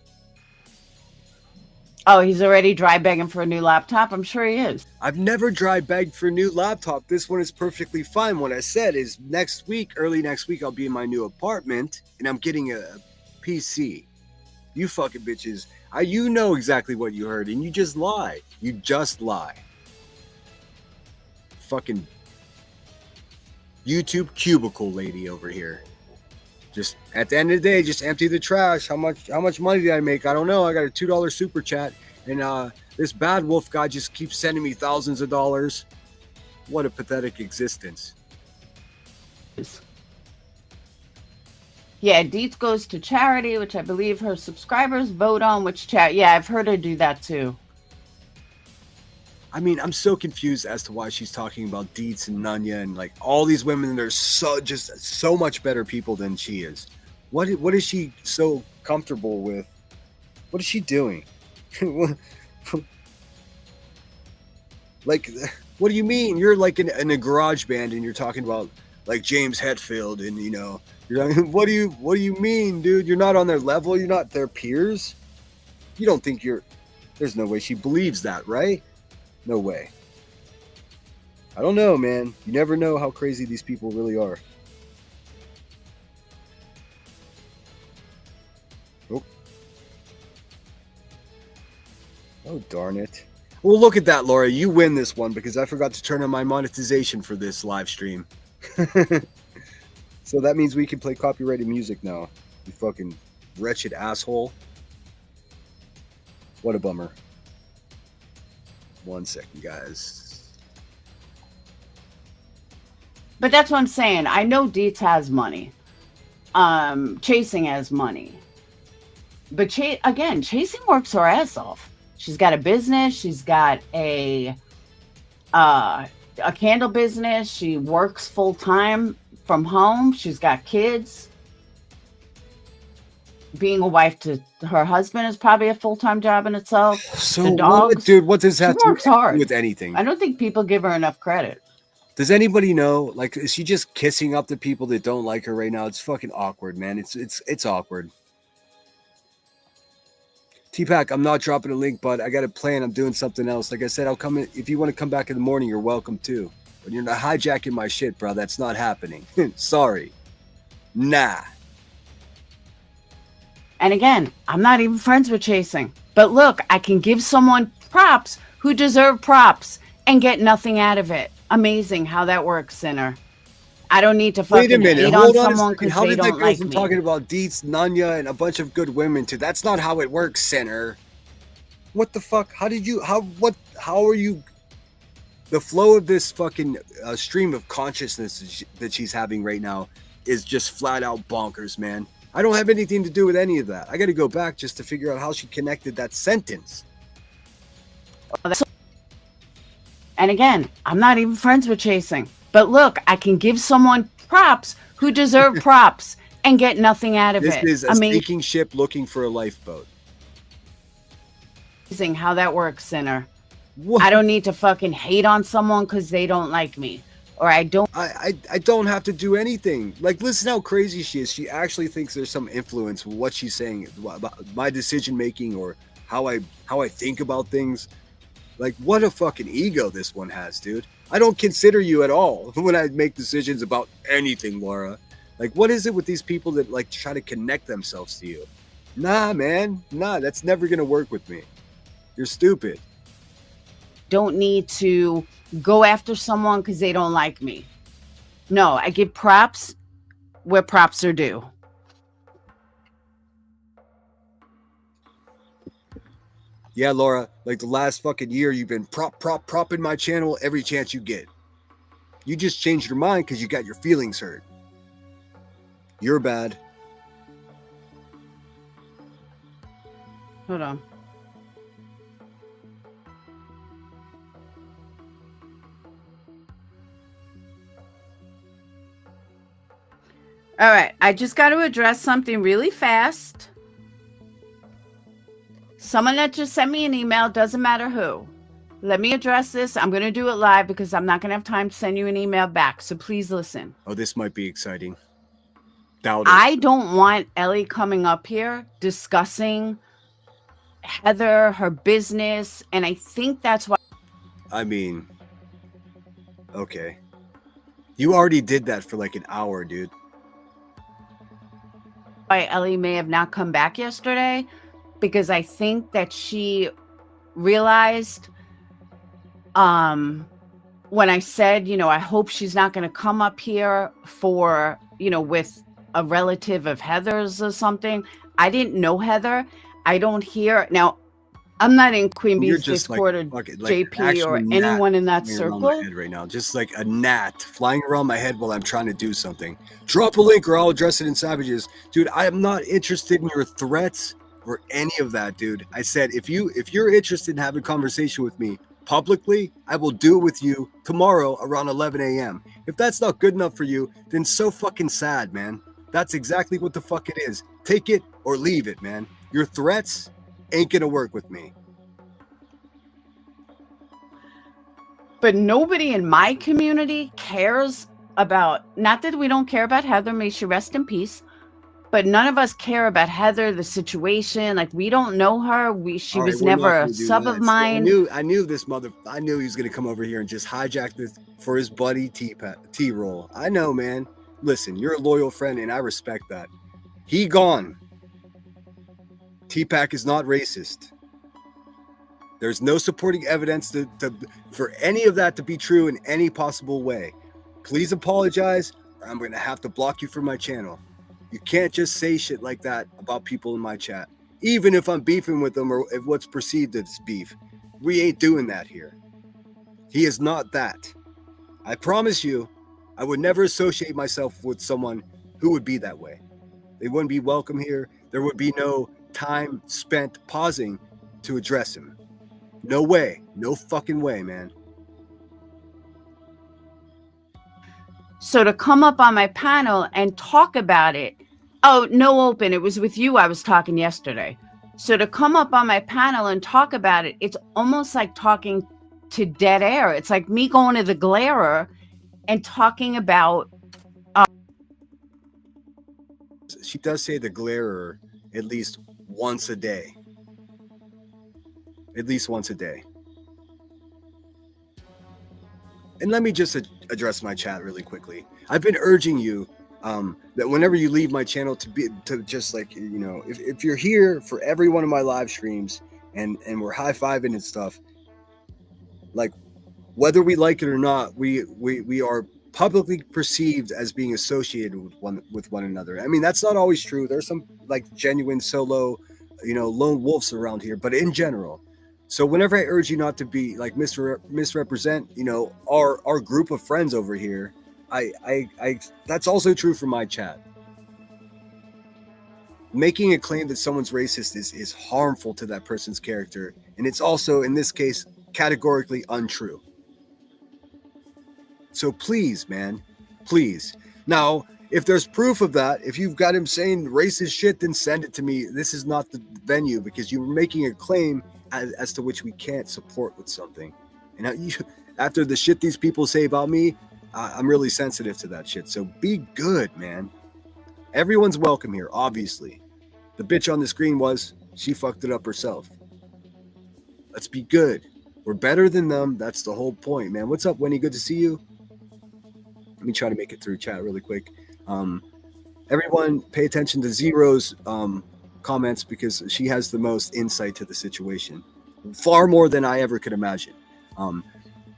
Oh, he's already dry begging for a new laptop? I'm sure he is. I've never dry begged for a new laptop. This one is perfectly fine. What I said is early next week, I'll be in my new apartment and I'm getting a PC. You fucking bitches. You know exactly what you heard and you just lie. You just lie. Fucking YouTube cubicle lady over here. Just at the end of the day, just empty the trash. How much money did I make? I don't know. I got a $2 super chat, and this bad wolf guy just keeps sending me thousands of dollars. What a pathetic existence. Yeah, Deets goes to charity, which I believe her subscribers vote on which charity. Yeah, I've heard her do that too. I mean, I'm so confused as to why she's talking about Deets and Nanya and like all these women that are so much better people than she is. What is she so comfortable with? What is she doing? Like, what do you mean? You're like in a garage band and you're talking about like James Hetfield and you're like, what do you mean, dude? You're not on their level. You're not their peers. You don't think there's no way she believes that, right? No way. I don't know, man. You never know how crazy these people really are. Oh, darn it. Well, look at that, Laura. You win this one because I forgot to turn on my monetization for this live stream. So that means we can play copyrighted music now. You fucking wretched asshole. What a bummer. 1 second, guys. But that's what I'm saying. I know Dietz has money. Chasing has money. But Chasing works her ass off. She's got a business. She's got a candle business. She works full time from home. She's got kids. Being a wife to her husband is probably a full-time job in itself. So, the dogs, dude, what does that works hard with anything? I don't think people give her enough credit. Does anybody know? Like, is she just kissing up the people that don't like her right now? It's fucking awkward, man. It's awkward. T-Pack, I'm not dropping a link, but I got a plan. I'm doing something else. Like I said, I'll come in. If you want to come back in the morning, you're welcome too. But you're not hijacking my shit, bro. That's not happening. Sorry. Nah. And again, I'm not even friends with Chasing. But look, I can give someone props who deserve props and get nothing out of it. Amazing how that works, Sinner. I don't need to fucking hate on someone because they don't like me. Talking about Dietz, Nanya, and a bunch of good women too. That's not how it works, Sinner. What the fuck? How are you? The flow of this fucking stream of consciousness that she's having right now is just flat out bonkers, man. I don't have anything to do with any of that. I got to go back just to figure out how she connected that sentence. And again, I'm not even friends with Chasing. But look, I can give someone props who deserve props and get nothing out of it. This is a sinking ship looking for a lifeboat. Amazing how that works, Sinner. What? I don't need to fucking hate on someone because they don't like me. Or I don't have to do anything. Like, listen how crazy she is. She actually thinks there's some influence with what she's saying about my decision making or how I think about things. Like, what a fucking ego this one has, dude. I don't consider you at all when I make decisions about anything, Laura. Like, what is it with these people that like try to connect themselves to you? Nah, man. Nah, that's never gonna work with me. You're stupid. Don't need to go after someone because they don't like me. No, I give props where props are due. Yeah, Laura, like the last fucking year, you've been propping my channel every chance you get. You just changed your mind because you got your feelings hurt. You're bad. Hold on. All right, I just got to address something really fast. Someone that just sent me an email, doesn't matter who. Let me address this. I'm going to do it live because I'm not going to have time to send you an email back. So please listen. Oh, this might be exciting. Doubt it. I don't want Ellie coming up here discussing Heather, her business. And I think that's why. I mean, okay. You already did that for like an hour, dude. Why Ellie may have not come back yesterday. Because I think that she realized when I said, I hope she's not going to come up here for, with a relative of Heather's or something. I didn't know Heather. I don't hear. Now, I'm not in Queen Bee's Discord or JP or anyone in that circle. Right now, just like a gnat flying around my head while I'm trying to do something. Drop a link or I'll address it in Savages. Dude, I am not interested in your threats or any of that, dude. I said, if you're interested in having a conversation with me publicly, I will do it with you tomorrow around 11 a.m. If that's not good enough for you, then so fucking sad, man. That's exactly what the fuck it is. Take it or leave it, man. Your threats ain't gonna work with me. But nobody in my community cares about, not that we don't care about Heather, may she rest in peace. But none of us care about Heather, the situation. Like, we don't know her. She was never a sub of mine. I knew this I knew he was going to come over here and just hijack this for his buddy T-Roll. I know, man. Listen, you're a loyal friend, and I respect that. He gone. T-Pack is not racist. There's no supporting evidence for any of that to be true in any possible way. Please apologize, or I'm going to have to block you from my channel. You can't just say shit like that about people in my chat, even if I'm beefing with them or if what's perceived as beef. We ain't doing that here. He is not that. I promise you, I would never associate myself with someone who would be that way. They wouldn't be welcome here. There would be no time spent pausing to address him. No way. No fucking way, man. So to come up on my panel and talk about it, oh, no open, it was with you I was talking yesterday. So to come up on my panel and talk about it, it's almost like talking to dead air. It's like me going to the glarer and talking about. She does say the glarer at least once a day. At least once a day. And let me just address my chat really quickly. I've been urging you that whenever you leave my channel to just like, you know, if you're here for every one of my live streams and we're high-fiving and stuff, like whether we like it or not, we are publicly perceived as being associated with one another. I mean, that's not always true. There's some like genuine solo, you know, lone wolves around here, but in general. So whenever I urge you not to be like misrepresent, you know, our group of friends over here, I that's also true for my chat. Making a claim that someone's racist is harmful to that person's character, and it's also in this case categorically untrue. So please, man, please. Now, if there's proof of that, if you've got him saying racist shit, then send it to me. This is not the venue because you're making a claim as to which we can't support with something. And after the shit these people say about me, I'm really sensitive to that shit. So be good, man. Everyone's welcome here, obviously. The bitch on the screen she fucked it up herself. Let's be good. We're better than them. That's the whole point, man. What's up, Winnie? Good to see you. Let me try to make it through chat really quick. Everyone pay attention to Zero's comments because she has the most insight to the situation. Far more than I ever could imagine.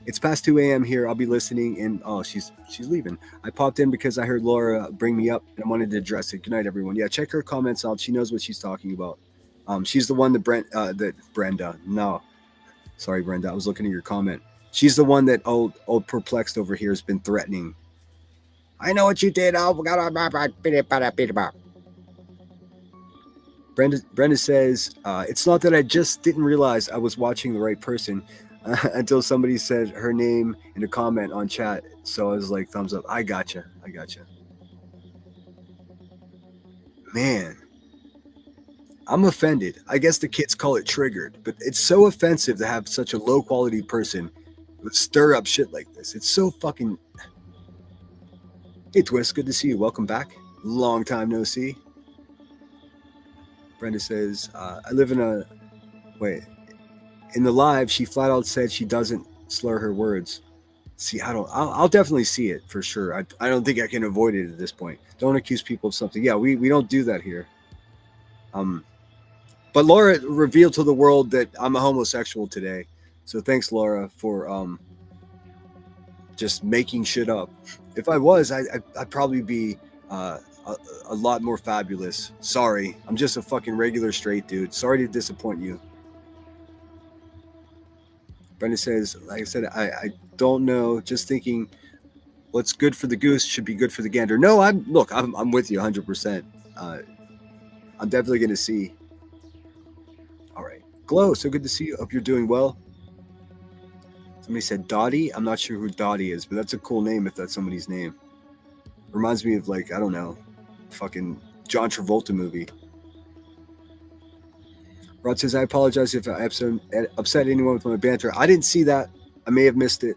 It's past 2 a.m. here. I'll be listening, and oh, she's leaving. I popped in because I heard Laura bring me up, and I wanted to address it. Good night, everyone. Yeah, check her comments out. She knows what she's talking about. She's the one that Brenda. No, sorry, Brenda. I was looking at your comment. She's the one that old perplexed over here has been threatening. I know what you did. Brenda says, it's not that I just didn't realize I was watching the right person until somebody said her name in a comment on chat. So I was like, thumbs up. I gotcha. Man, I'm offended. I guess the kids call it triggered, but it's so offensive to have such a low quality person stir up shit like this. It's so fucking... Hey, Twist, good to see you. Welcome back. Long time no see. Brenda says, I live in a... Wait. In the live, she flat out said she doesn't slur her words. See, I'll definitely see it for sure. I don't think I can avoid it at this point. Don't accuse people of something. Yeah, we don't do that here. But Laura revealed to the world that I'm a homosexual today. So thanks, Laura, for just making shit up. If I was, I'd probably be a lot more fabulous. Sorry, I'm just a fucking regular straight dude. Sorry to disappoint you. Brenda says, like I said, I don't know. Just thinking, what's good for the goose should be good for the gander. No, I'm with you 100%. I'm definitely gonna see. All right, Glow. So good to see you. Hope you're doing well. Somebody said Dottie. I'm not sure who Dottie is, but that's a cool name if that's somebody's name. Reminds me of, like, I don't know, fucking John Travolta movie. Rod says, I apologize if I upset anyone with my banter. I didn't see that. I may have missed it.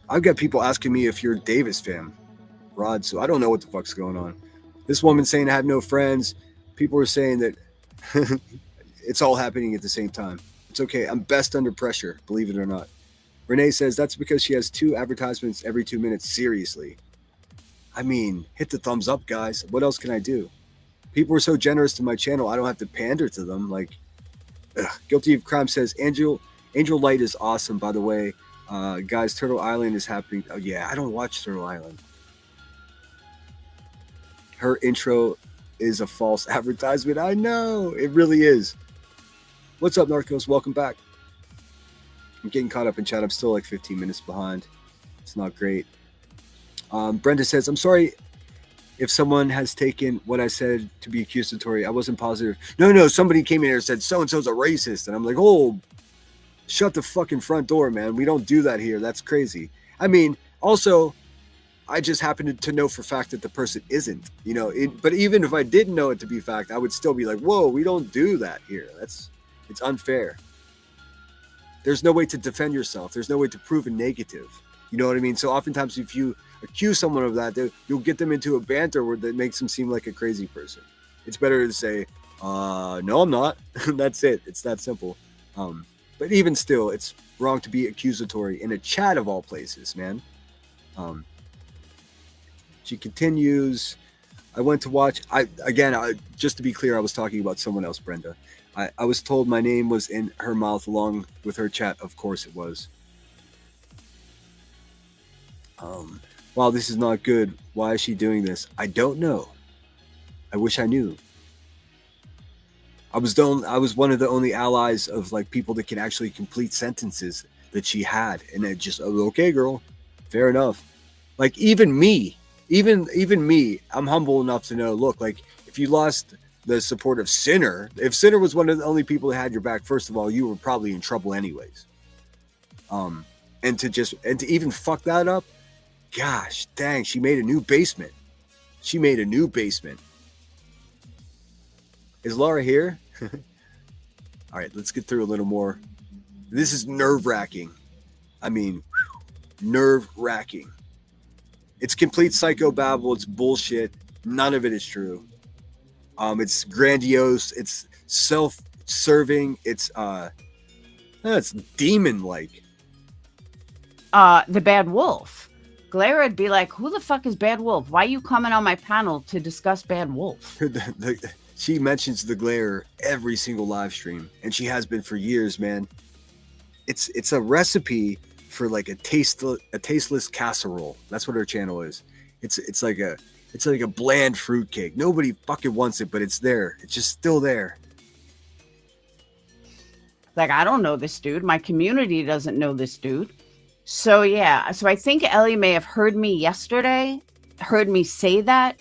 I've got people asking me if you're a Davis fan, Rod, so I don't know what the fuck's going on. This woman saying I have no friends. People are saying that it's all happening at the same time. It's okay. I'm best under pressure, believe it or not. Renee says that's because she has 2 advertisements every 2 minutes. Seriously. I mean, hit the thumbs up, guys. What else can I do? People are so generous to my channel, I don't have to pander to them. Like, Guilty of Crime says Angel Light is awesome, by the way. Guys, Turtle Island is happening. Oh yeah, I don't watch Turtle Island. Her intro is a false advertisement. I know, it really is. What's up, Narcos? Welcome back. I'm getting caught up in chat. I'm still like 15 minutes behind. It's not great. Brenda says, I'm sorry if someone has taken what I said to be accusatory. I wasn't positive. No, somebody came in here and said so-and-so's a racist. And I'm like, oh, shut the fucking front door, man. We don't do that here. That's crazy. I mean, also, I just happen to know for fact that the person isn't, you know, but even if I didn't know it to be fact, I would still be like, whoa, we don't do that here. It's unfair. There's no way to defend yourself. There's no way to prove a negative. You know what I mean? So oftentimes if you accuse someone of that, you'll get them into a banter where that makes them seem like a crazy person. It's better to say, no, I'm not. That's it. It's that simple. But even still, it's wrong to be accusatory in a chat of all places, man. She continues, I went to watch, just to be clear, I was talking about someone else, Brenda. I was told my name was in her mouth along with her chat. Of course it was. Wow, this is not good. Why is she doing this? I don't know. I wish I knew. I was one of the only allies of like people that can actually complete sentences that she had, and it just, okay, girl, fair enough. Like even me, I'm humble enough to know. Look, like if you lost the support of Sinner, if Sinner was one of the only people that had your back, first of all, you were probably in trouble anyways. And to even fuck that up, gosh dang, she made a new basement. Is Laura here? All right, let's get through a little more. This is nerve-wracking. I mean, nerve-wracking. It's complete psychobabble. It's bullshit. None of it is true. It's grandiose. It's self-serving. It's demon-like. The Bad Wolf. Glare would be like, who the fuck is Bad Wolf? Why are you coming on my panel to discuss Bad Wolf? She mentions the Glare every single live stream, and she has been for years, man. It's a recipe for like a tasteless casserole. That's what her channel is. It's like a bland fruitcake. Nobody fucking wants it, but it's there. It's just still there. Like, I don't know this dude. My community doesn't know this dude. So yeah. So I think Ellie may have heard me yesterday, heard me say that.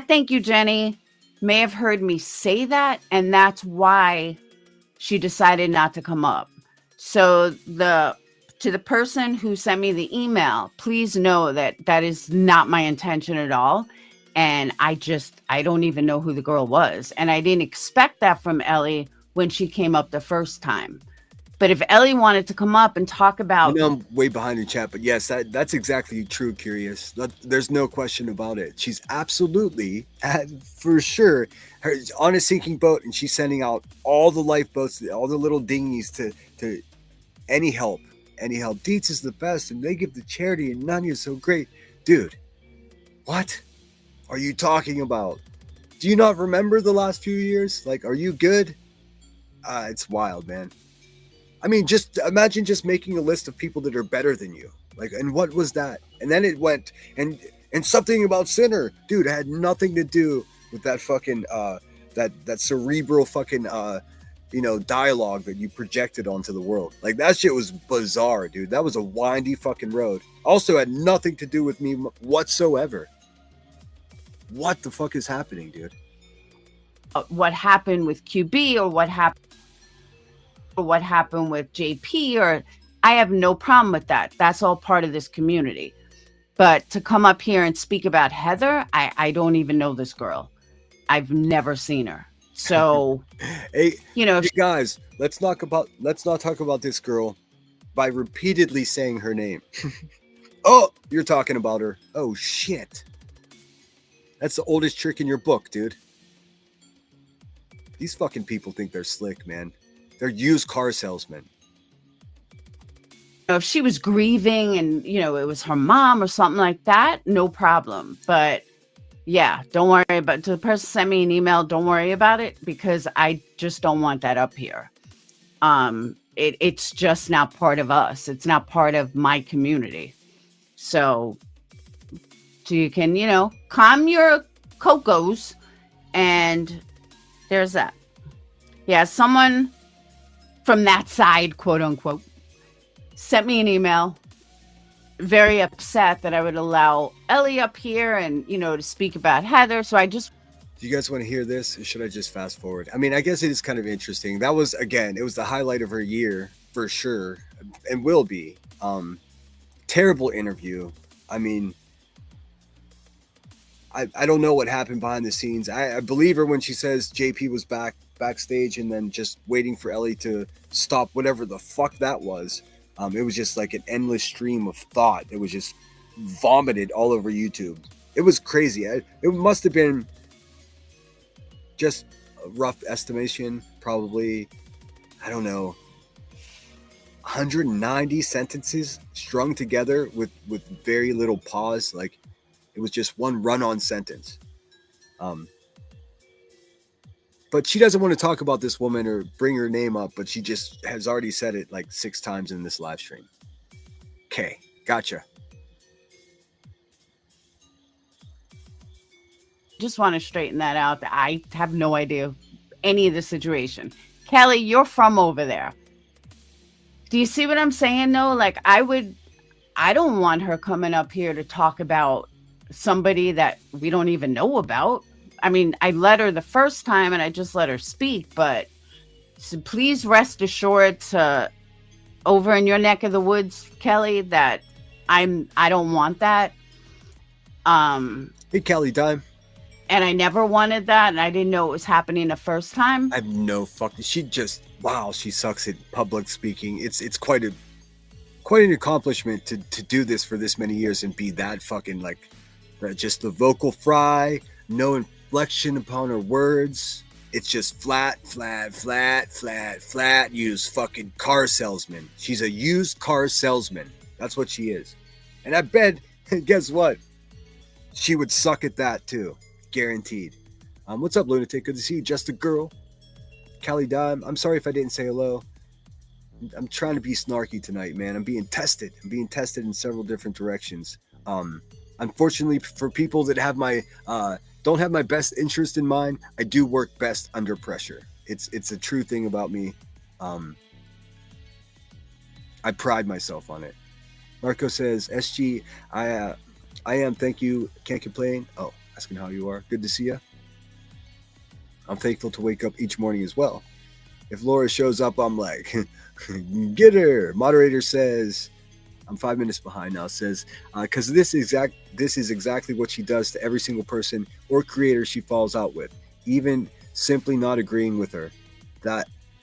Thank you, Jenny. May have heard me say that, and that's why she decided not to come up. So to the person who sent me the email, please know that that is not my intention at all. And I don't even know who the girl was. And I didn't expect that from Ellie when she came up the first time. But if Ellie wanted to come up and talk about... I know I'm way behind in chat, but yes, that's exactly true, Curious. There's no question about it. She's absolutely, for sure, on a sinking boat, and she's sending out all the lifeboats, all the little dinghies to any help. Dietz is the best, and they give the charity, and Nanya's so great. Dude, what are you talking about? Do you not remember the last few years? Like, are you good? It's wild, man. I mean, just imagine just making a list of people that are better than you. Like, and what was that? And then it went, and something about Sinner. Dude, it had nothing to do with that fucking, that cerebral fucking, dialogue that you projected onto the world. Like, that shit was bizarre, dude. That was a windy fucking road. Also had nothing to do with me whatsoever. What the fuck is happening, dude? What happened with QB or what happened with JP, or I have no problem with that. That's all part of this community. But to come up here and speak about Heather, I don't even know this girl. I've never seen her. So, hey, guys, let's not talk about this girl by repeatedly saying her name. Oh, you're talking about her. Oh shit. That's the oldest trick in your book, dude. These fucking people think they're slick, man. They're used car salesmen. If she was grieving and, it was her mom or something like that, no problem. But yeah, don't worry about it. To the person sent me an email, don't worry about it, because I just don't want that up here. It's just not part of us. It's not part of my community. So you can, calm your cocos, and there's that. Yeah, someone from that side, quote unquote, sent me an email, very upset that I would allow Ellie up here and, to speak about Heather. So I just. Do you guys want to hear this, or should I just fast forward? I mean, I guess it is kind of interesting. That was, again, it was the highlight of her year for sure, and will be. Terrible interview. I mean, I don't know what happened behind the scenes. I believe her when she says JP was backstage and then just waiting for Ellie to stop whatever the fuck that was. It was just like an endless stream of thought. It was just vomited all over YouTube. It was crazy. It must have been, just a rough estimation, probably, I don't know, 190 sentences strung together with very little pause. Like, it was just one run-on sentence. But she doesn't want to talk about this woman or bring her name up, but she just has already said it like 6 times in this live stream. Okay, gotcha. Just want to straighten that out. I have no idea any of the situation. Kelly, you're from over there. Do you see what I'm saying, though? Like, I don't want her coming up here to talk about somebody that we don't even know about. I mean, I let her the first time and I just let her speak, but so please rest assured to over in your neck of the woods, Kelly, that I don't want that. Hey, Kelly Dime. And I never wanted that, and I didn't know it was happening the first time. I have no fucking. She just, wow, she sucks at public speaking. It's quite an accomplishment to do this for this many years and be that fucking like, just the vocal fry, no inflection upon her words. It's just flat, flat, flat, flat, flat. Used fucking car salesman. She's a used car salesman. That's what she is. And I bet, guess what? She would suck at that too. Guaranteed. What's up, Lunatic? Good to see you. Just a girl. Callie Dime. I'm sorry if I didn't say hello. I'm trying to be snarky tonight, man. I'm being tested. In several different directions. Unfortunately, for people that have my don't have my best interest in mind, I do work best under pressure. It's a true thing about me. I pride myself on it. Marco says, SG, I am. Thank you. Can't complain. Oh, asking how you are. Good to see you. I'm thankful to wake up each morning as well. If Laura shows up, I'm like, get her. Moderator says, I'm 5 minutes behind now. Says, because this is exactly what she does to every single person or creator she falls out with, even simply not agreeing with her.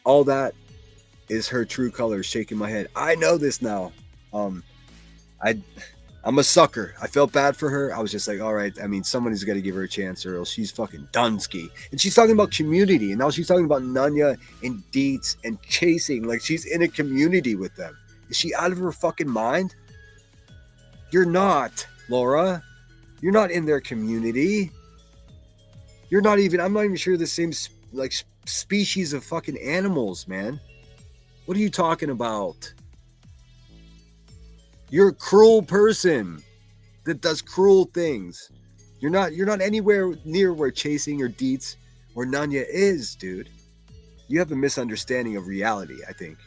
All that is her true colors. Shaking my head. I know this now. I'm a sucker. I felt bad for her. I was just like, all right, I mean, somebody's got to give her a chance or else she's fucking Dunsky. And she's talking about community. And now she's talking about Nanya and Deets and chasing. Like, she's in a community with them. Is she out of her fucking mind? You're not, Laura. You're not in their community. I'm not even sure the same, like, species of fucking animals, man. What are you talking about? You're a cruel person that does cruel things. You're not anywhere near where Chasing or Deets or Nanya is, dude. You have a misunderstanding of reality, I think.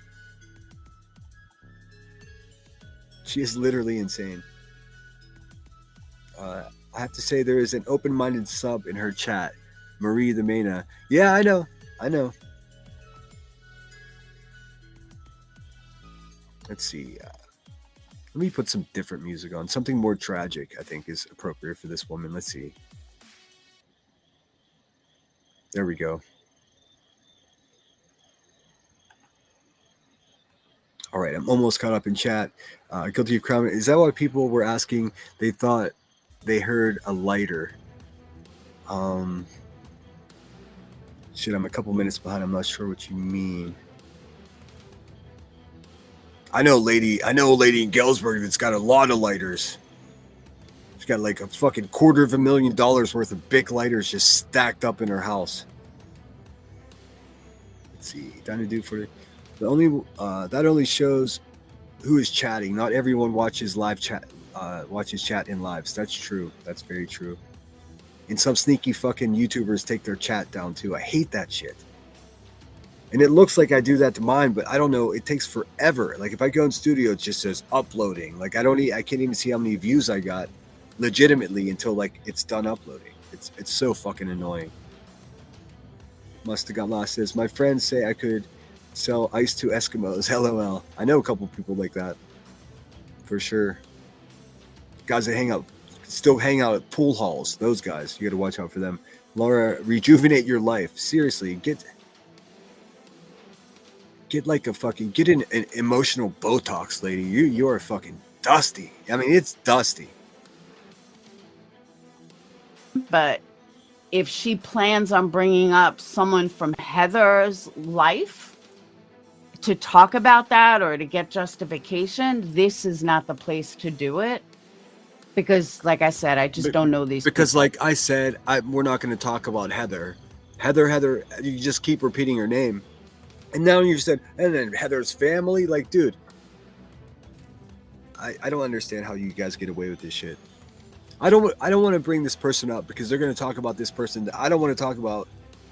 She is literally insane. I have to say there is an open-minded sub in her chat. Marie the Mena. Yeah, I know. Let's see. Let me put some different music on. Something more tragic, I think, is appropriate for this woman. Let's see. There we go. All right, I'm almost caught up in chat. Guilty of crime. Is that why people were asking? They thought they heard a lighter. Shit, I'm a couple minutes behind. I'm not sure what you mean. I know a lady in Galesburg that's got a lot of lighters. She's got like a fucking $250,000 worth of Bic lighters just stacked up in her house. Let's see. Time to do for it. That only shows who is chatting. Not everyone watches live chat. Watches chat in lives. That's true. That's very true. And some sneaky fucking YouTubers take their chat down too. I hate that shit. And it looks like I do that to mine, but I don't know. It takes forever. Like if I go in studio, it just says uploading. Like I can't even see how many views I got, legitimately, until like it's done uploading. It's so fucking annoying. Must have got lost. Says my friends say I could sell ice to Eskimos. LOL. I know a couple people like that, for sure. Guys that still hang out at pool halls. Those guys, you got to watch out for them. Laura, rejuvenate your life. Seriously, get like a fucking an emotional Botox, lady. You are fucking dusty. I mean, it's dusty. But if she plans on bringing up someone from Heather's life to talk about that or to get justification, this is not the place to do it. Because, like I said, I just don't know these because people. like I said, we're not going to talk about Heather. Heather, you just keep repeating her name. And now you said, and then Heather's family. Like, dude, I don't understand how you guys get away with this shit. I don't want to bring this person up because they're going to talk about this person that I don't want to talk about.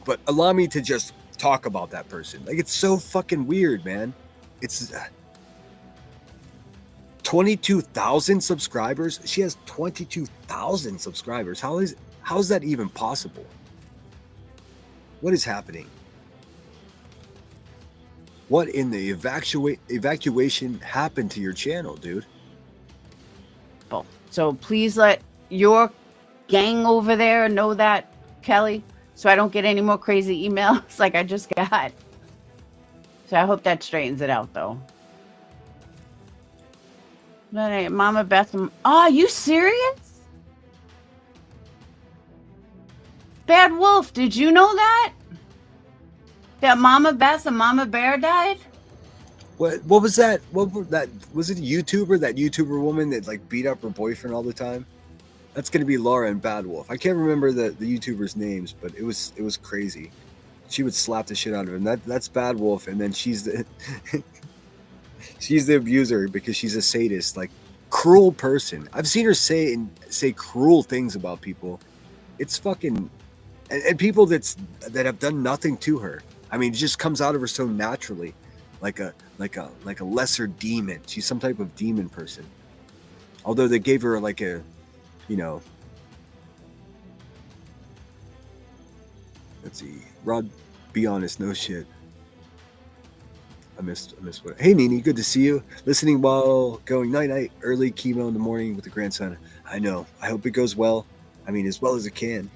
But allow me to just talk about that person. Like, it's so fucking weird, man. It's 22,000 subscribers. She has 22,000 subscribers. How is that even possible? What is happening? What in the evacuation happened to your channel, dude? So please let your gang over there know that, Kelly, so I don't get any more crazy emails like I just got. So I hope that straightens it out, though. But hey, Mama Beth, oh, are you serious? Bad Wolf, did you know that? That Mama Beth and Mama Bear died? What was that? Was it a YouTuber? That YouTuber woman that like beat up her boyfriend all the time? That's gonna be Laura and Bad Wolf. I can't remember the YouTubers' names, but it was crazy. She would slap the shit out of him. That's Bad Wolf, and then she's the she's the abuser because she's a sadist, like cruel person. I've seen her say cruel things about people. It's fucking and people that have done nothing to her. I mean, it just comes out of her so naturally, like a lesser demon. She's some type of demon person. Although they gave her like a, let's see, Rod, be honest, no shit. I missed what. Hey Nini, good to see you. Listening while going night early chemo in the morning with the grandson. I know. I hope it goes well. I mean, as well as it can.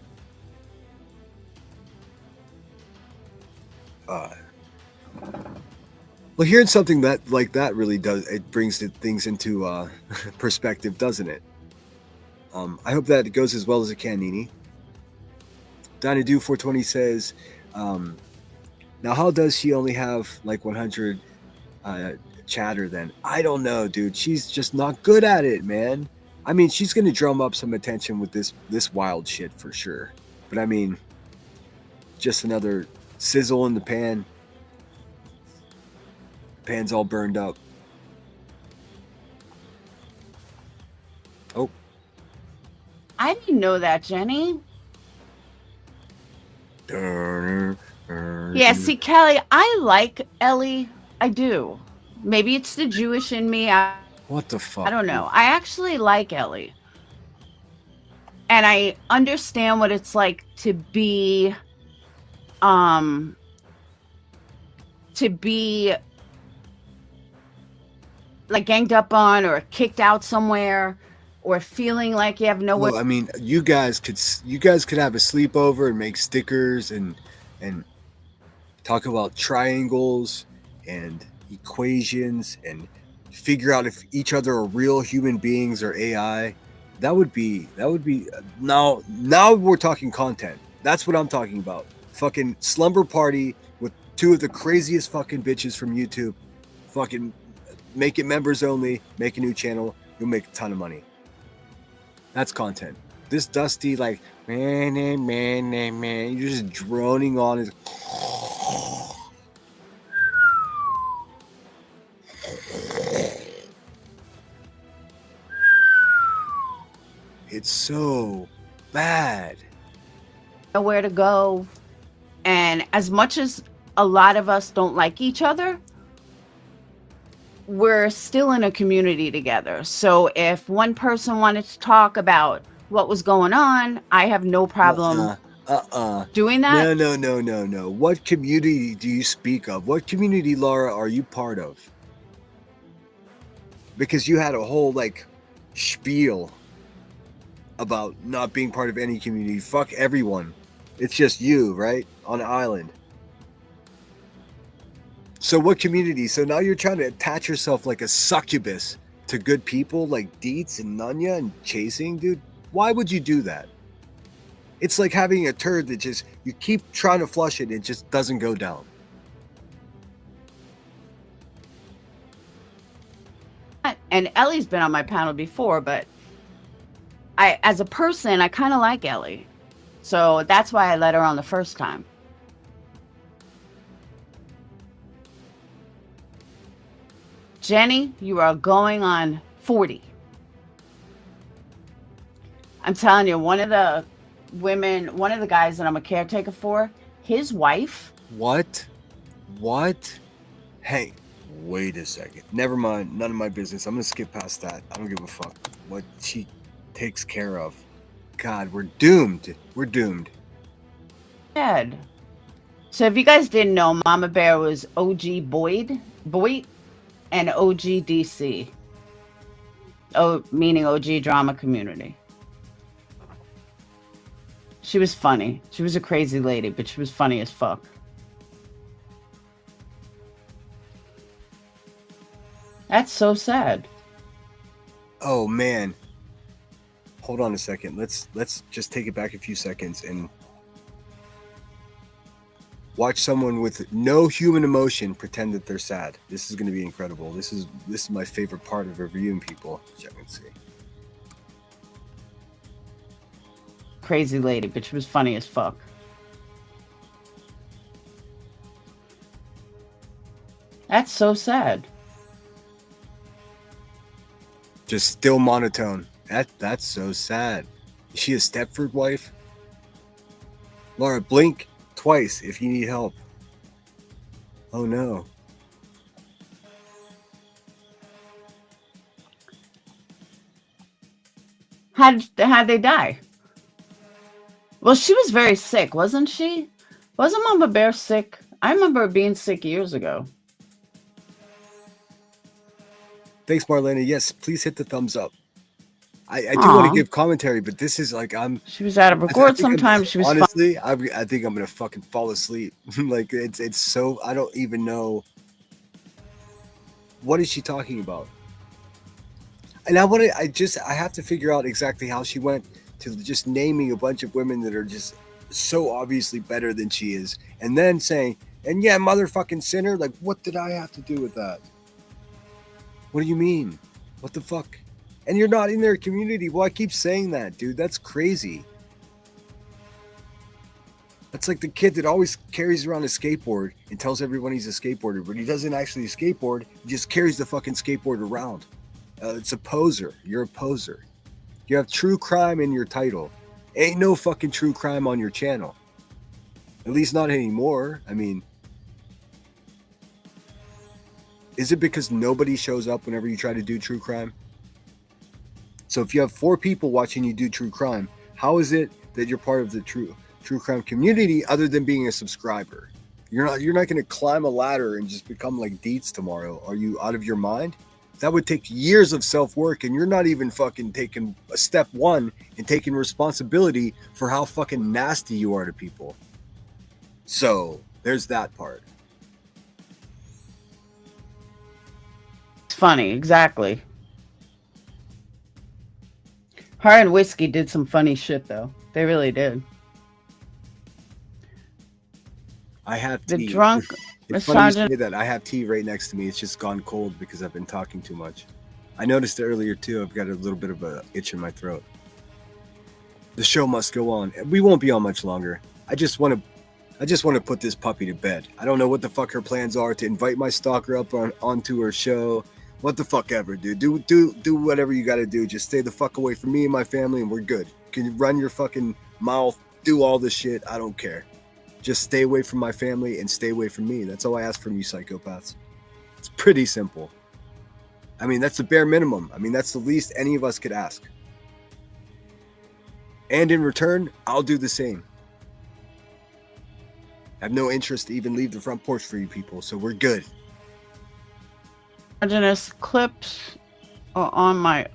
Well, hearing something that really does, it brings things into perspective, doesn't it? I hope that it goes as well as it can, Nini. Donnie Do 420 says, now how does she only have like 100 chatter then? I don't know, dude. She's just not good at it, man. I mean, she's gonna drum up some attention with this wild shit for sure. But I mean, just another sizzle in the pan. Pan's all burned up. Oh. I didn't know that, Jenny. Yeah, see, Kelly, I like Ellie. I do. Maybe it's the Jewish in me. What the fuck? I don't know. I actually like Ellie. And I understand what it's like to be like ganged up on or kicked out somewhere or feeling like you have nowhere. Well, I mean, you guys could have a sleepover and make stickers and talk about triangles and equations and figure out if each other are real human beings or AI. That would be now we're talking content. That's what I'm talking about. Fucking slumber party with two of the craziest fucking bitches from YouTube. Fucking make it members only, make a new channel, you'll make a ton of money. That's content. This dusty, like, man, you're just droning on. it's so bad. Nowhere to go. And as much as a lot of us don't like each other, we're still in a community together. So if one person wanted to talk about what was going on, I have no problem doing that. No. What community do you speak of? What community, Laura, are you part of? Because you had a whole like spiel about not being part of any community. Fuck everyone. It's just you, right? On an island. So what community? So now you're trying to attach yourself like a succubus to good people like Deets and Nunya and Chasing, dude? Why would you do that? It's like having a turd that just, you keep trying to flush it, it just doesn't go down. And Ellie's been on my panel before, but as a person, I kind of like Ellie. So that's why I let her on the first time. Jenny, you are going on 40. I'm telling you, one of the guys that I'm a caretaker for, his wife. What? Hey, wait a second. Never mind. None of my business. I'm going to skip past that. I don't give a fuck what she takes care of. God, we're doomed. Dead. So if you guys didn't know, Mama Bear was OG Boyd, and OG DC. Oh, meaning OG Drama Community. She was funny. She was a crazy lady, but she was funny as fuck. That's so sad. Oh man. Hold on a second. Let's just take it back a few seconds and watch someone with no human emotion pretend that they're sad. This is going to be incredible. This is my favorite part of reviewing people. Check and see. Crazy lady, but she was funny as fuck. That's so sad. Just still monotone. That's so sad. Is she a Stepford wife? Laura, blink twice if you need help. Oh no. How'd they die? Well, she was very sick, wasn't she? Wasn't Mama Bear sick? I remember her being sick years ago. Thanks, Marlena. Yes, please hit the thumbs up. I do want to give commentary, but this is like She was out of record sometimes. She was honestly, I think I'm gonna fucking fall asleep. Like it's so, I don't even know what is she talking about. And I have to figure out exactly how she went to just naming a bunch of women that are just so obviously better than she is, and then saying, and yeah, motherfucking sinner. Like, what did I have to do with that? What do you mean? What the fuck? And you're not in their community. Well, I keep saying that, dude. That's crazy. That's like the kid that always carries around a skateboard and tells everyone he's a skateboarder, but he doesn't actually skateboard. He just carries the fucking skateboard around. It's a poser. You're a poser. You have true crime in your title. Ain't no fucking true crime on your channel. At least not anymore. I mean, is it because nobody shows up whenever you try to do true crime? So if you have 4 people watching you do true crime, how is it that you're part of the true crime community other than being a subscriber? You're not going to climb a ladder and just become like Deets tomorrow. Are you out of your mind? That would take years of self-work, and you're not even fucking taking a step 1 and taking responsibility for how fucking nasty you are to people. So there's that part. It's funny, exactly. Her and Whiskey did some funny shit, though. They really did. I have tea. The drunk It's funny you say that. I have tea right next to me. It's just gone cold because I've been talking too much. I noticed it earlier too. I've got a little bit of a itch in my throat. The show must go on. We won't be on much longer. I just want to put this puppy to bed. I don't know what the fuck her plans are to invite my stalker up onto her show, What the fuck ever, dude. Do whatever you got to do. Just stay the fuck away from me and my family, and we're good. Can you run your fucking mouth? Do all this shit. I don't care. Just stay away from my family and stay away from me. That's all I ask from you psychopaths. It's pretty simple. I mean, that's the bare minimum. I mean, that's the least any of us could ask. And in return, I'll do the same. I have no interest to even leave the front porch for you people, so we're good. Homogeneous clips are on my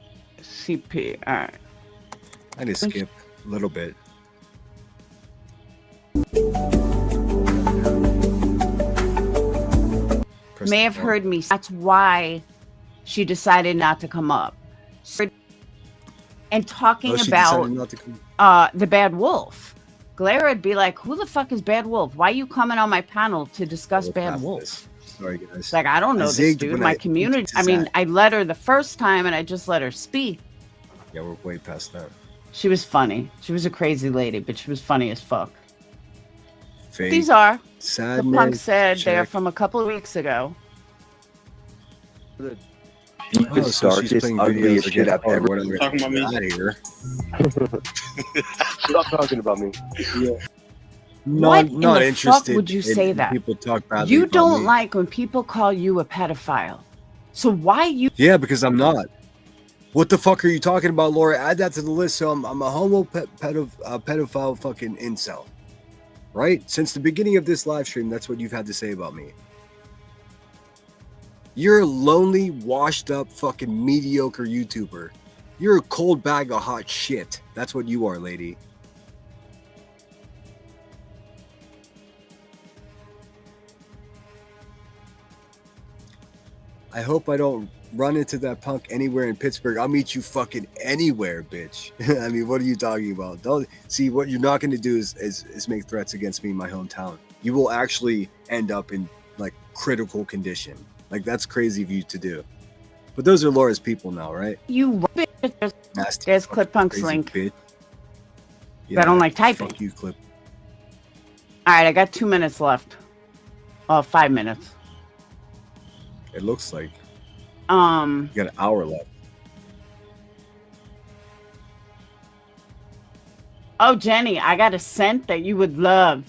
CP. All right. I just skip a little bit. May have heard me. That's why she decided not to come up. And talking about the Bad Wolf. Glare would be like, who the fuck is Bad Wolf? Why are you coming on my panel to discuss Bad Wolf? Sorry, guys. It's like, I don't know this dude. My community. I mean, I let her the first time and I just let her speak. Yeah, we're way past that. She was funny. She was a crazy lady, but she was funny as fuck. Fate, these are sadness, the punk said they're from a couple of weeks ago. The deepest, darkest, ugliest shit I've ever talking about me. Out of here. Stop talking about me. Yeah. What not in the fuck interested would you in say that? People talk badly You about don't me. like when people call you a pedophile. So why you? Yeah, because I'm not. What the fuck are you talking about, Laura? Add that to the list. So I'm a pedophile fucking incel. Right? Since the beginning of this live stream, that's what you've had to say about me. You're a lonely, washed up, fucking mediocre YouTuber. You're a cold bag of hot shit. That's what you are, lady. I hope I don't run into that punk anywhere in Pittsburgh. I'll meet you fucking anywhere, bitch. I mean, what are you talking about? Don't see what you're not going to do is make threats against me in my hometown. You will actually end up in like critical condition. Like that's crazy of you to do. But those are Laura's people now, right? You Nasty. There's ClipPunk's Crazy link. bitch. I don't like typing. Fuck you, Clip. All right, I got 2 minutes left. Oh, 5 minutes. It looks like you got an hour left. Oh, Jenny, I got a scent that you would love.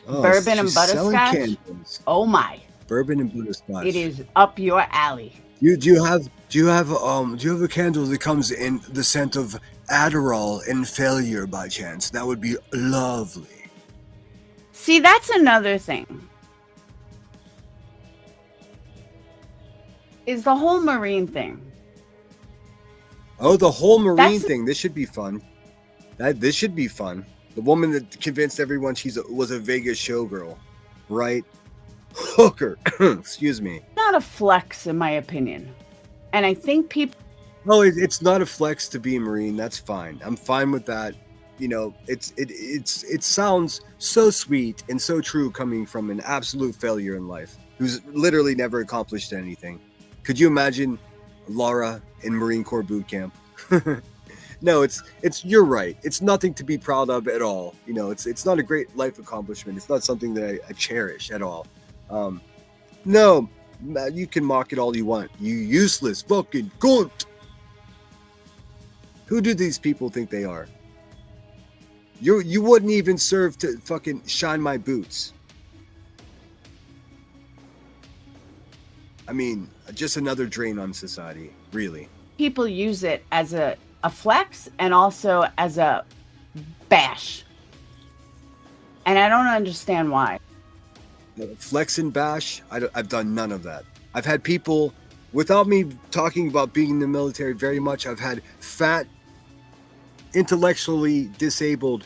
Oh, Bourbon and she's selling butterscotch. candles. Oh my! Bourbon and butterscotch. It is up your alley. Do you have a candle that comes in the scent of Adderall and failure by chance? That would be lovely. See, that's another thing. Is the whole marine thing. Oh, the whole marine That's- thing. This should be fun. This should be fun. The woman that convinced everyone was a Vegas showgirl, right? Hooker. Excuse me. Not a flex, in my opinion. And I think people. No, it's not a flex to be a Marine. That's fine. I'm fine with that. You know, it sounds so sweet and so true coming from an absolute failure in life who's literally never accomplished anything. Could you imagine Laura in Marine Corps boot camp? No, it's you're right. It's nothing to be proud of at all. You know, it's not a great life accomplishment. It's not something that I cherish at all. No, you can mock it all you want. You useless fucking cunt. Who do these people think they are? You wouldn't even serve to fucking shine my boots. I mean, just another drain on society, really. People use it as a flex and also as a bash. And I don't understand why. Flex and bash, I've done none of that. I've had people, without me talking about being in the military very much, I've had fat, intellectually disabled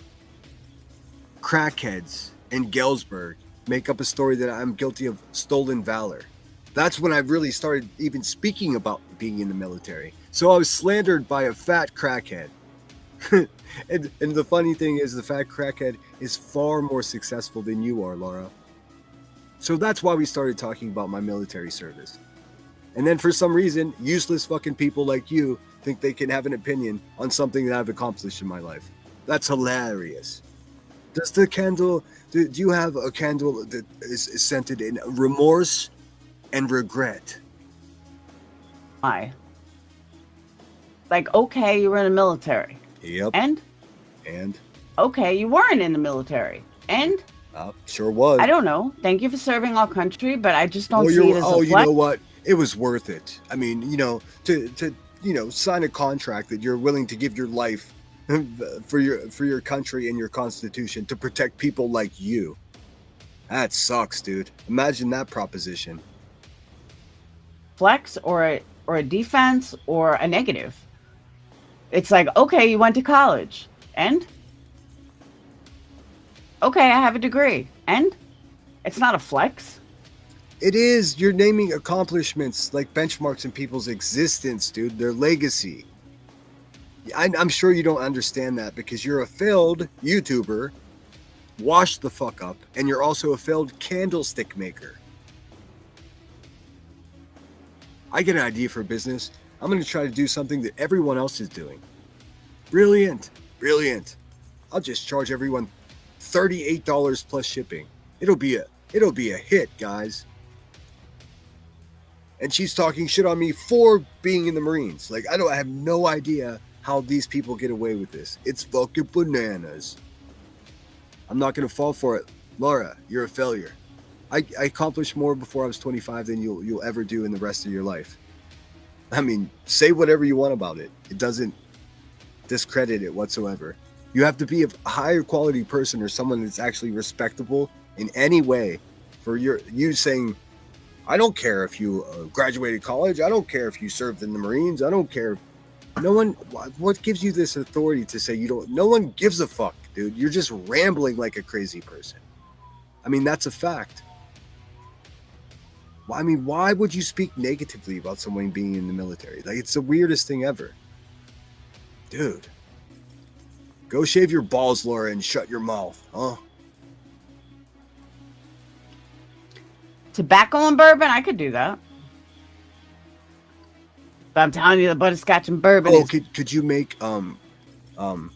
crackheads in Galesburg make up a story that I'm guilty of stolen valor. That's when I really started even speaking about being in the military. So I was slandered by a fat crackhead. and the funny thing is, the fat crackhead is far more successful than you are, Laura. So that's why we started talking about my military service. And then for some reason, useless fucking people like you think they can have an opinion on something that I've accomplished in my life. That's hilarious. Does the candle, do you have a candle that is scented in remorse and regret? Why? Like, okay, you were in the military. Yep. And? Okay, you weren't in the military. And? Sure was. I don't know. Thank you for serving our country, but I just don't see it as a flex. You know what? It was worth it. I mean, to sign a contract that you're willing to give your life for your country and your constitution to protect people like you. That sucks, dude. Imagine that proposition. Flex or a defense or a negative. It's like, okay, you went to college. And? Okay, I have a degree. And? It's not a flex. It is. You're naming accomplishments like benchmarks in people's existence, dude. Their legacy. I'm sure you don't understand that because you're a failed YouTuber, washed the fuck up, and you're also a failed candlestick maker. I get an idea for a business. I'm going to try to do something that everyone else is doing. Brilliant. I'll just charge everyone $38 plus shipping. It'll be a hit, guys. And she's talking shit on me for being in the Marines. Like, I have no idea how these people get away with this. It's fucking bananas. I'm not going to fall for it. Laura, you're a failure. I accomplished more before I was 25 than you'll ever do in the rest of your life. I mean, say whatever you want about it. It doesn't discredit it whatsoever. You have to be a higher quality person or someone that's actually respectable in any way for you saying, I don't care if you graduated college. I don't care if you served in the Marines. I don't care. No one, what gives you this authority to say you don't? No one gives a fuck, dude. You're just rambling like a crazy person. I mean, that's a fact. I mean, why would you speak negatively about someone being in the military? Like, it's the weirdest thing ever. Dude. Go shave your balls, Laura, and shut your mouth, huh? Tobacco and bourbon, I could do that. But I'm telling you, the butterscotch and bourbon is... could you make, no, I'm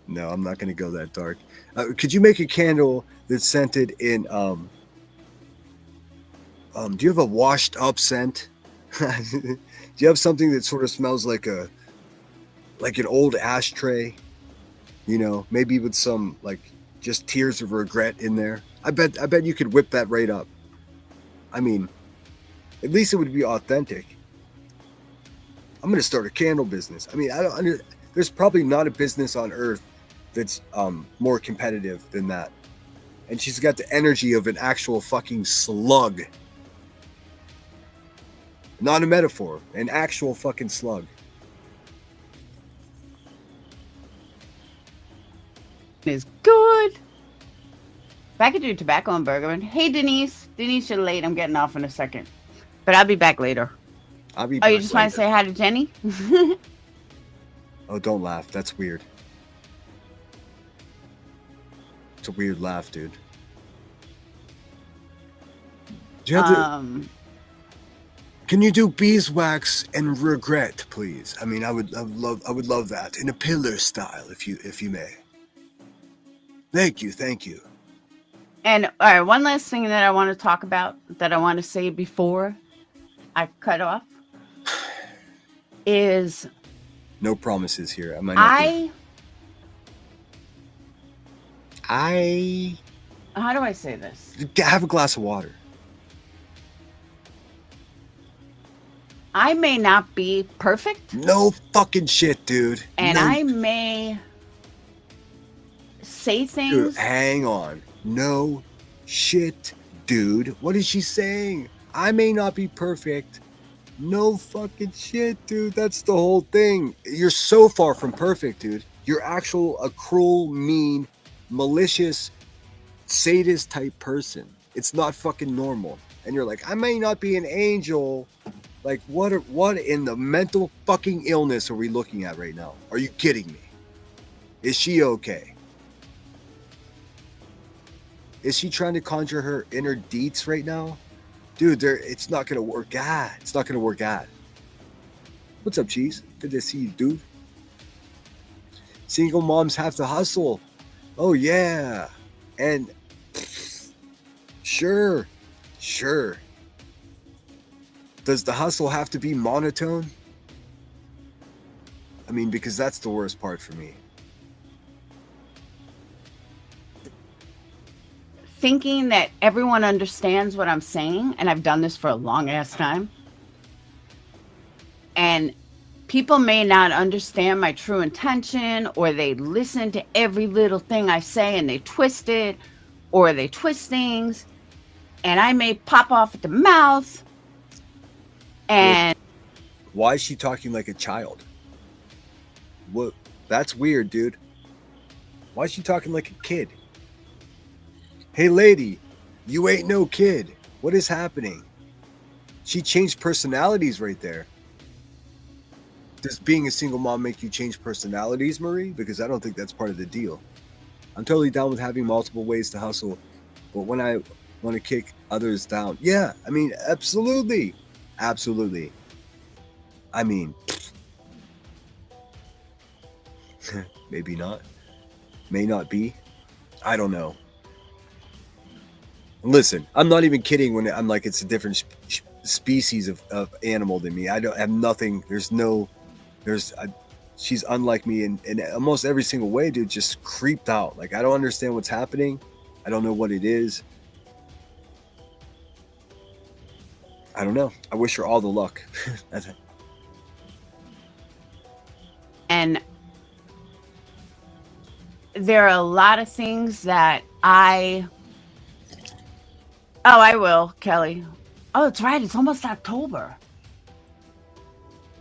not going to go that dark. Could you make a candle that's scented in, do you have a washed up scent? Do you have something that sort of smells like an old ashtray? You know, maybe with some like just tears of regret in there. I bet you could whip that right up. I mean, at least it would be authentic. I'm gonna start a candle business. I mean, there's probably not a business on earth that's more competitive than that. And she's got the energy of an actual fucking slug. Not a metaphor, an actual fucking slug. Is good. If I could do tobacco and bourbon. Hey, Denise. Denise, you're late. I'm getting off in a second. But I'll be back later. You just want to say hi to Jenny? Oh, don't laugh. That's weird. It's a weird laugh, dude. Do you have Can you do beeswax and regret, please? I mean, I would love that in a pillar style, if you may. Thank you. And all right, one last thing that I want to talk about, that I want to say before I cut off, is no promises here. how do I say this? Have a glass of water. I may not be perfect. No fucking shit, dude. And I may say things. Dude, hang on. No shit, dude. What is she saying? I may not be perfect. No fucking shit, dude. That's the whole thing. You're so far from perfect, dude. You're a cruel, mean, malicious, sadist type person. It's not fucking normal. And you're like, I may not be an angel. Like, what in the mental fucking illness are we looking at right now? Are you kidding me? Is she okay? Is she trying to conjure her inner deets right now? Dude, it's not going to work out. It's not going to work out. What's up, Cheese? Good to see you, dude. Single moms have to hustle. Oh, yeah. And sure. Does the hustle have to be monotone? I mean, because that's the worst part for me. Thinking that everyone understands what I'm saying, and I've done this for a long ass time, and people may not understand my true intention, or they listen to every little thing I say and they twist it, or they twist things, and I may pop off at the mouth. And why is she talking like a child? What? That's weird, dude. Why is she talking like a kid? Hey, lady, you ain't no kid. What is happening? She changed personalities right there. Does being a single mom make you change personalities, Marie? Because I don't think that's part of the deal. I'm totally down with having multiple ways to hustle, but when I want to kick others down, yeah, I mean, absolutely. Absolutely. I mean, maybe not. May not be. I don't know. Listen, I'm not even kidding when I'm like, it's a different species of animal than me. I don't have nothing. She's unlike me in almost every single way, dude. Just creeped out. Like, I don't understand what's happening. I don't know what it is. I don't know. I wish her all the luck. And there are a lot of things that I will, Kelly. Oh, it's right. It's almost October.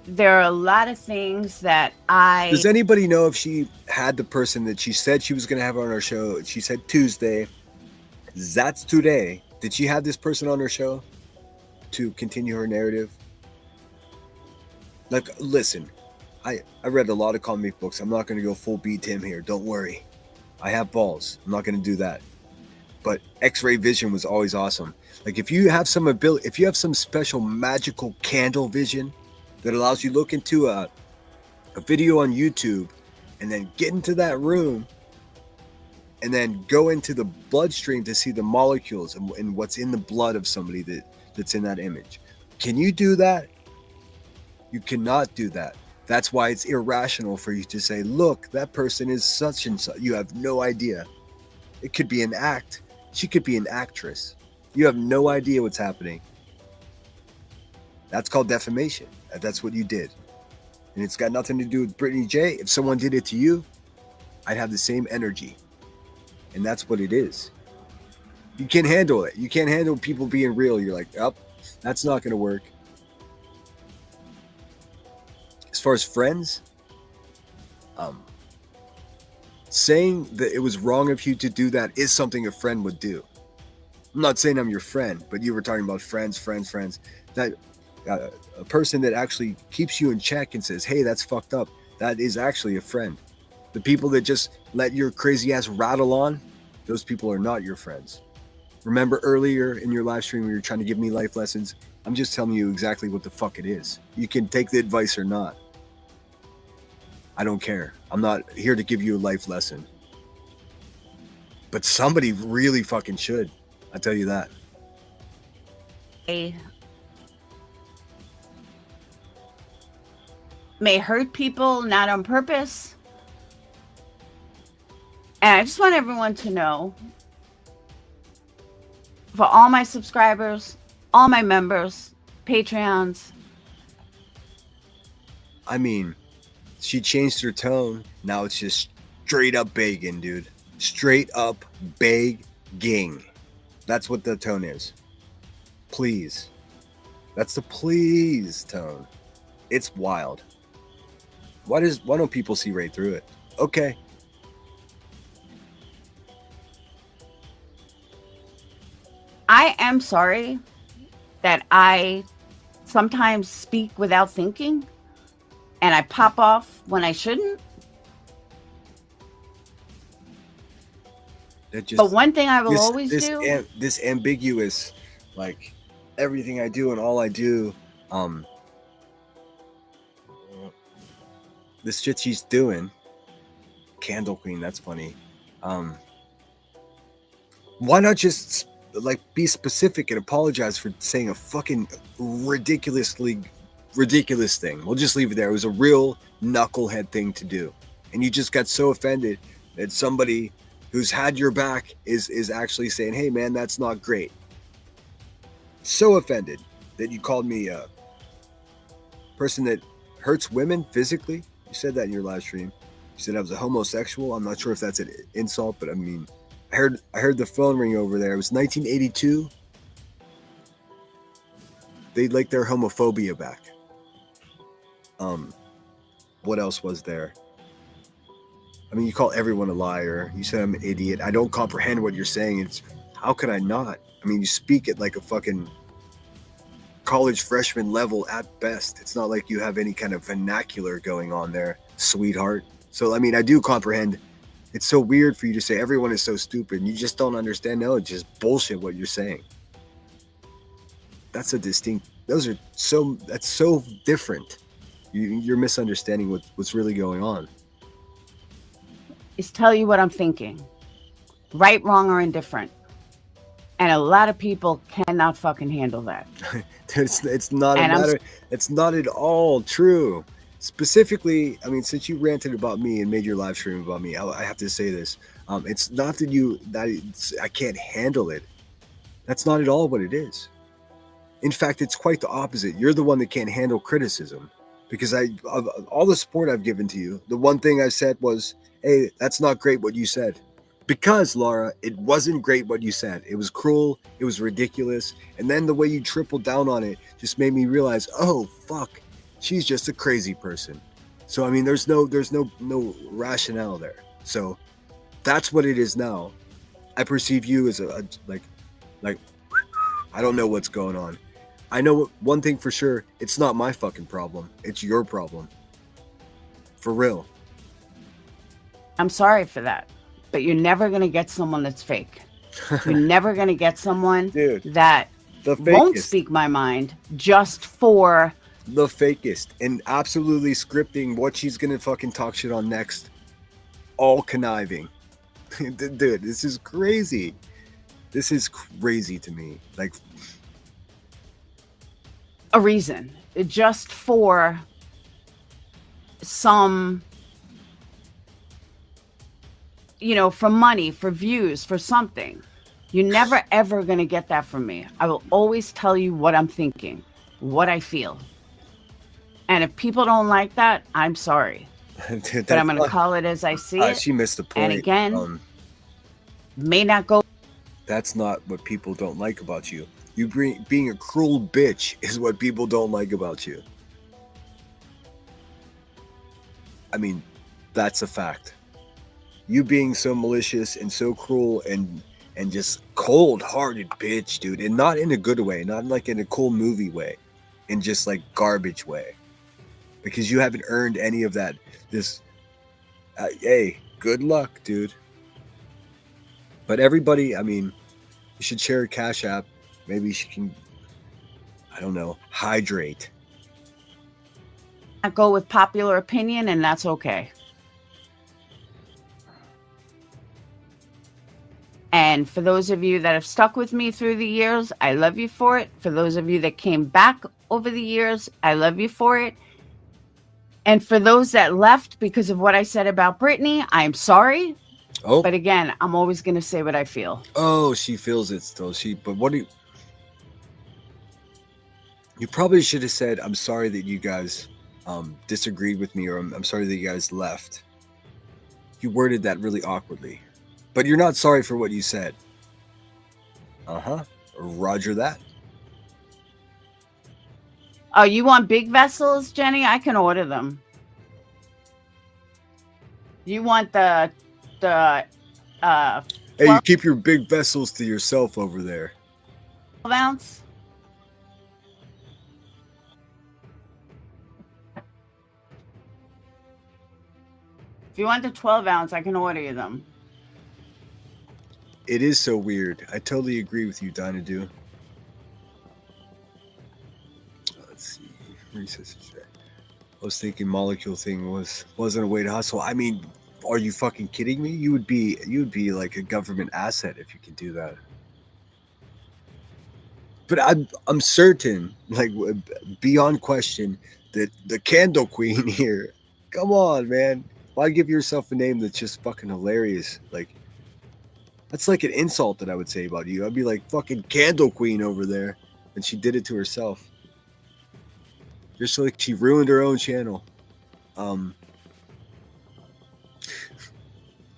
There are a lot of things that Does anybody know if she had the person that she said she was going to have on her show? She said Tuesday. That's today. Did she have this person on her show to continue her narrative? Like, listen, I read a lot of comic books. I'm not going to go full beat Tim here. Don't worry. I have balls. I'm not going to do that. But X-ray vision was always awesome. Like, if you have some ability, if you have some special magical candle vision that allows you to look into a video on YouTube and then get into that room and then go into the bloodstream to see the molecules and what's in the blood of somebody that's in that image. Can you do that? You cannot do that. That's why it's irrational for you to say, look, that person is such and such. You have no idea. It could be an act. She could be an actress. You have no idea what's happening. That's called defamation. That's what you did. And it's got nothing to do with Brittany J. If someone did it to you, I'd have the same energy. And that's what it is. You can't handle it. You can't handle people being real. You're like, oh, that's not going to work. As far as friends, saying that it was wrong of you to do that is something a friend would do. I'm not saying I'm your friend, but you were talking about friends. That a person that actually keeps you in check and says, hey, that's fucked up, that is actually a friend. The people that just let your crazy ass rattle on, those people are not your friends. Remember earlier in your live stream when you were trying to give me life lessons? I'm just telling you exactly what the fuck it is. You can take the advice or not. I don't care. I'm not here to give you a life lesson. But somebody really fucking should. I tell you that. May hurt people, not on purpose. And I just want everyone to know, for all my subscribers, all my members, Patreons. I mean, she changed her tone. Now it's just straight up begging, dude. Straight up begging. That's what the tone is. Please. That's the please tone. It's wild. Why don't people see right through it? Okay. I am sorry that I sometimes speak without thinking and I pop off when I shouldn't. But one thing I will always do. This ambiguous, like, everything I do and all I do, this shit she's doing, Candle Queen, that's funny. Why not just like be specific and apologize for saying a fucking ridiculous thing. We'll just leave it there. It was a real knucklehead thing to do, and you just got so offended that somebody who's had your back is actually saying, "Hey, man, that's not great." So offended that you called me a person that hurts women physically. You said that in your live stream. You said I was a homosexual. I'm not sure if that's an insult, but I mean, I heard the phone ring over there. It was 1982. They'd like their homophobia back. What else was there? I mean, you call everyone a liar. You said I'm an idiot. I don't comprehend what you're saying. It's how could I not? I mean, you speak at like a fucking college freshman level at best. It's not like you have any kind of vernacular going on there, sweetheart. So, I mean, I do comprehend. It's so weird for you to say everyone is so stupid and you just don't understand. No, it's just bullshit what you're saying. That's that's so different. You're misunderstanding what's really going on. Is tell you what I'm thinking. Right, wrong, or indifferent. And a lot of people cannot fucking handle that. It's not a matter. It's not at all true. Specifically, I mean, since you ranted about me and made your live stream about me, I have to say this. It's not that I can't handle it. That's not at all what it is. In fact, it's quite the opposite. You're the one that can't handle criticism. Because of all the support I've given to you, the one thing I said was, hey, that's not great what you said. Because, Laura, it wasn't great what you said. It was cruel. It was ridiculous. And then the way you tripled down on it just made me realize, oh, fuck, she's just a crazy person. So, I mean, there's no rationale there. So that's what it is now. I perceive you as like, I don't know what's going on. I know one thing for sure. It's not my fucking problem. It's your problem. For real. I'm sorry for that. But you're never going to get someone that's fake. You're never going to get someone that won't speak my mind just for... The fakest. And absolutely scripting what she's going to fucking talk shit on next. All conniving. Dude, this is crazy. This is crazy to me. Like... a reason. Just for some... for money, for views, for something. You're never, ever going to get that from me. I will always tell you what I'm thinking, what I feel. And if people don't like that, I'm sorry. Dude, but I'm going to call it as I see it. She missed the point. And again, may not go. That's not what people don't like about you. Being a cruel bitch is what people don't like about you. I mean, that's a fact. You being so malicious and so cruel and just cold-hearted bitch, dude, and not in a good way, not like in a cool movie way, in just like garbage way, because you haven't earned any of that. Hey, good luck, dude. But everybody, I mean, you should share a Cash App. Maybe she can, I don't know, hydrate. I go with popular opinion, and that's okay. And for those of you that have stuck with me through the years, I love you for it. For those of you that came back over the years, I love you for it. And for those that left because of what I said about Brittany, I'm sorry. Oh. But again, I'm always going to say what I feel. Oh, she feels it still. But what do you probably should have said, I'm sorry that you guys disagreed with me, or I'm sorry that you guys left. You worded that really awkwardly. But you're not sorry for what you said. Roger that. Oh, you want big vessels, Jenny? I can order them. You want the hey, you keep your big vessels to yourself over there. 12 ounce? If you want the 12 ounce, I can order you them. It is so weird. I totally agree with you, Dinah. Let's see. I was thinking molecule thing wasn't a way to hustle. I mean, are you fucking kidding me? You would be like a government asset if you can do that. But I'm certain, like beyond question, that the Candle Queen here. Come on, man. Why give yourself a name that's just fucking hilarious? Like that's like an insult that I would say about you. I'd be like fucking Candle Queen over there, and she did it to herself. Just like she ruined her own channel. I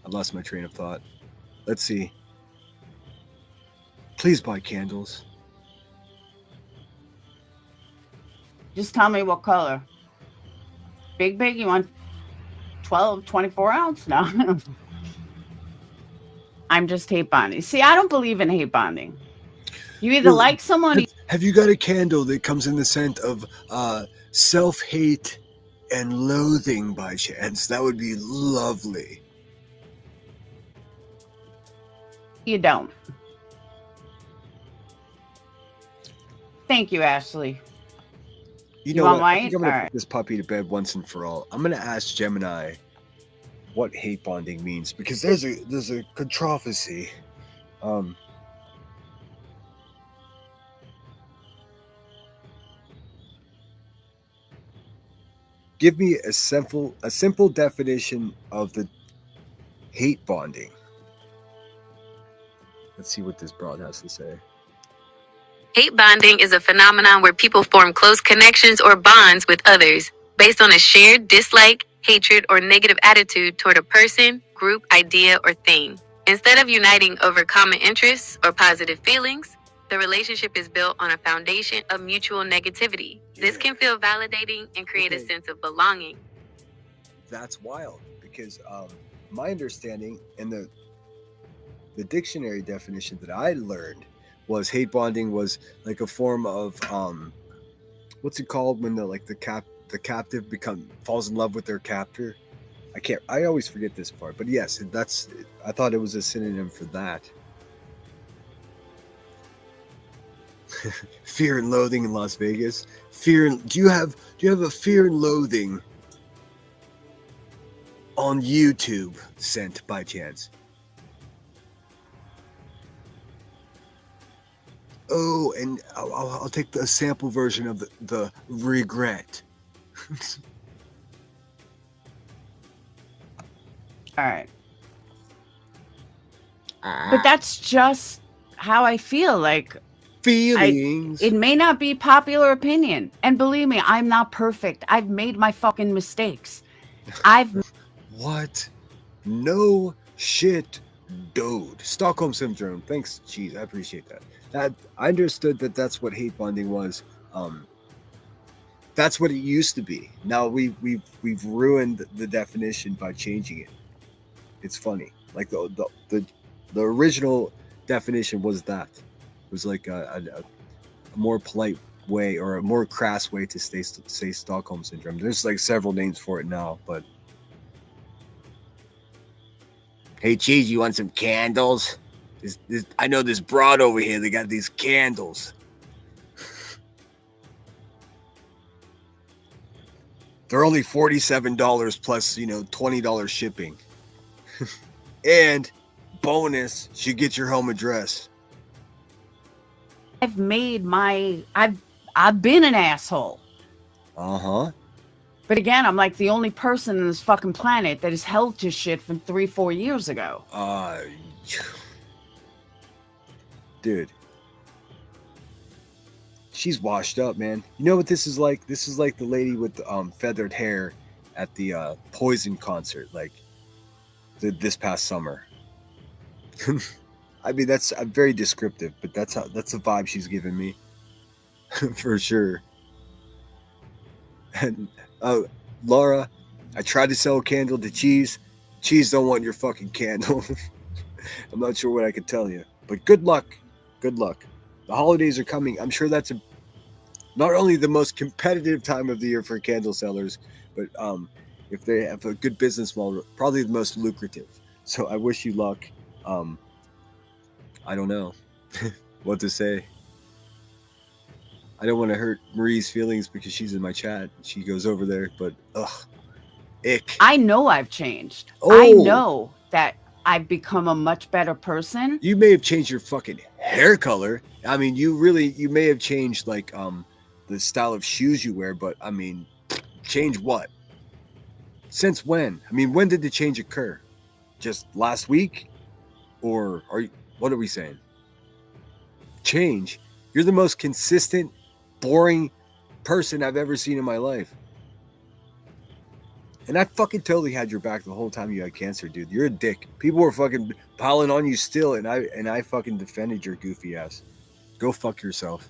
lost my train of thought. Let's see. Please buy candles. Just tell me what color. Big, you want 12, 24 ounce? No. I'm just hate bonding. See, I don't believe in hate bonding. You either like someone. Have you got a candle that comes in the scent of self-hate and loathing by chance? That would be lovely. You don't. Thank you, Ashley. You know what? I think I'm gonna put this puppy to bed once and for all. I'm gonna ask Gemini what hate bonding means, because there's a controversy. Give me a simple definition of the hate bonding. Let's see what this broad has to say. Hate bonding is a phenomenon where people form close connections or bonds with others based on a shared dislike, hatred, or negative attitude toward a person, group, idea, or thing. Instead of uniting over common interests or positive feelings, the relationship is built on a foundation of mutual negativity. This can feel validating and create a sense of belonging. That's wild, because my understanding and the dictionary definition that I learned was hate bonding was like a form of what's it called when the captive falls in love with their captor. I always forget this part, but yes, I thought it was a synonym for that. Fear and loathing in Las Vegas. Do you have a fear and loathing on YouTube scent by chance? Oh, and I'll take the sample version of the regret. All right. But that's just how I feel. Like, feelings. It may not be popular opinion. And believe me, I'm not perfect. I've made my fucking mistakes. What? No shit, dude. Stockholm Syndrome. Thanks, geez, I appreciate that. I understood that's what hate bonding was. That's what it used to be. Now we've ruined the definition by changing it. It's funny. Like the original definition was that. It was like a more polite way or a more crass way to say Stockholm Syndrome. There's like several names for it now, but hey, Cheese, you want some candles? I know this broad over here. They got these candles. They're only $47 plus, $20 shipping. And bonus, you get your home address. I've been an asshole. Uh-huh. But again, I'm like the only person on this fucking planet that is held to shit from 3-4 years ago. Dude. She's washed up, man. You know what this is like? This is like the lady with feathered hair at the Poison concert, like this past summer. I mean, I'm very descriptive, but that's the vibe she's giving me. For sure. And Laura, I tried to sell a candle to Cheese. Cheese don't want your fucking candle. I'm not sure what I could tell you, but good luck. Good luck. The holidays are coming. I'm sure that's not only the most competitive time of the year for candle sellers, but if they have a good business model, probably the most lucrative. So I wish you luck. I don't know what to say. I don't want to hurt Marie's feelings because she's in my chat. She goes over there, but ick. I know I've changed. Oh. I know that I've become a much better person. You may have changed your fucking hair color. I mean, you may have changed like the style of shoes you wear, but I mean, change what? Since when? I mean, when did the change occur? Just last week? Or what are we saying? Change? You're the most consistent, boring person I've ever seen in my life. And I fucking totally had your back the whole time you had cancer, dude. You're a dick. People were fucking piling on you still, and I fucking defended your goofy ass. Go fuck yourself.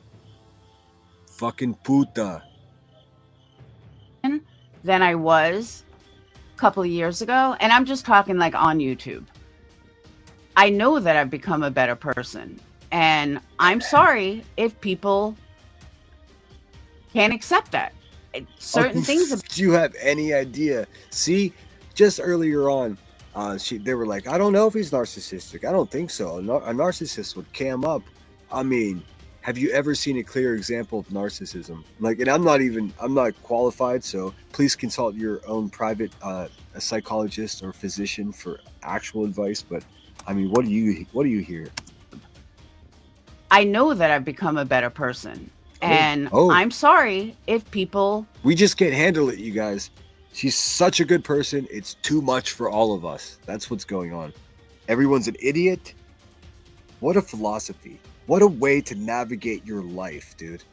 Fucking puta. Than I was a couple of years ago. And I'm just talking like on YouTube. I know that I've become a better person. And I'm sorry if people can't accept that. Certain things. Do you have any idea? See, just earlier on, they were like, I don't know if he's narcissistic. I don't think so. A narcissist would cam up. I mean, have you ever seen a clear example of narcissism? Like, and I'm not qualified, so please consult your own private a psychologist or physician for actual advice. But I mean, what do you hear? I know that I've become a better person. And I'm sorry if people... We just can't handle it, you guys. She's such a good person. It's too much for all of us. That's what's going on. Everyone's an idiot. What a philosophy. What a way to navigate your life, dude.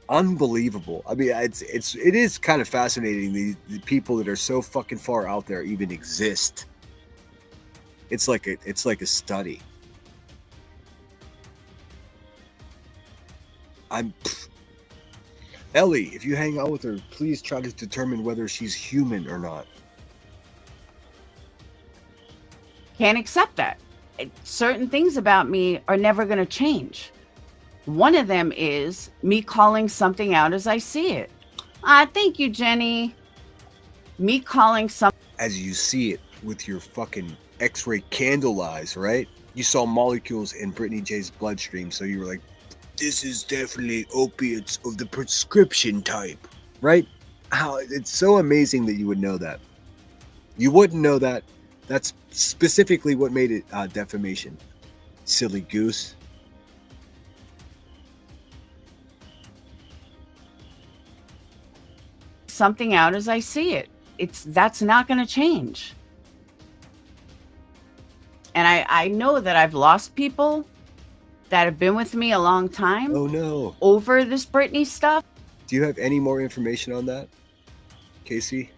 Unbelievable. I mean, it is kind of fascinating the people that are so fucking far out there even exist. It's like a study. Ellie, if you hang out with her, please try to determine whether she's human or not. Can't accept that. Certain things about me are never going to change. One of them is me calling something out as I see it. Thank you, Jenny. Me calling something as you see it with your fucking X-ray candle eyes, right? You saw molecules in Brittany J's bloodstream, so you were like, this is definitely opiates of the prescription type, right? How it's so amazing that you would know that. You wouldn't know that. That's specifically what made it defamation. Silly goose. something out as I see it. That's not going to change. And I know that I've lost people that have been with me a long time. Oh no. Over this Britney stuff. Do you have any more information on that, Casey?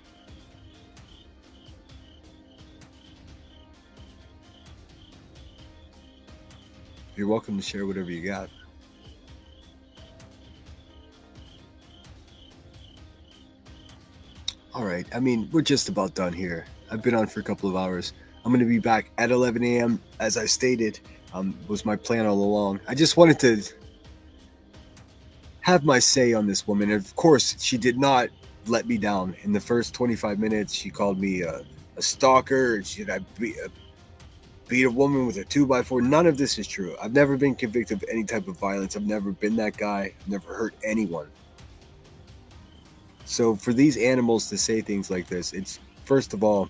You're welcome to share whatever you got. All right. I mean, we're just about done here. I've been on for a couple of hours. I'm going to be back at 11 a.m. as I stated, was my plan all along. I just wanted to have my say on this woman. And of course, she did not let me down. In the first 25 minutes, she called me a stalker. Should I beat a woman with a 2x4? None of this is true. I've never been convicted of any type of violence. I've never been that guy. I've never hurt anyone. So for these animals to say things like this, it's, first of all,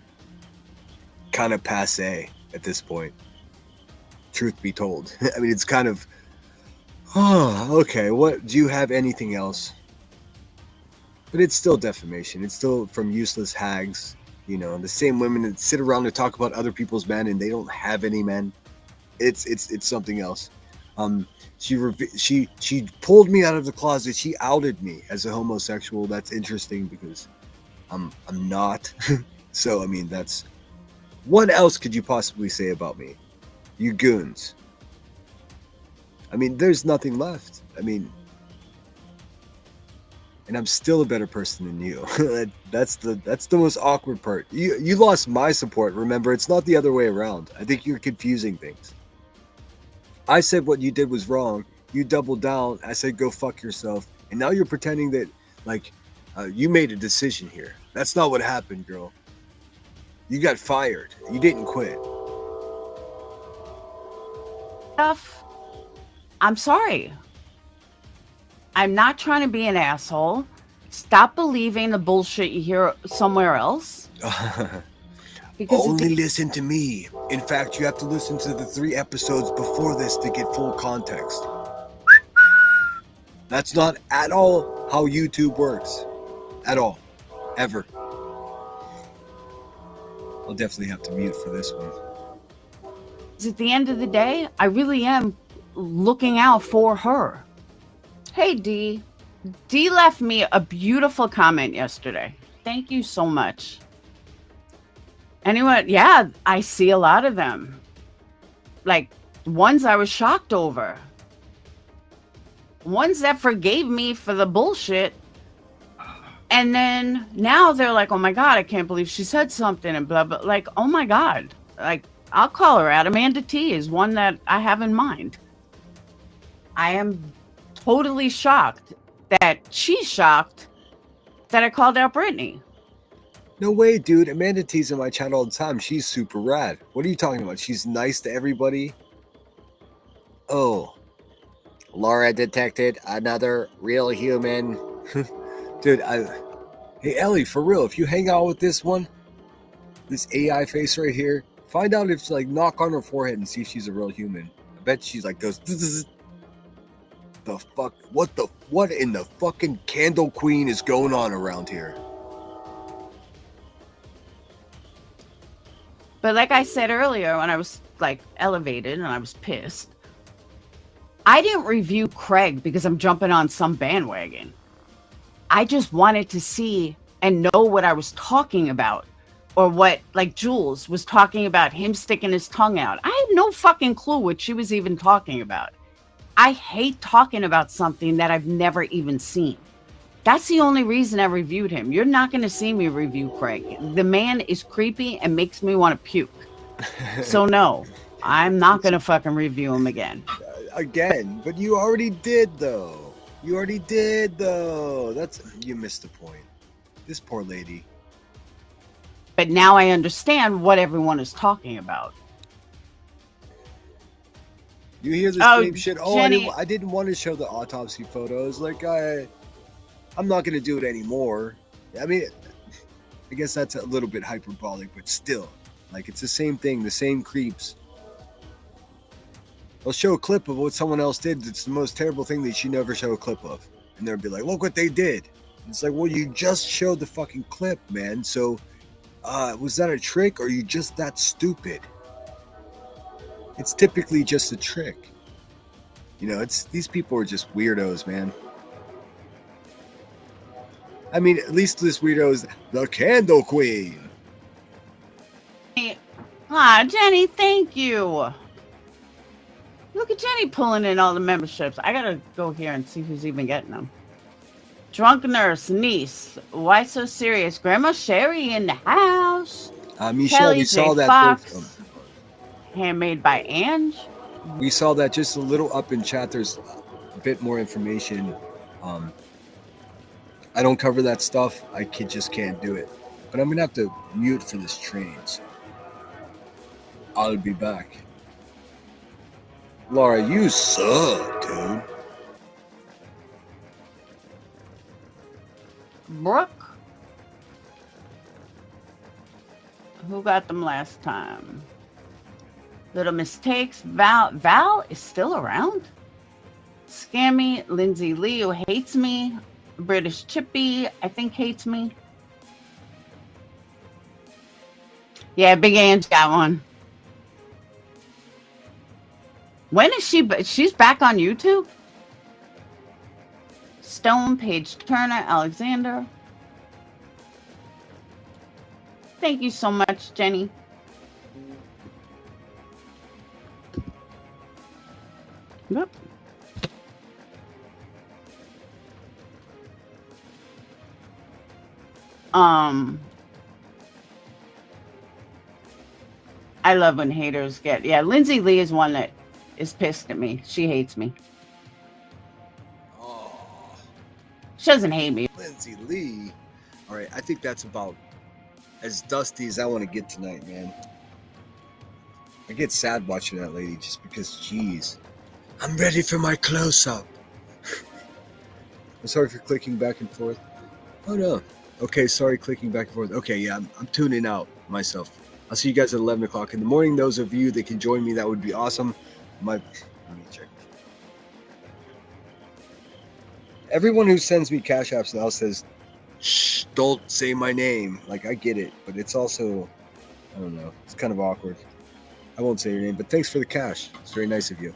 kind of passe at this point. Truth be told. I mean, it's kind of, okay, what, do you have anything else? But it's still defamation. It's still from useless hags, you know, the same women that sit around and talk about other people's men and they don't have any men. It's something else. She pulled me out of the closet. She outed me as a homosexual. That's interesting because I'm not. So I mean, that's, what else could you possibly say about me? You goons. I mean, there's nothing left. I mean, and I'm still a better person than you. That's the most awkward part. You lost my support. Remember, it's not the other way around. I think you're confusing things. I said what you did was wrong. You doubled down. I said go fuck yourself. And now you're pretending that like you made a decision here. That's not what happened, girl. You got fired. You didn't quit. I'm sorry. I'm not trying to be an asshole. Stop believing the bullshit you hear somewhere else. Because only listen to me. In fact, you have to listen to the 3 episodes before this to get full context. That's not at all how YouTube works. At all. Ever. I'll definitely have to mute for this one. at the end of the day, I really am looking out for her. Hey, D. D left me a beautiful comment yesterday. Thank you so much. Anyone? Yeah, I see a lot of them. Like, ones I was shocked over. Ones that forgave me for the bullshit. And then now they're like, oh my God, I can't believe she said something and blah, blah. Like, oh my God. Like, I'll call her out. Amanda T is one that I have in mind. I am totally shocked that she's shocked that I called out Brittany. No way, dude. Amanda T's in my channel all the time. She's super rad. What are you talking about? She's nice to everybody. Oh. Laura detected another real human. Dude, hey, Ellie, for real, if you hang out with this one, this AI face right here, find out if, like, knock on her forehead and see if she's a real human. I bet she's like, goes, the fuck? What in the fucking Candle Queen is going on around here? But like I said earlier, when I was like elevated and I was pissed, I didn't review Craig because I'm jumping on some bandwagon. I just wanted to see and know what I was talking about, or what, like Jules was talking about, him sticking his tongue out. I had no fucking clue what she was even talking about. I hate talking about something that I've never even seen. That's the only reason I reviewed him. You're not going to see me review Craig. The man is creepy and makes me want to puke. So no, I'm not going to fucking review him again. Again, but you already did though. You missed the point. This poor lady. But now I understand what everyone is talking about. You hear the same shit. Oh, Jenny, I didn't want to show the autopsy photos. Like, I'm not going to do it anymore. I mean, I guess that's a little bit hyperbolic, but still, like, it's the same thing, the same creeps. They'll show a clip of what someone else did. It's the most terrible thing that you never show a clip of. And they'll be like, look what they did. And it's like, well, you just showed the fucking clip, man. So, was that a trick, or are you just that stupid? It's typically just a trick. You know, these people are just weirdos, man. I mean, at least this weirdo is the Candle Queen. Jenny, thank you. Look at Jenny pulling in all the memberships. I gotta go here and see who's even getting them. Drunk Nurse, Niece, Why So Serious? Grandma Sherry in the house. Michelle, we saw that. Fox, handmade by Ange. We saw that just a little up in chat. There's a bit more information. I don't cover that stuff. I just can't do it. But I'm going to have to mute for this train. So I'll be back. Laura, you suck, dude. Brooke? Who got them last time? Little Mistakes. Val is still around? Scammy. Lindsay Lee, who hates me. British Chippy, I think, hates me. Yeah, Big Ange got one. When is she? She's back on YouTube? Stone, Paige Turner, Alexander. Thank you so much, Jenny. Yep. I love when haters get, Lindsay Lee is one that is pissed at me. She hates me. Oh. She doesn't hate me. Lindsay Lee. All right, I think that's about as dusty as I want to get tonight, man. I get sad watching that lady just because, jeez. I'm ready for my close-up. I'm sorry for clicking back and forth. Oh, no. Okay, sorry, clicking back and forth. Okay, yeah, I'm tuning out myself. I'll see you guys at 11 o'clock in the morning. Those of you that can join me, that would be awesome. Let me check. Everyone who sends me cash apps now says, shh, don't say my name. Like, I get it, but it's also, I don't know, it's kind of awkward. I won't say your name, but thanks for the cash. It's very nice of you.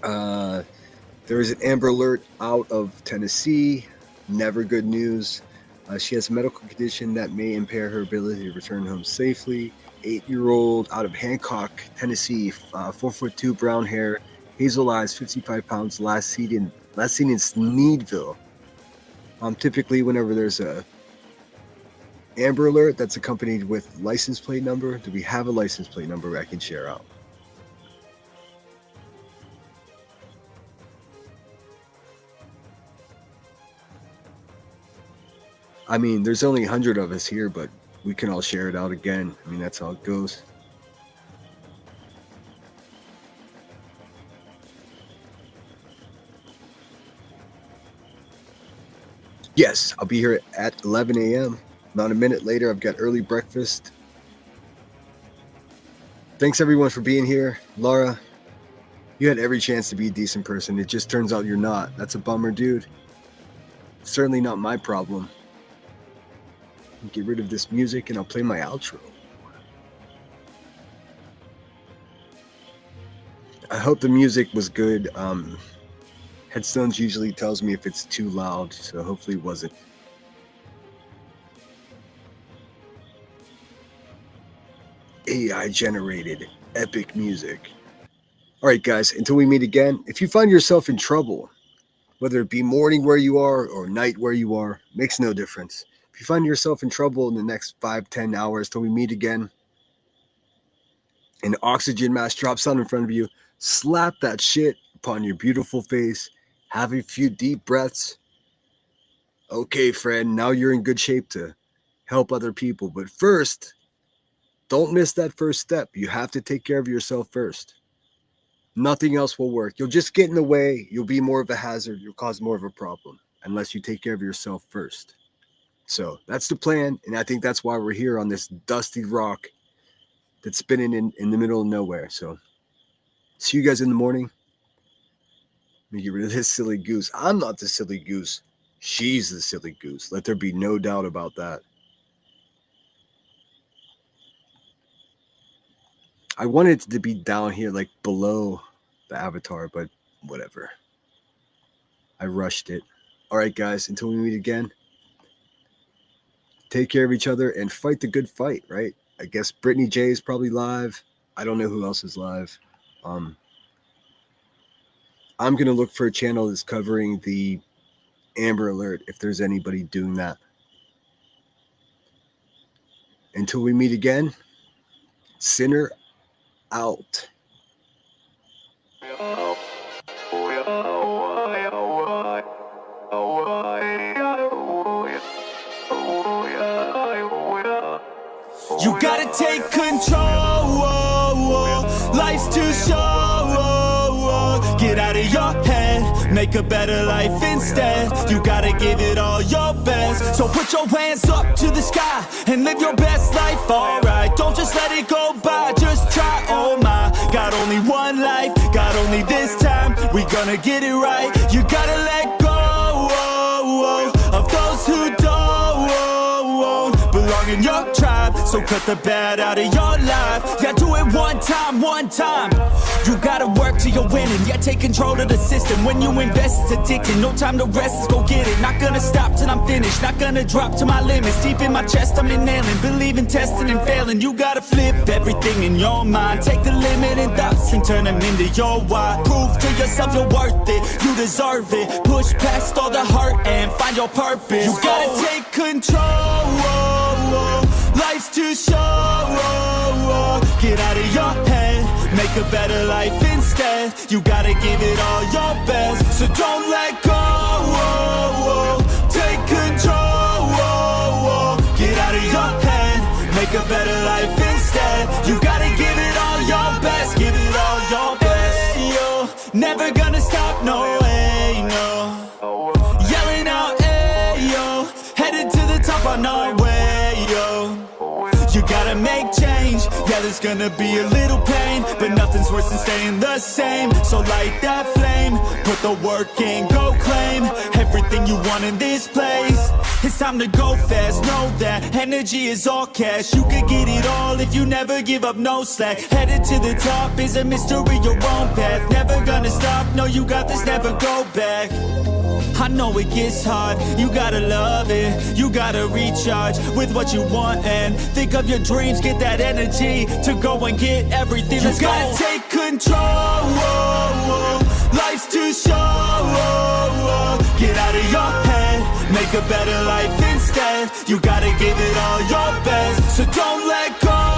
There is an Amber Alert out of Tennessee. Never good news. She has a medical condition that may impair her ability to return home safely. 8-year-old out of Hancock, Tennessee, 4'2", brown hair, hazel eyes, 55 pounds, last seen in Sneedville. Typically, whenever there's a Amber Alert that's accompanied with license plate number, do we have a license plate number I can share out? I mean, there's only 100 of us here, but we can all share it out again. I mean, that's how it goes. Yes, I'll be here at 11 a.m. Not a minute later, I've got early breakfast. Thanks, everyone, for being here. Laura, you had every chance to be a decent person. It just turns out you're not. That's a bummer, dude. Certainly not my problem. Get rid of this music and I'll play my outro. I hope the music was good. Headstones usually tells me if it's too loud, so hopefully it wasn't. AI generated epic music. All right, guys, until we meet again, if you find yourself in trouble, whether it be morning where you are or night where you are, makes no difference. If you find yourself in trouble in the next 5-10 hours till we meet again, an oxygen mask drops down in front of you, slap that shit upon your beautiful face, have a few deep breaths. Okay, friend, now you're in good shape to help other people. But first, don't miss that first step. You have to take care of yourself first. Nothing else will work. You'll just get in the way. You'll be more of a hazard. You'll cause more of a problem unless you take care of yourself first. So that's the plan, and I think that's why we're here on this dusty rock that's spinning in the middle of nowhere. So see you guys in the morning. Let me get rid of this silly goose. I'm not the silly goose. She's the silly goose. Let there be no doubt about that. I wanted it to be down here, like below the avatar, but whatever. I rushed it. All right, guys, until we meet again, take care of each other and fight the good fight, right? I guess Brittany J is probably live. I don't know who else is live. I'm going to look for a channel that's covering the Amber Alert if there's anybody doing that. Until we meet again, Sinner out. You gotta take control, life's too short. Get out of your head, make a better life instead. You gotta give it all your best. So put your hands up to the sky and live your best life, alright. Don't just let it go by, just try, oh my. Got only one life, got only this time. We gonna get it right. You gotta let go of those who don't belong in your tribe. So cut the bad out of your life. Yeah, do it one time, one time. You gotta work till you're winning. Yeah, take control of the system. When you invest, it's addicting. No time to rest, let's go get it. Not gonna stop till I'm finished. Not gonna drop to my limits. Deep in my chest, I'm inhaling. Believe in testing and failing. You gotta flip everything in your mind. Take the limiting thoughts and turn them into your why. Prove to yourself you're worth it. You deserve it. Push past all the hurt and find your purpose. You gotta take control. Life's too short. Get out of your head, make a better life instead. You gotta give it all your best, so don't let go. Take control. Get out of your head, make a better life instead. You gotta give it all your best, give it all your best. Yo, never gonna stop, no way, no. Yelling out, hey, yo, headed to the top on our way, yo. there's gonna be a little pain, but nothing's worse than staying the same. So light that flame, put the work in, go claim everything you want in this place. It's time to go fast, know that energy is all cash. You could get it all if you never give up, no slack. Headed to the top is a mystery, your own path. Never gonna stop, no, you got this, never go back. I know it gets hard, you gotta love it. You gotta recharge with what you want and think of your dreams. Get that energy to go and get everything. Let's go. You gotta take control. Life's too short. Get out of your head, make a better life instead. You gotta give it all your best, so don't let go.